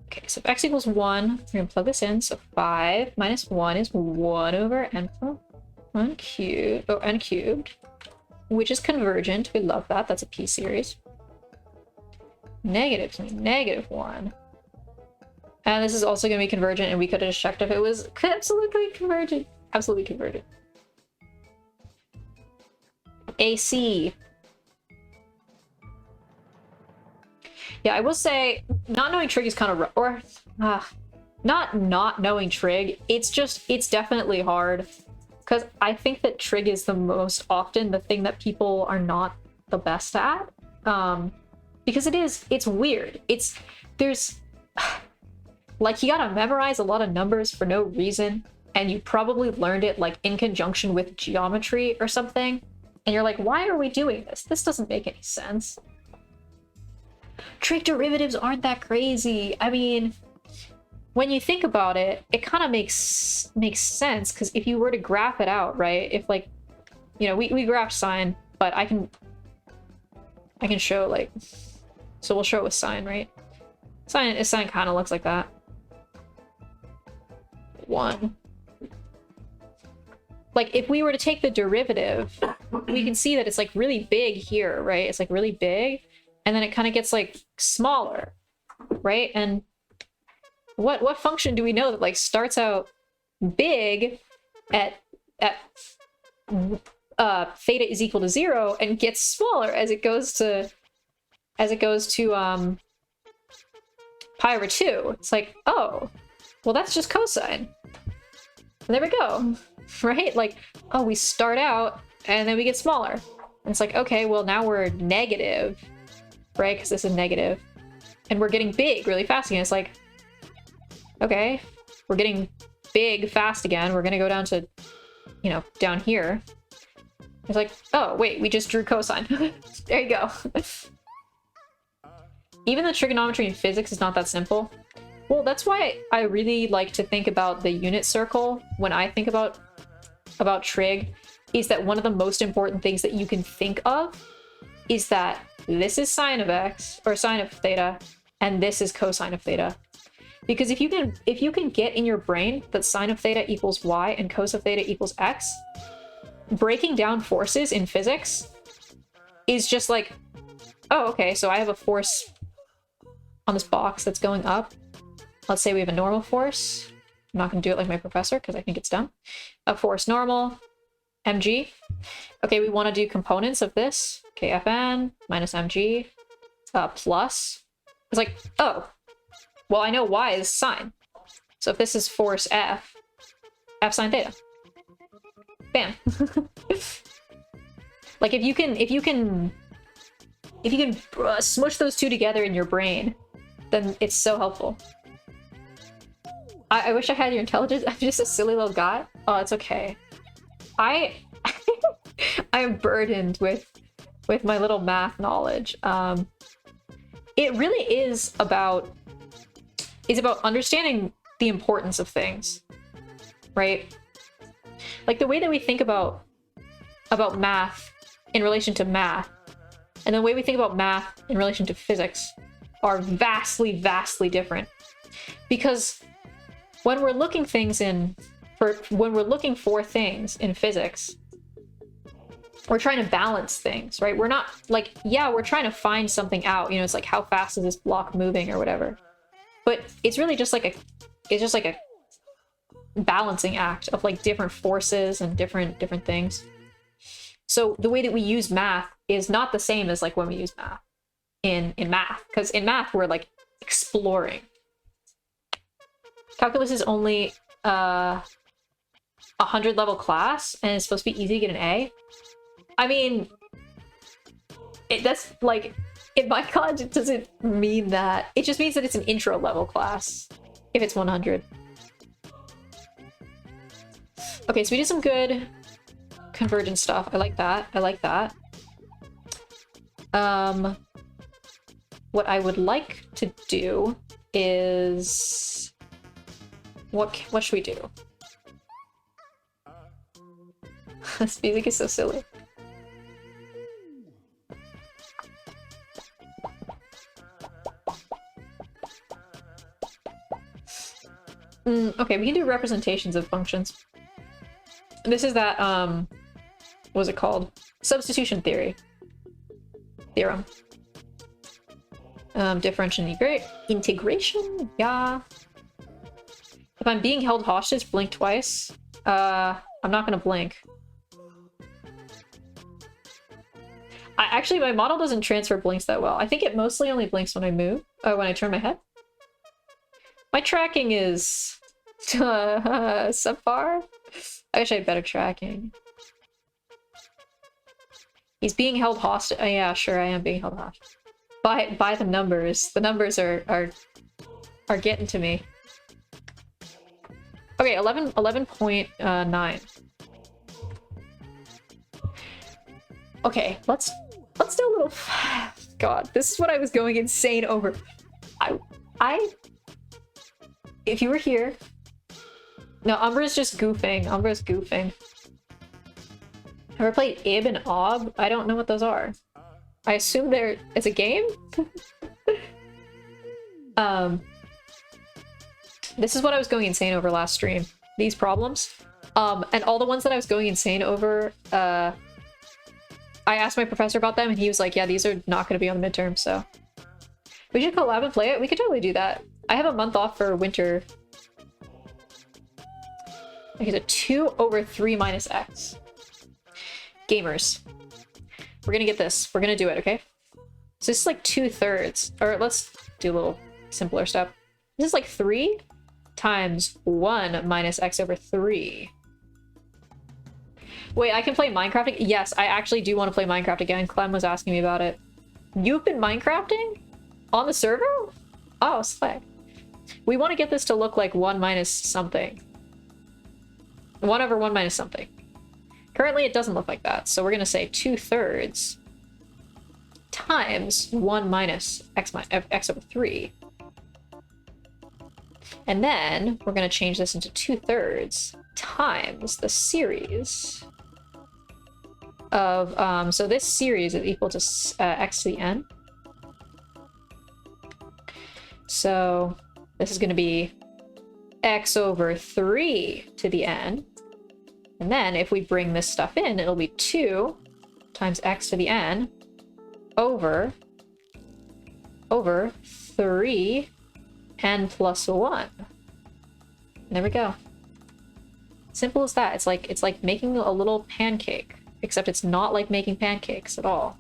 Okay, so if x equals 1, we're gonna plug this in. So 5 minus 1 is 1 over n cubed, which is convergent. We love that. That's a p-series. Negative is gonna be -1. And this is also going to be convergent, and we could have just checked if it was absolutely convergent. Absolutely convergent. AC. Yeah, I will say, not knowing trig is kind of rough. Or, not knowing trig, it's definitely hard. Because I think that trig is the most often the thing that people are not the best at. Because it's weird. There's... Like, you gotta memorize a lot of numbers for no reason, and you probably learned it, like, in conjunction with geometry or something, and you're like, why are we doing this? This doesn't make any sense. Trig derivatives aren't that crazy. I mean, when you think about it, it kind of makes sense, because if you were to graph it out, right, if, like, you know, we graphed sine, but I can show, like, so we'll show it with sine, right? Sine kind of looks like that. 1. Like, if we were to take the derivative, we can see that it's like really big here, right? It's like really big, and then it kind of gets like smaller, right? And what function do we know that like starts out big at theta is equal to 0 and gets smaller as it goes to pi over 2? It's like, oh, well, that's just cosine. And there we go, right? Like, oh, we start out and then we get smaller. And it's like, okay, well, now we're negative, right? Because this is negative. And we're getting big really fast again. It's like, okay, we're getting big fast again. We're going to go down to, you know, down here. It's like, oh, wait, we just drew cosine. There you go. Even the trigonometry in physics is not that simple. Well, that's why I really like to think about the unit circle when I think about trig, is that one of the most important things that you can think of is that this is sine of x, or sine of theta, and this is cosine of theta. Because if you can get in your brain that sine of theta equals y and cos of theta equals x, breaking down forces in physics is just like, oh, okay, so I have a force on this box that's going up. Let's say we have a normal force. I'm not going to do it like my professor because I think it's dumb. A force normal, mg. Okay, we want to do components of this. Okay, Fn minus mg plus. It's like, oh, well, I know y is sine. So if this is force F sine theta. Bam. Like, if you can smush those two together in your brain, then it's so helpful. I wish I had your intelligence. I'm just a silly little guy. Oh, it's okay. I am burdened with my little math knowledge. It really is about understanding the importance of things, right? Like, the way that we think about math in relation to math, and the way we think about math in relation to physics are vastly, vastly different. Because when we're looking for things in physics, we're trying to balance things, right? We're not like, yeah, we're trying to find something out, you know, it's like how fast is this block moving or whatever. But it's really just like a balancing act of like different forces and different things. So the way that we use math is not the same as like when we use math in math, because in math we're like exploring. Calculus is only 100 level class and it's supposed to be easy to get an A. I mean, that's like, in my college, it doesn't mean that. It just means that it's an intro level class if it's 100. Okay, so we did some good convergence stuff. I like that. I like that. What I would like to do is... What should we do? This music is so silly. Okay, we can do representations of functions. This is that, what was it called? Substitution theorem. Differential integration? Yeah. If I'm being held hostage, blink twice. I'm not gonna blink. Actually, my model doesn't transfer blinks that well. I think it mostly only blinks when I move, when I turn my head. My tracking is subpar. I wish I had better tracking. He's being held hostage. Oh, yeah, sure, I am being held hostage. By the numbers. The numbers are getting to me. Okay, 11.9. Okay, let's do a little. God, this is what I was going insane over. If you were here. No, Umbra's just goofing. Umbra's goofing. Ever played Ib and Ob? I don't know what those are. I assume it's a game? This is what I was going insane over last stream. These problems. And all the ones that I was going insane over, I asked my professor about them and he was like, yeah, these are not going to be on the midterm, so. We should collab and play it? We could totally do that. I have a month off for winter. Okay, so 2 over 3 minus x. Gamers. We're gonna get this. We're gonna do it, okay? So this is like 2/3. Or let's do a little simpler step. This is like 3 times 1 minus x over 3. Wait, I can play Minecraft? Yes, I actually do want to play Minecraft again. Clem was asking me about it. You've been Minecrafting? On the server? Oh, slay. We want to get this to look like 1 minus something. 1 over 1 minus something. Currently, it doesn't look like that, so we're going to say 2/3 times 1 minus x over 3. And then we're going to change this into 2/3 times the series of, so this series is equal to x to the n. So this is going to be x over 3 to the n. And then if we bring this stuff in, it'll be 2 times x to the n over 3 n plus 1. And there we go. Simple as that. It's like making a little pancake, except it's not like making pancakes at all.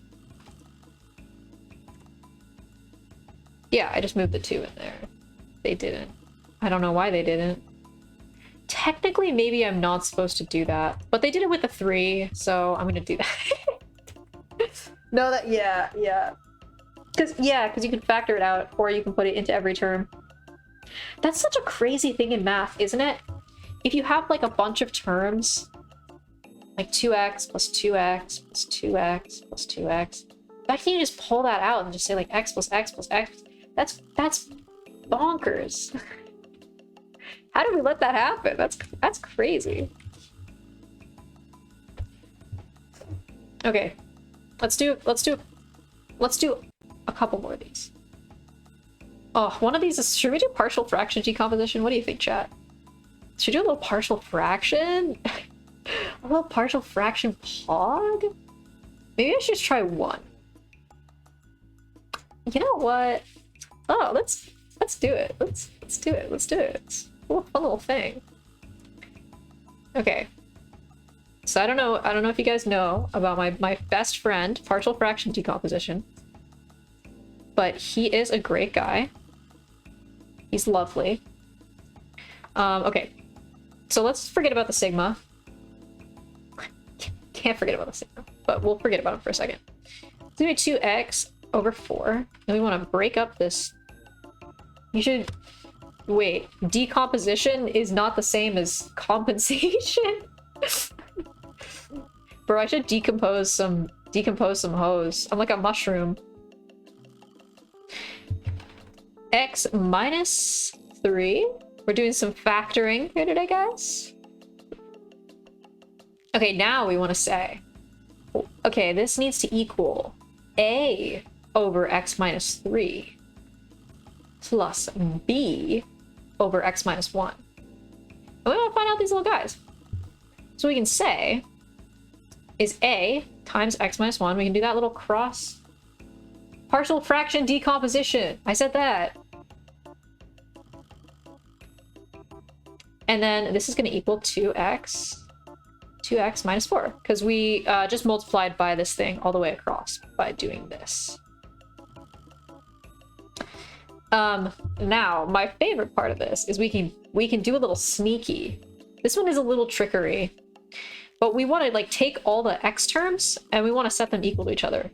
Yeah, I just moved the 2 in there. They didn't. I don't know why they didn't. Technically, maybe I'm not supposed to do that, but they did it with the 3, so I'm gonna do that. No, yeah. Because you can factor it out, or you can put it into every term. That's such a crazy thing in math, isn't it? If you have like a bunch of terms, like 2x plus 2x plus 2x plus 2x, why can't you just pull that out and just say like x plus x plus x? That's bonkers. How did we let that happen? That's crazy. Okay, Let's do a couple more of these. Oh, one of these is, should we do partial fraction decomposition? What do you think, chat? Should we do a little partial fraction? A little partial fraction pog? Maybe I should just try one. You know what? Oh, let's do it. Let's do it. Let's do it. It's a little fun little thing. Okay. So I don't know if you guys know about my best friend, partial fraction decomposition. But he is a great guy. He's lovely. Okay. So let's forget about the sigma. Can't forget about the sigma, but we'll forget about him for a second. It's gonna be 2x over 4. And we want to break up this. You should... Wait, decomposition is not the same as compensation? Bro, I should decompose some hose. I'm like a mushroom. X minus 3. We're doing some factoring here today, guys. Okay, now we want to say, okay, this needs to equal a over x minus 3 plus b over x minus 1. And we want to find out these little guys. So we can say is a times x minus 1. We can do that little cross. Partial fraction decomposition. I said that. And then this is going to equal 2x minus 4. Because we just multiplied by this thing all the way across by doing this. Now, my favorite part of this is we can do a little sneaky. This one is a little trickery. But we want to like take all the x terms and we want to set them equal to each other.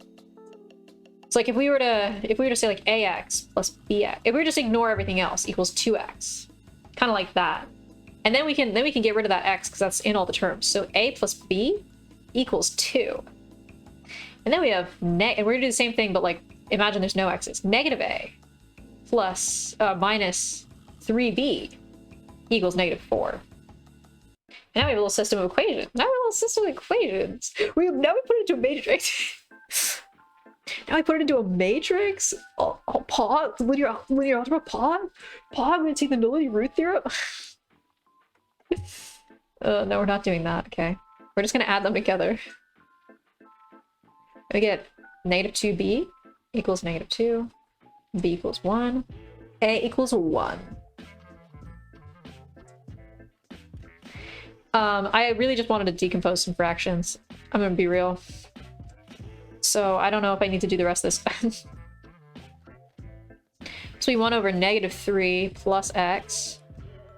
It's like if we were to say like ax plus bx, if we were just ignore everything else equals 2x, kind of like that, and then we can get rid of that x because that's in all the terms. So a plus b equals 2, and then we have and we're gonna do the same thing, but like imagine there's no x's. Negative a plus minus 3b equals negative 4. And now we have a little system of equations. Now we put it into a matrix. Now we put it into a matrix. Oh, pog. Linear algebra. Pog. I'm gonna take the nullity root theorem. No, we're not doing that. Okay, we're just gonna add them together. We get negative 2b equals negative 2. B equals 1. A equals 1. I really just wanted to decompose some fractions. I'm gonna be real. So I don't know if I need to do the rest of this. So we 1 over negative 3 plus x.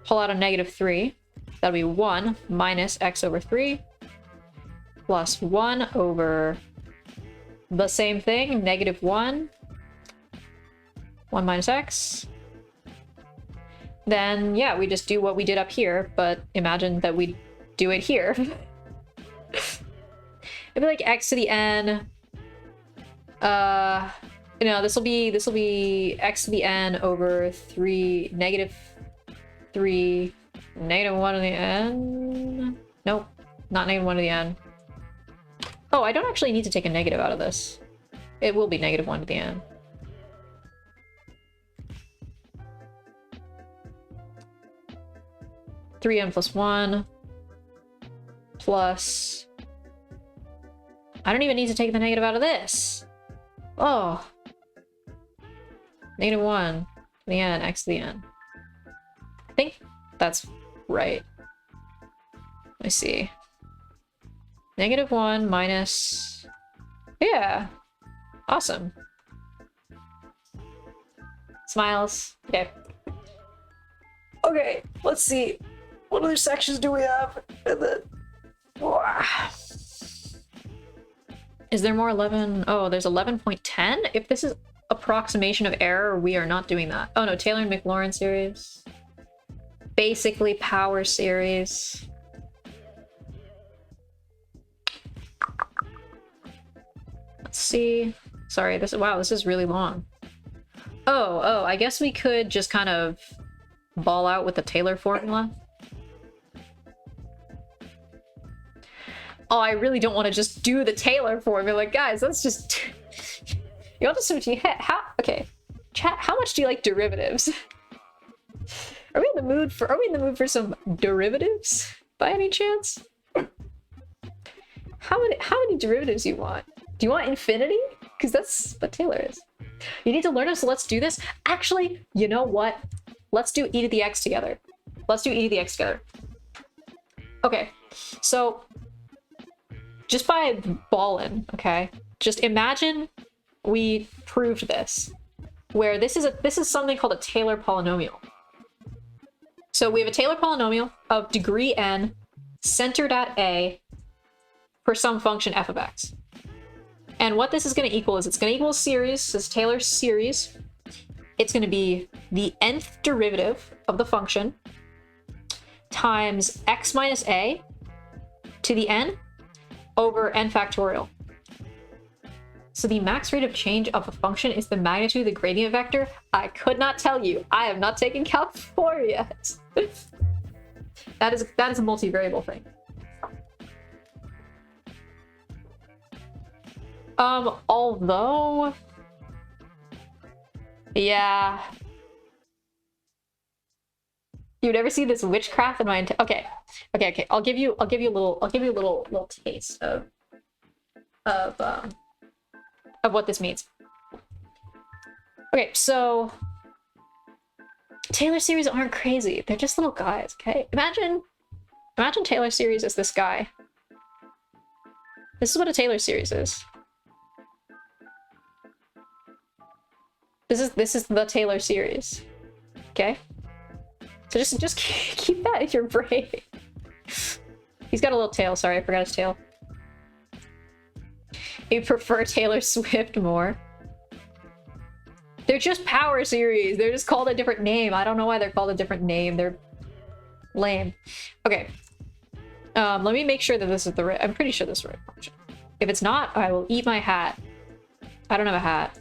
Pull out a negative 3. That'll be 1 minus x over 3. Plus 1 over the same thing, negative 1. 1 minus x. Then, yeah, we just do what we did up here, but imagine that we do it here. It'd be like x to the n. This will be x to the n over 3, negative 3, negative 1 to the n. Nope, not negative 1 to the n. Oh, I don't actually need to take a negative out of this. It will be negative 1 to the n. Three n plus 1 plus... I don't even need to take the negative out of this. Oh. Negative 1 to the n, x to the n. I think that's right. Let me see. Negative 1 minus... Yeah. Awesome. Smiles. Okay. Okay, let's see. What other sections do we have? And then... Is there more 11? Oh, there's 11.10? If this is approximation of error, we are not doing that. Oh no, Taylor and McLaurin series. Basically power series. Let's see. Sorry, this is really long. Oh, I guess we could just kind of ball out with the Taylor formula. oh, I really don't want to just do the Taylor formula. Like, guys, that's just... You want to switch your head? How? Okay. Chat, how much do you like derivatives? Are we in the mood for some derivatives by any chance? How many derivatives do you want? Do you want infinity? Because that's what Taylor is. You need to learn them, so let's do this. Actually, you know what? Let's do e to the x together. Let's do e to the x together. Okay, so just by ballin', okay? Just imagine we proved this, where this is something called a Taylor polynomial. So we have a Taylor polynomial of degree n centered at a for some function f of x. And what this is going to equal is it's going to equal a series, this Taylor series. It's going to be the nth derivative of the function times x minus a to the n over n factorial. So the max rate of change of a function is the magnitude of the gradient vector. I could not tell you. I have not taken CALC 4 yet. That is a multivariable thing. Although, yeah, you would ever see this witchcraft in my okay. I'll give you a little taste of what this means. Okay, so Taylor series aren't crazy. They're just little guys. Okay, imagine Taylor series as this guy. This is what a Taylor series is. This is the Taylor series. Okay? So just keep that in your brain. He's got a little tail, sorry, I forgot his tail. You prefer Taylor Swift more? They're just power series. They're just called a different name. I don't know why they're called a different name. They're lame. Okay. Let me make sure that this is the right... I'm pretty sure this is the right function. If it's not, I will eat my hat. I don't have a hat.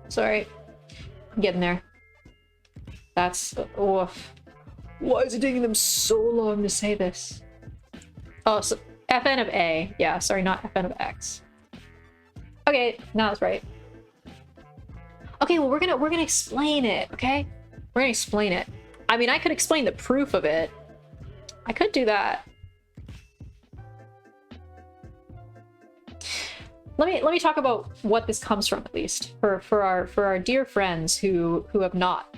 Sorry. I'm getting there. That's... oof. Why is it taking them so long to say this? Oh, so fn of a. Yeah, sorry, not fn of x. Okay, now that's right. Okay, well, we're gonna explain it, okay? We're gonna explain it. I mean, I could explain the proof of it. I could do that. Let me talk about what this comes from, at least for our dear friends who've not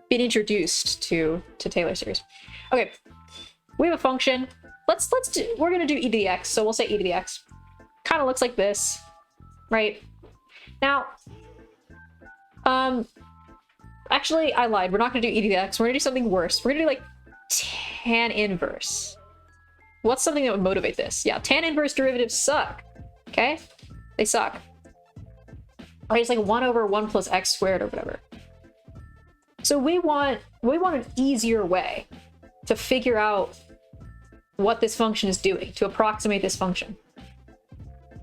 been introduced to Taylor series. Okay, we have a function. We're gonna do e to the x, so we'll say e to the x. Kind of looks like this, right? Now, actually, I lied. We're not gonna do e to the x. We're gonna do something worse. We're gonna do like tan inverse. What's something that would motivate this? Yeah, tan inverse derivatives suck. Okay, they suck. Right, it's like 1 over 1 plus x squared or whatever. So we want an easier way to figure out what this function is doing, to approximate this function.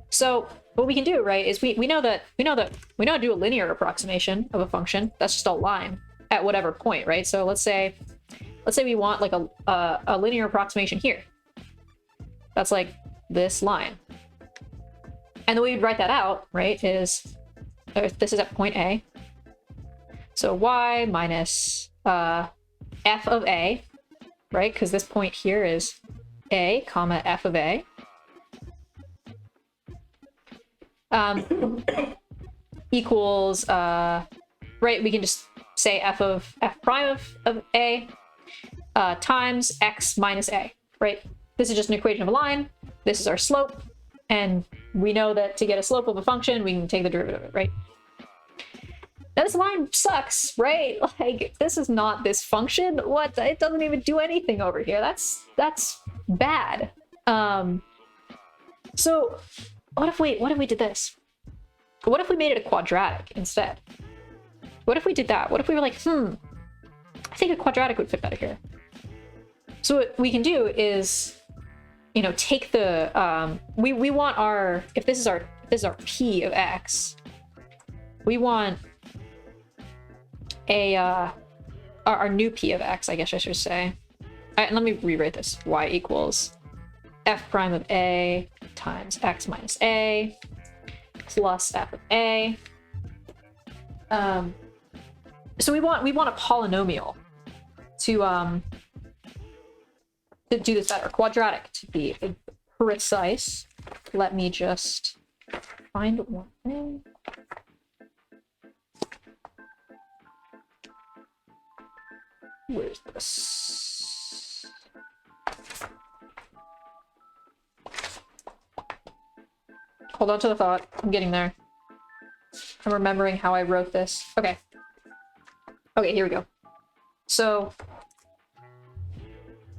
So what we can do, right, is we know how to do a linear approximation of a function. That's just a line at whatever point, right? So let's say we want like a linear approximation here. That's like this line. And the way we'd write that out, right, is this is at point A. So y minus f of a, right? Because this point here is a, comma, f of a. Equals, right, we can just say f prime of a times x minus a, right? This is just an equation of a line. This is our slope. And we know that to get a slope of a function, we can take the derivative of it, right? Now this line sucks, right? Like, this is not this function. What? It doesn't even do anything over here. That's bad. So what if we did this? What if we made it a quadratic instead? What if we did that? What if we were like, I think a quadratic would fit better here. So what we can do is you know, take the we want our, if this is our p of x, we want a our new p of x, I guess I should say. All right, let me rewrite this. Y equals f prime of a times x minus a plus f of a. So we want a polynomial to do this better. Quadratic, to be precise. Let me just find one thing. Where's this? Hold on to the thought. I'm getting there. I'm remembering how I wrote this. Okay. Okay, here we go. So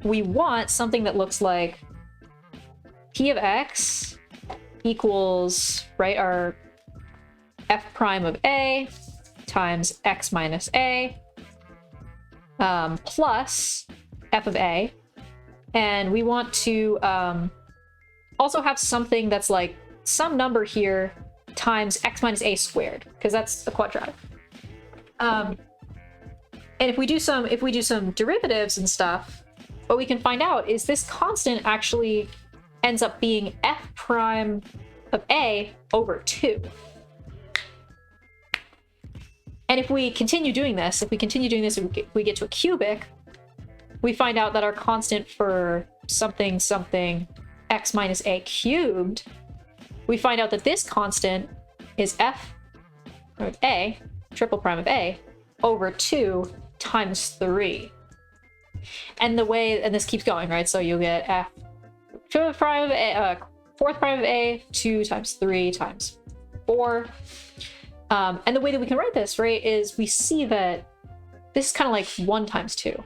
we want something that looks like p of x equals, right, our f prime of a times x minus a plus f of a. And we want to also have something that's like some number here times x minus a squared, because that's the quadratic. And if we do some derivatives and stuff, what we can find out is this constant actually ends up being f prime of a over 2. And if we continue doing this, and we get to a cubic, we find out that our constant for something x minus a cubed, we find out that this constant is f of a, triple prime of a, over 2 times 3. And this keeps going, right? So you'll get f triple prime of a, fourth prime of a, 2 times 3 times 4. And the way that we can write this, right, is we see that this is kind of like 1 times 2.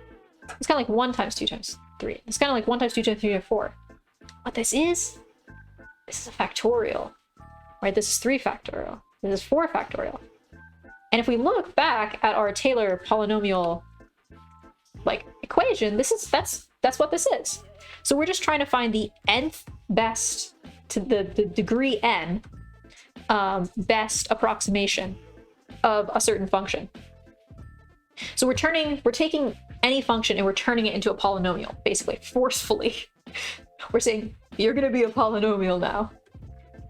It's kind of like 1 times 2 times 3. It's kind of like 1 times 2 times 3 times 4. What this is a factorial, right? This is 3 factorial. This is 4 factorial. And if we look back at our Taylor polynomial like equation, that's what this is. So we're just trying to find the nth best, to the degree n, best approximation of a certain function. So we're taking any function and we're turning it into a polynomial, basically, forcefully. We're saying, you're gonna be a polynomial now.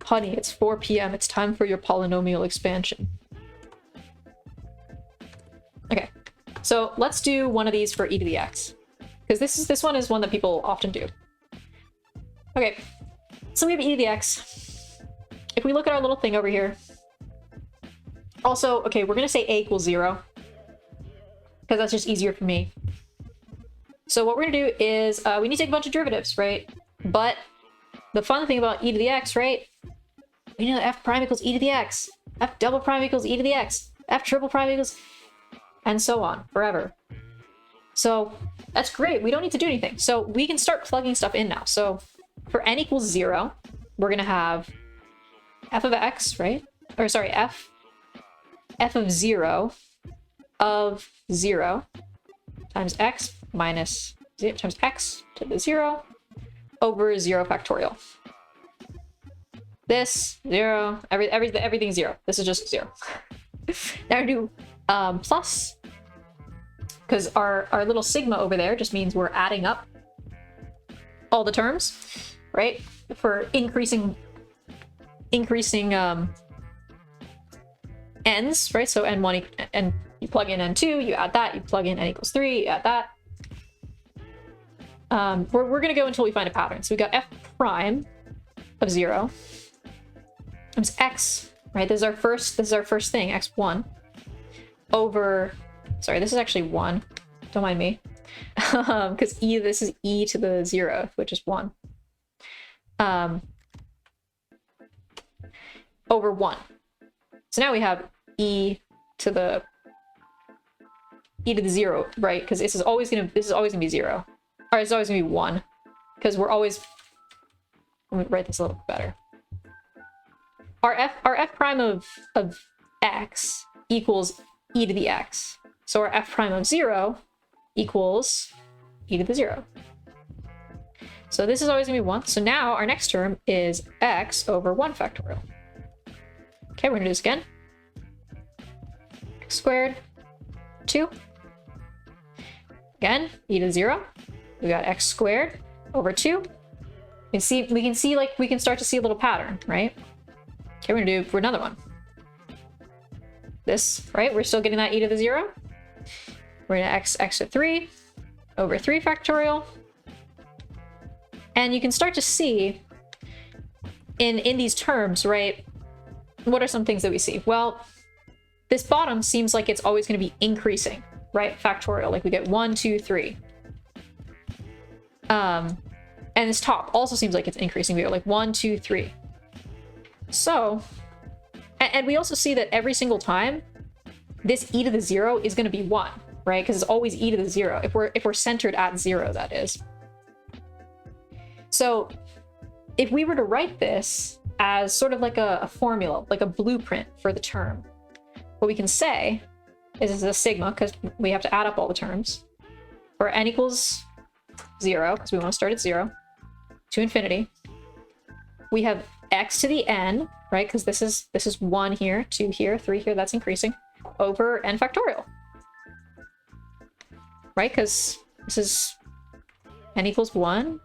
Honey, it's 4 p.m. It's time for your polynomial expansion. Okay, so let's do one of these for e to the x, because this one is one that people often do. Okay, so we have e to the x. If we look at our little thing over here, also, okay, we're gonna say a equals 0, because that's just easier for me. So what we're gonna do is we need to take a bunch of derivatives, right? But the fun thing about e to the x, right? We know that f prime equals e to the x, f double prime equals e to the x, f triple prime equals, and so on, forever. So that's great. We don't need to do anything. So we can start plugging stuff in now. So for n equals 0, we're gonna have f of x, right? Or sorry, f of 0 of 0 times x minus 0 times x to the 0 over 0 factorial. This 0, everything's 0. This is just 0. Now we do plus, because our little sigma over there just means we're adding up all the terms, right? For increasing n's, right? So n1, and you plug in n2, you add that, you plug in n equals 3, you add that. We're gonna go until we find a pattern. So we got f prime of 0 times x, right? This is our first thing, x1 over, sorry, this is actually 1. Don't mind me. Because this is e to the 0, which is 1. Over 1. So now we have e to the 0, right? Because this is always gonna be 0. Or it's always gonna be 1. Because we're always, let me write this a little bit better. Our f prime of x equals e to the x. So our f prime of 0 equals e to the 0. So this is always gonna be 1. So now our next term is x over 1 factorial. Okay, we're gonna do this again. X squared, 2. Again, e to the 0. We got x squared over 2. We can see like we can start to see a little pattern, right? Okay, we're gonna do another one. This, right? We're still getting that e to the 0. We're gonna x to 3 over 3 factorial. And you can start to see in these terms, right? What are some things that we see? Well, this bottom seems like it's always going to be increasing, right? Factorial, like we get 1, 2, 3. And this top also seems like it's increasing. We go like 1, 2, 3. So, and we also see that every single time, this e to the 0 is going to be 1, right? Because it's always e to the 0. If we're centered at 0, that is. So if we were to write this as sort of like a formula, like a blueprint for the term, what we can say is it's a sigma, because we have to add up all the terms, for n equals 0, because we want to start at 0, to infinity. We have x to the n, right? Because this is 1 here, 2 here, 3 here, that's increasing, over n factorial. Right? Because this is n equals 1,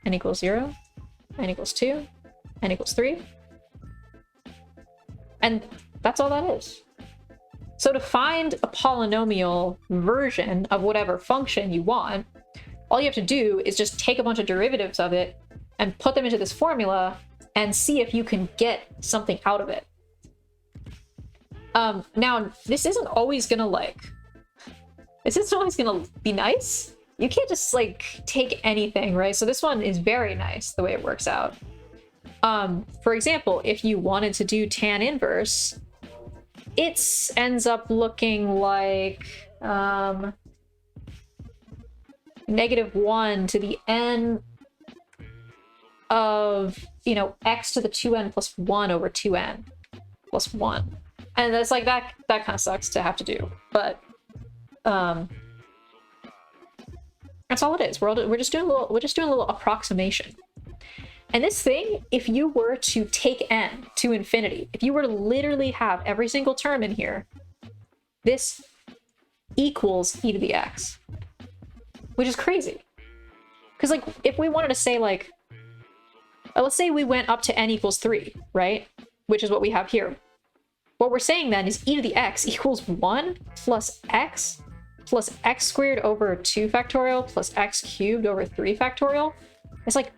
n equals 0, n equals 2, n equals 3. And that's all that is. So to find a polynomial version of whatever function you want, all you have to do is just take a bunch of derivatives of it and put them into this formula and see if you can get something out of it. Now, this isn't always gonna be nice. You can't just like take anything, right? So this one is very nice the way it works out. For example, if you wanted to do tan inverse, it ends up looking like -1 to the n of, you know, x to the 2n plus 1 over 2n plus 1. And that's like that kind of sucks to have to do, but that's all it is. We're just doing a little approximation. And this thing, if you were to take n to infinity, if you were to literally have every single term in here, this equals e to the x, which is crazy. Because like, if we wanted to say like, let's say we went up to n equals 3, right? Which is what we have here. What we're saying then is e to the x equals 1 plus x squared over 2 factorial plus x cubed over 3 factorial. It's like,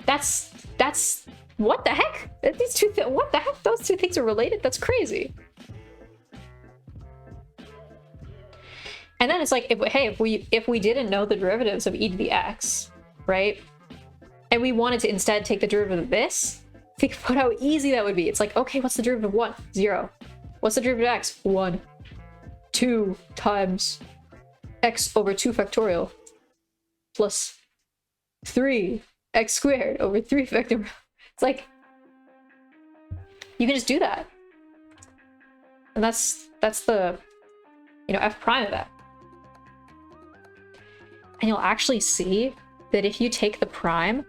that's what the heck? What the heck? Those two things are related? That's crazy. And then it's like, if we didn't know the derivatives of e to the x, right? And we wanted to instead take the derivative of this, think about how easy that would be. It's like, okay, what's the derivative of 1? 0. What's the derivative of x? 1. 2 times x over 2 factorial plus 3 x squared over 3 factorial. It's like, you can just do that. And that's the, you know, f prime of that. And you'll actually see that if you take the prime,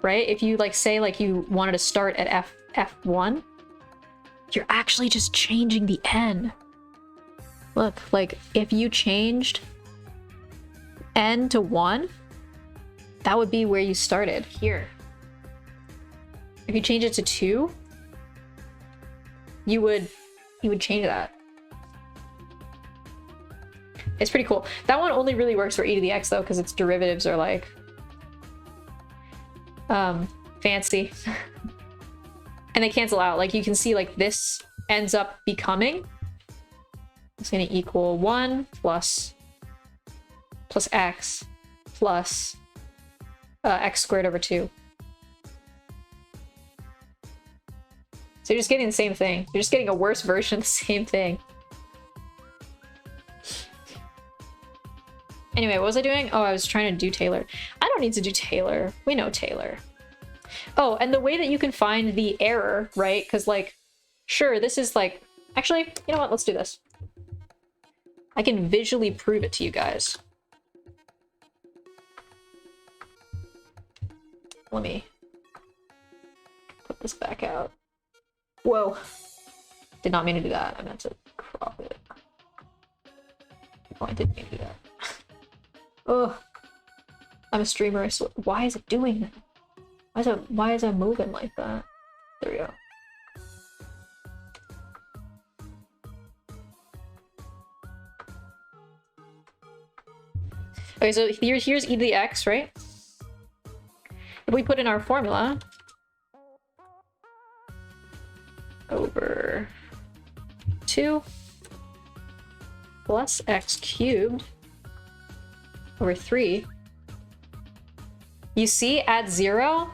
right? If you like say like you wanted to start at f1, you're actually just changing the n. Look, like if you changed n to 1, that would be where you started, here. If you change it to 2, you would change that. It's pretty cool. That one only really works for e to the x though, because its derivatives are like fancy. And they cancel out. Like you can see like this ends up becoming, it's gonna equal 1 plus x plus x squared over 2. So you're just getting the same thing. You're just getting a worse version of the same thing. Anyway, what was I doing? Oh, I was trying to do Taylor. I don't need to do Taylor. We know Taylor. Oh, and the way that you can find the error, right? Because like, sure, this is like, actually, you know what? Let's do this. I can visually prove it to you guys. let me put this back out. Whoa. Did not mean to do that. I meant to crop it. Oh, I didn't mean to do that. Ugh. I'm a streamer, I swear. Why is it doing that? Why is it moving like that? There we go. Okay, so here's e to the x, right? If we put in our formula over 2 plus x cubed over 3, you see at 0,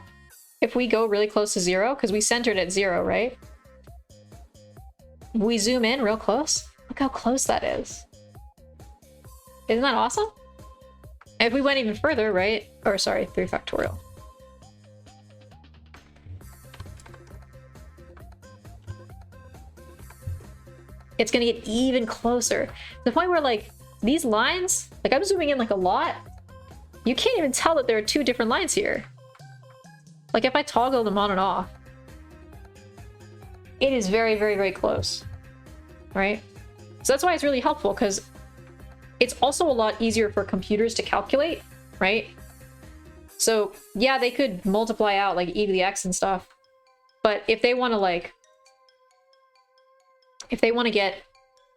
if we go really close to 0, because we centered at 0, right? We zoom in real close. Look how close that is. Isn't that awesome? And if we went even further, right? Or sorry, 3 factorial. It's gonna get even closer. To the point where like these lines, like I'm zooming in like a lot. You can't even tell that there are 2 different lines here. Like if I toggle them on and off, it is very, very, very close, right? So that's why it's really helpful, because it's also a lot easier for computers to calculate, right? So yeah, they could multiply out like e to the x and stuff, but if they want to like, if they want to get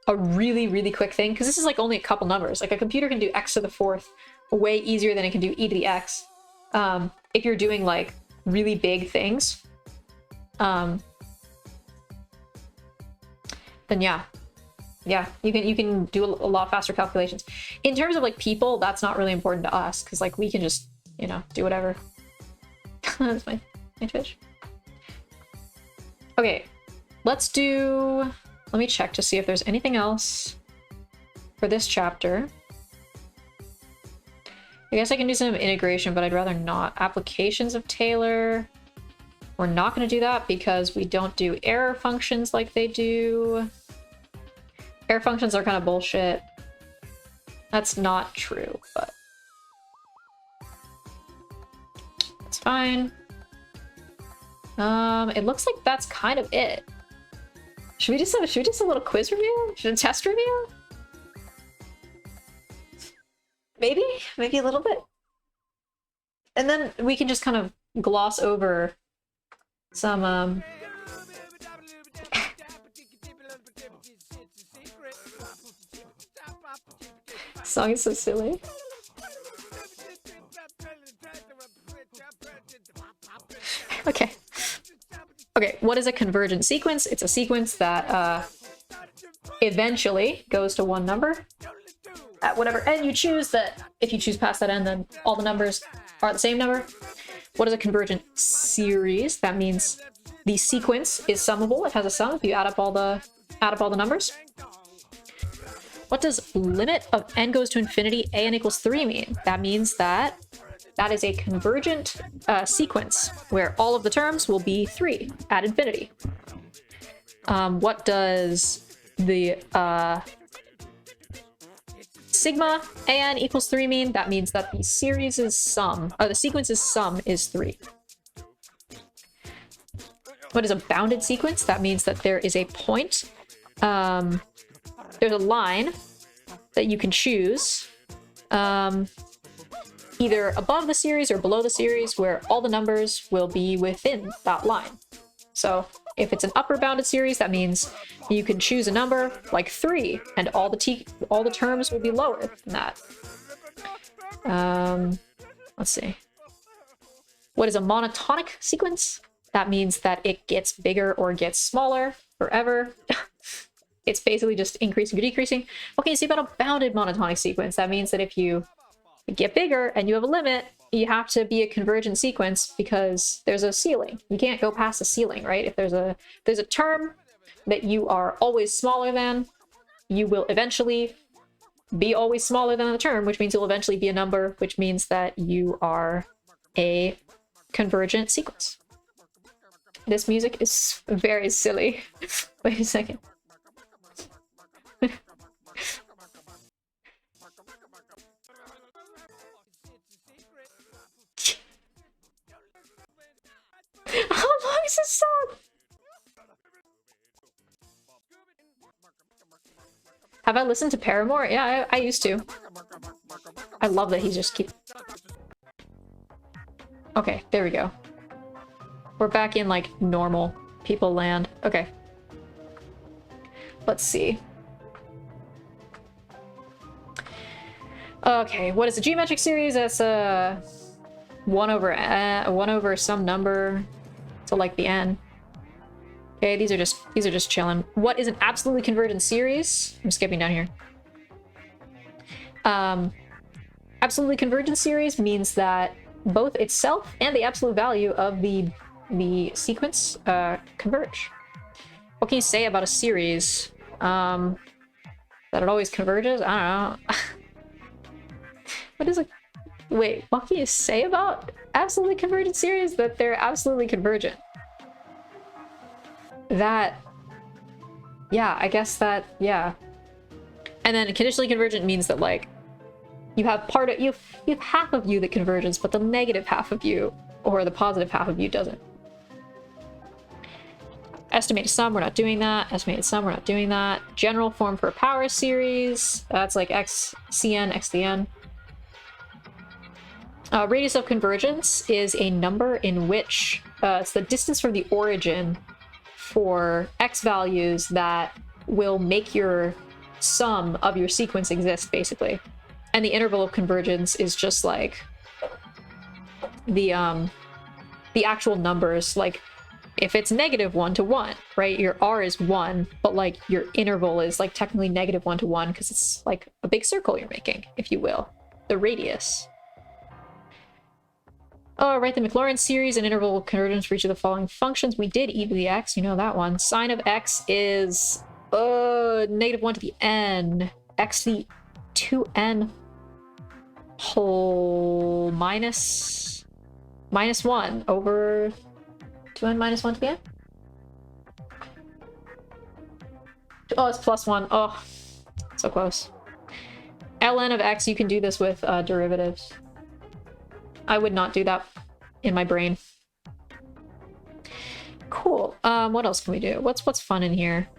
a really, really quick thing, because this is like only a couple numbers, like a computer can do x to the 4th way easier than it can do e to the x. If you're doing like really big things, then yeah, you can do a lot faster calculations. In terms of like people, that's not really important to us, because like we can just, you know, do whatever. That's my Twitch. Okay, let me check to see if there's anything else for this chapter. I guess I can do some integration, but I'd rather not. Applications of Taylor. We're not going to do that because we don't do error functions like they do. Error functions are kind of bullshit. That's not true, but it's fine. It looks like that's kind of it. Should we do a little quiz review? Should a test review? Maybe a little bit. And then we can just kind of gloss over some song is so silly. Okay. Okay, what is a convergent sequence? It's a sequence that eventually goes to one number at whatever n you choose. That if you choose past that n, then all the numbers are the same number. What is a convergent series? That means the sequence is summable. It has a sum if you add up all the numbers. What does limit of n goes to infinity a n equals 3 mean? That means that is a convergent sequence where all of the terms will be 3 at infinity. What does the sigma an equals 3 mean? That means that the series' sum, or the sequence's sum is 3. What is a bounded sequence? That means that there is a point, there's a line that you can choose, either above the series or below the series, where all the numbers will be within that line. So if it's an upper bounded series, that means you can choose a number like 3, and all the terms will be lower than that. Let's see. What is a monotonic sequence? That means that it gets bigger or gets smaller forever. It's basically just increasing or decreasing. What can you say about a bounded monotonic sequence? That means that if you get bigger and you have a limit, you have to be a convergent sequence because there's a ceiling. You can't go past the ceiling, right? If there's a term that you are always smaller than, you will eventually be always smaller than the term, which means you'll eventually be a number, which means that you are a convergent sequence. This music is very silly. Wait a second. nicest song! Have I listened to Paramore? Yeah, I used to. I love that he's just keep... Okay, there we go. We're back in, like, normal people land. Okay. Let's see. Okay, what is a geometric series? That's 1 over some number to like the n. Okay, these are just chilling. What is an absolutely convergent series? I'm skipping down here. Absolutely convergent series means that both itself and the absolute value of the sequence converge. What can you say about a series? That it always converges? I don't know. What is it? Wait, what can you say about absolutely convergent series? That they're absolutely convergent. That... Yeah, I guess that... Yeah. And then conditionally convergent means that, like, you have you have half of you that converges, but the negative half of you, or the positive half of you, doesn't. Estimated sum, we're not doing that. Estimated sum, we're not doing that. General form for a power series, that's like x cn x to the n. Radius of convergence is a number in which it's the distance from the origin for x values that will make your sum of your sequence exist, basically. And the interval of convergence is just like the actual numbers. Like if it's -1 to 1, right? Your r is 1, but like your interval is like technically -1 to 1 because it's like a big circle you're making, if you will. The radius. Oh, write the Maclaurin series and interval convergence for each of the following functions. We did e to the x, you know that one. Sine of x is -1 to the n. X to the 2n whole minus 1 over 2n minus 1 to the n? Oh, it's +1. Oh, so close. ln of x, you can do this with derivatives. I would not do that in my brain. Cool. What else can we do? What's fun in here?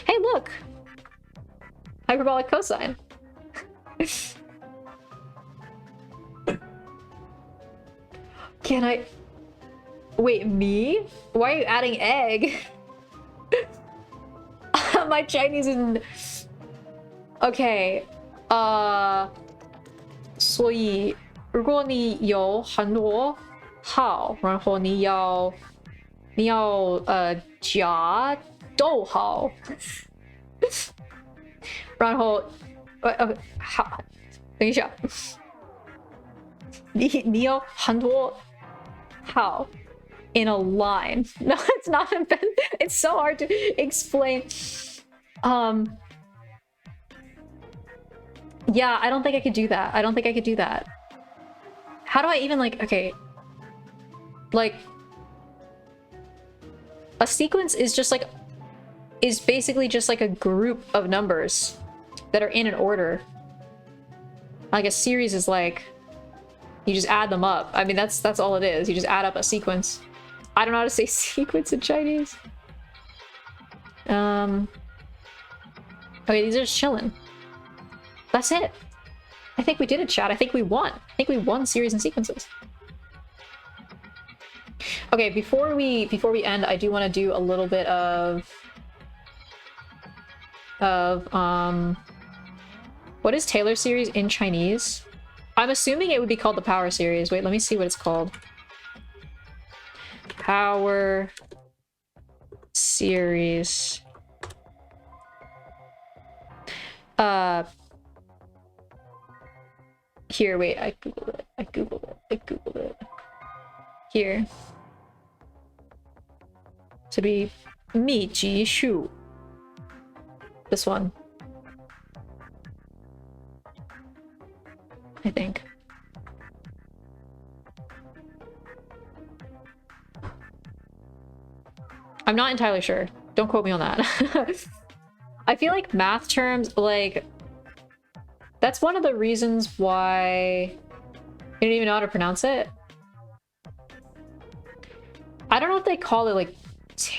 Hey, look! Hyperbolic cosine. Can I... Wait, me? Why are you adding egg? My Chinese is... Okay. 所以如果你有很多号，然后你要加逗号，然后好，等一下，你有很多号 in a line. No, it's not. It's so hard to explain. Yeah, I don't think I could do that. I don't think I could do that. How do I even, like, okay. Like, a sequence is just like, is basically just like a group of numbers that are in an order. Like a series is like, you just add them up. I mean, that's all it is. You just add up a sequence. I don't know how to say sequence in Chinese. Okay, these are just chilling. That's it. I think we did it, chat. I think we won. I think we won series and sequences. Okay, before we end, I do want to do a little bit of what is Taylor series in Chinese? I'm assuming it would be called the power series. Wait, let me see what it's called. Power series. Here, wait, I googled it. Here. To be 密集数. This one. I think. I'm not entirely sure. Don't quote me on that. I feel like math terms, like, that's one of the reasons why I don't even know how to pronounce it. I don't know if they call it like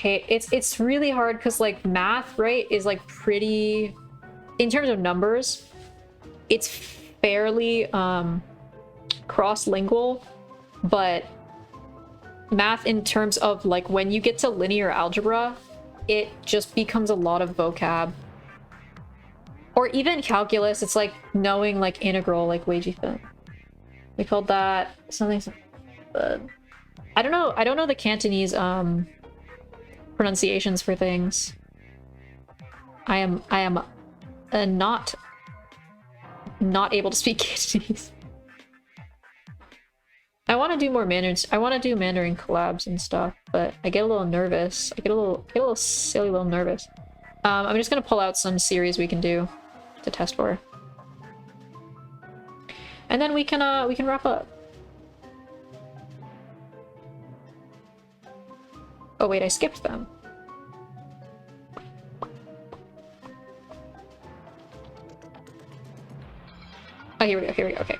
it's really hard because like math, right, is like pretty, in terms of numbers, it's fairly cross-lingual, but math in terms of like when you get to linear algebra, it just becomes a lot of vocab. Or even calculus, it's like knowing like integral, like Weijie. We called that something. I don't know the Cantonese pronunciations for things. I am not able to speak Cantonese. I want to do more Mandarin. I want to do Mandarin collabs and stuff, but I get a little nervous. I get a little silly, little nervous. I'm just gonna pull out some series we can do to test for, and then we can wrap up. Oh wait, I skipped them. Oh, here we go. Here we go. Okay.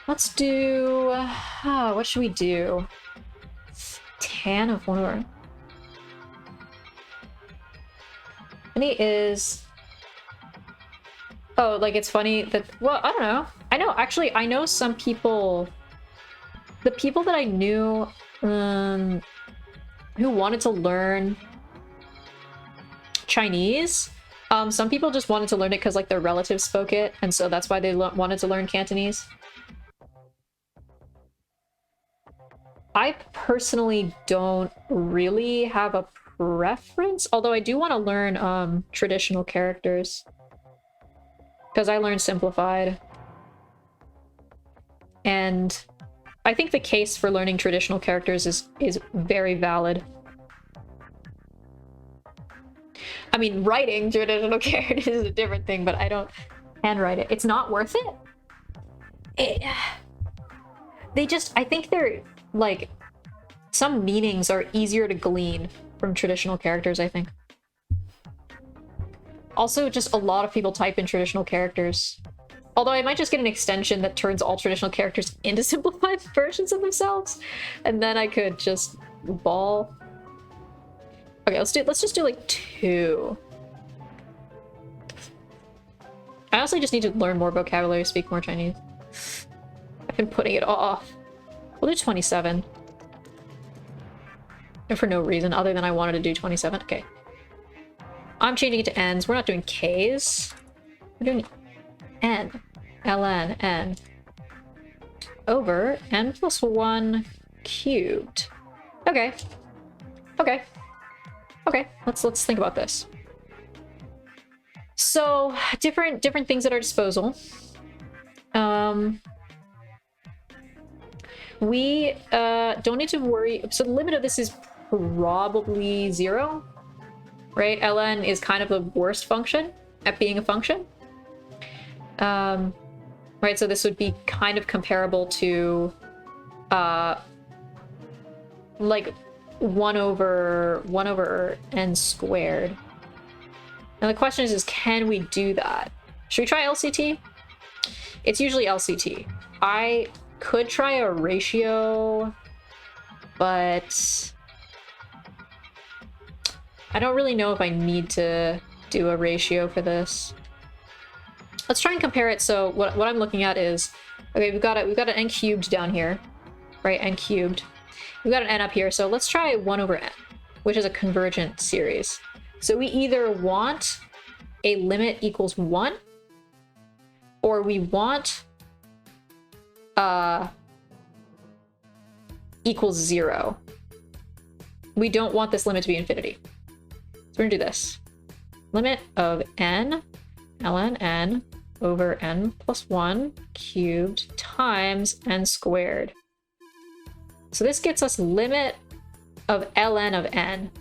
Let's do... what should we do? Tan of one of our... And he is... Oh, like it's funny that... Well, I don't know. Actually, I know some people... The people that I knew who wanted to learn Chinese... some people just wanted to learn it because like their relatives spoke it, and so that's why they wanted to learn Cantonese. I personally don't really have a preference, although I do want to learn traditional characters because I learned simplified, and I think the case for learning traditional characters is very valid. I mean, writing traditional characters is a different thing, but I don't handwrite it. It's not worth it. I think they're, like, some meanings are easier to glean from traditional characters, I think. Also, just a lot of people type in traditional characters. Although I might just get an extension that turns all traditional characters into simplified versions of themselves, and then I could just ball. Okay, let's just do like 2. I honestly just need to learn more vocabulary, speak more Chinese. I've been putting it off. We'll do 27. And for no reason other than I wanted to do 27. Okay. I'm changing it to N's. We're not doing K's. We're doing N. ln n over n plus 1 cubed. Okay. Okay. Okay, let's think about this. So, different things at our disposal. We don't need to worry. So the limit of this is probably 0, right? ln is kind of the worst function at being a function. Right, so this would be kind of comparable to like 1 over n squared. And the question is can we do that? Should we try LCT? It's usually LCT. I could try a ratio, but I don't really know if I need to do a ratio for this. Let's try and compare it. So what I'm looking at is, okay, we've got an n cubed down here, right? N cubed. We've got an n up here, so let's try 1 over n, which is a convergent series. So we either want a limit equals 1, or we want equals 0. We don't want this limit to be infinity. So we're gonna do this. Limit of n ln n over n plus 1 cubed times n squared. So this gets us limit of ln of n.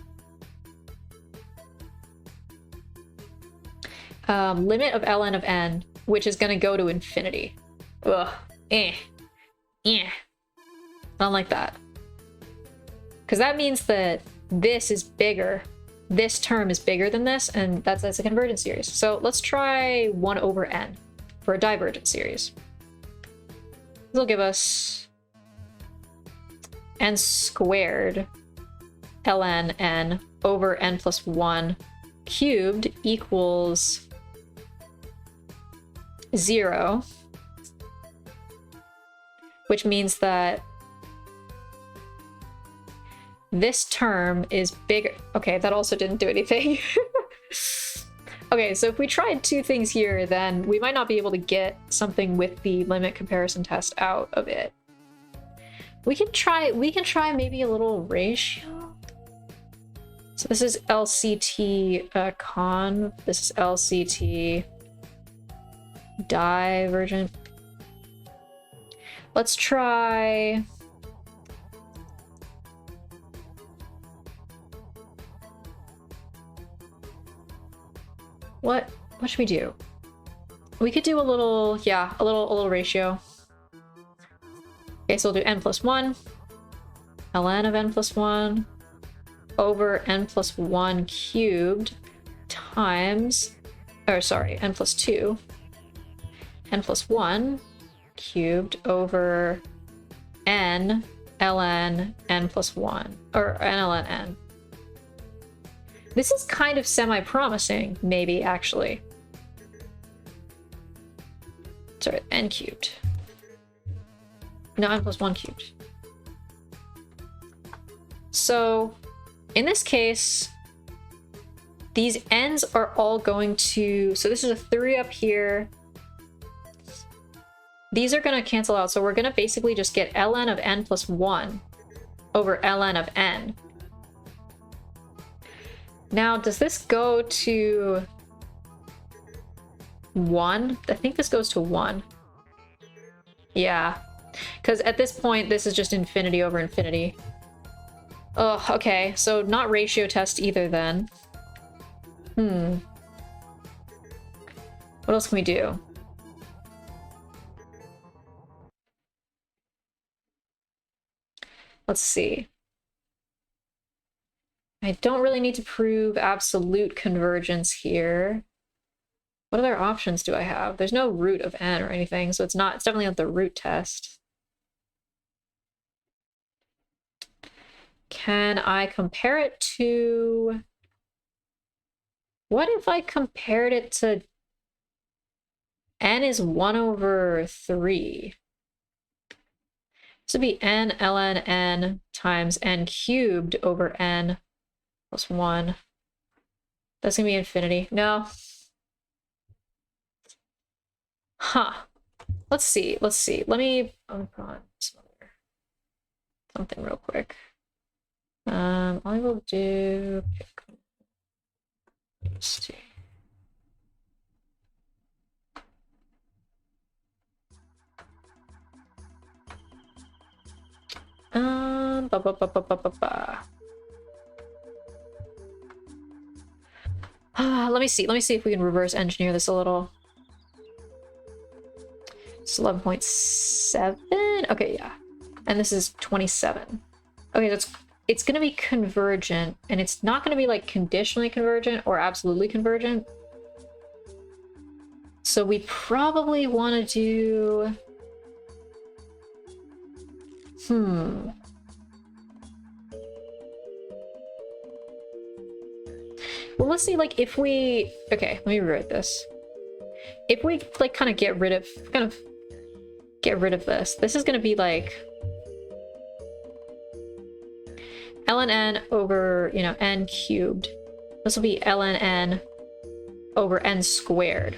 Limit of ln of n, which is going to go to infinity. Ugh. I don't like that. Because that means that this is bigger. This term is bigger than this, and that's a convergent series. So let's try 1 over n for a divergent series. This will give us n squared ln n over n plus 1 cubed equals 0, which means that this term is bigger. Okay, that also didn't do anything. Okay, so if we tried two things here, then we might not be able to get something with the limit comparison test out of it. We can try maybe a little ratio. So this is LCT conv, this is LCT divergent. Let's try what should we do? We could do a little, yeah, a little ratio. Okay, so we'll do n plus 1, ln of n plus 1 over n plus 1 cubed times, or sorry, n plus 2, n plus 1 cubed over n ln n plus 1, or n ln n. This is kind of semi-promising, maybe, actually. Sorry, n cubed. No, n plus 1 cubed. So, in this case, these n's are all going to... So this is a 3 up here. These are going to cancel out, so we're going to basically just get ln of n plus 1 over ln of n. Now, does this go to 1? I think this goes to 1. Yeah. Because at this point, this is just infinity over infinity. Oh, okay. So not ratio test either then. What else can we do? Let's see. I don't really need to prove absolute convergence here. What other options do I have? There's no root of n or anything, so it's definitely not the root test. Can I compare it to... What if I compared it to n is 1 over 3? This would be n ln n times n cubed over n plus 1. That's gonna be infinity. No. Huh. Let's see. Let me put on something real quick. I will do... Let's see. Let me see if we can reverse engineer this a little. It's 11.7. Okay, yeah. And this is 27. Okay, so it's gonna be convergent, and it's not gonna be like conditionally convergent or absolutely convergent. So we probably want to do... Well, let's see, like, if we... Okay, let me rewrite this. If we, like, kind of get rid of this, this is going to be, like... ln n over, you know, n cubed. This will be ln n over n squared.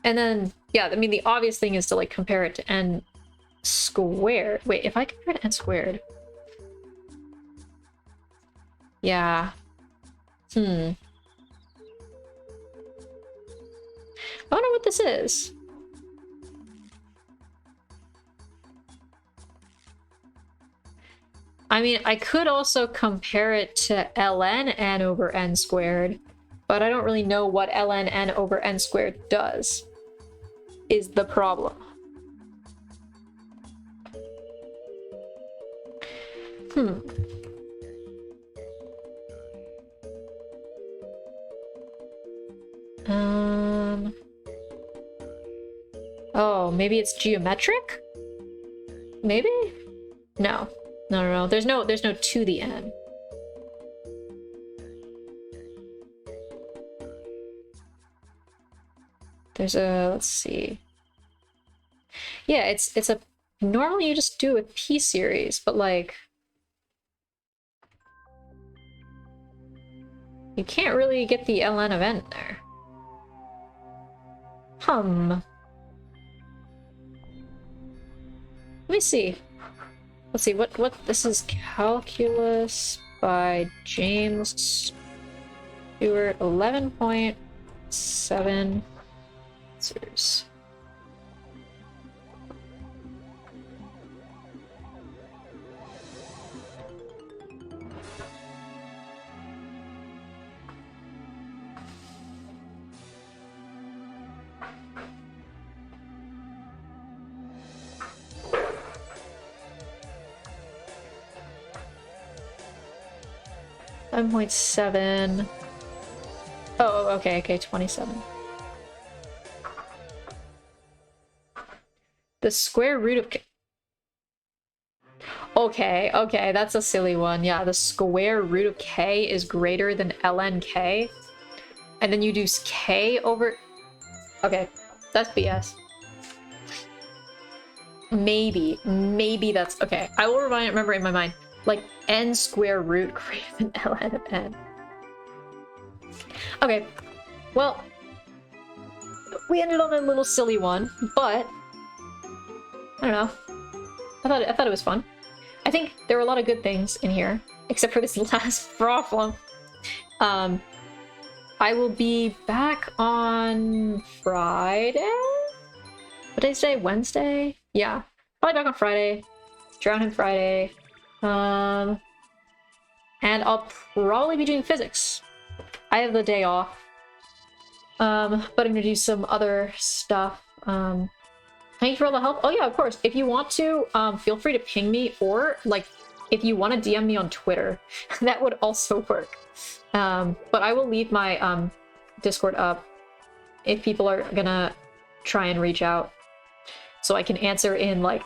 And then, yeah, I mean, the obvious thing is to, like, compare it to n squared. Wait, if I compare it to n squared... Yeah. I don't know what this is. I mean, I could also compare it to ln n over n squared, but I don't really know what ln n over n squared does, is the problem. Oh, maybe it's geometric? Maybe? No. No. There's no to the n. There's a, let's see. Yeah, it's a, normally you just do a P series, but like, you can't really get the ln of n there. Let me see. Let's see, what, this is Calculus by James Stewart, 11.7 answers. $7.7. Oh, okay, 27. The square root of k. Okay, that's a silly one. Yeah, the square root of k is greater than ln k. And then you do k over... Okay, that's BS. Maybe that's... Okay, I will remember in my mind. Like, n square root greater than ln of n. Okay, well, we ended on a little silly one, but I don't know. I thought it was fun. I think there were a lot of good things in here, except for this last problem. I will be back on Friday? What did I say? Wednesday? Yeah, probably back on Friday. Drowning Friday. And I'll probably be doing physics. I have the day off. But I'm gonna do some other stuff. Thank you for all the help. Oh yeah, of course. If you want to, feel free to ping me, or like, if you want to DM me on Twitter, that would also work. But I will leave my Discord up if people are gonna try and reach out, so I can answer in like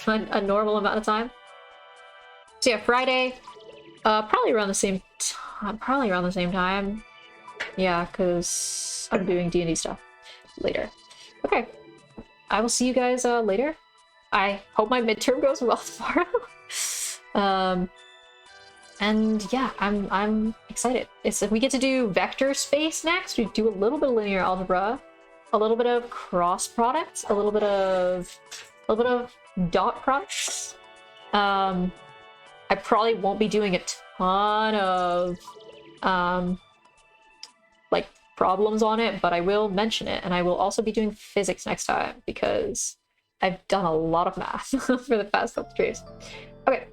a normal amount of time. So yeah, Friday, probably around the same time. Yeah, because I'm doing D&D stuff later. Okay, I will see you guys later. I hope my midterm goes well tomorrow. And yeah, I'm excited. We get to do vector space next. We do a little bit of linear algebra, a little bit of cross products, a little bit of dot products. I probably won't be doing a ton of like problems on it, but I will mention it, and I will also be doing physics next time because I've done a lot of math for the past couple streams. Okay,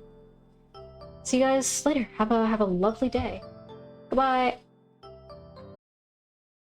see you guys later. Have a lovely day. Goodbye.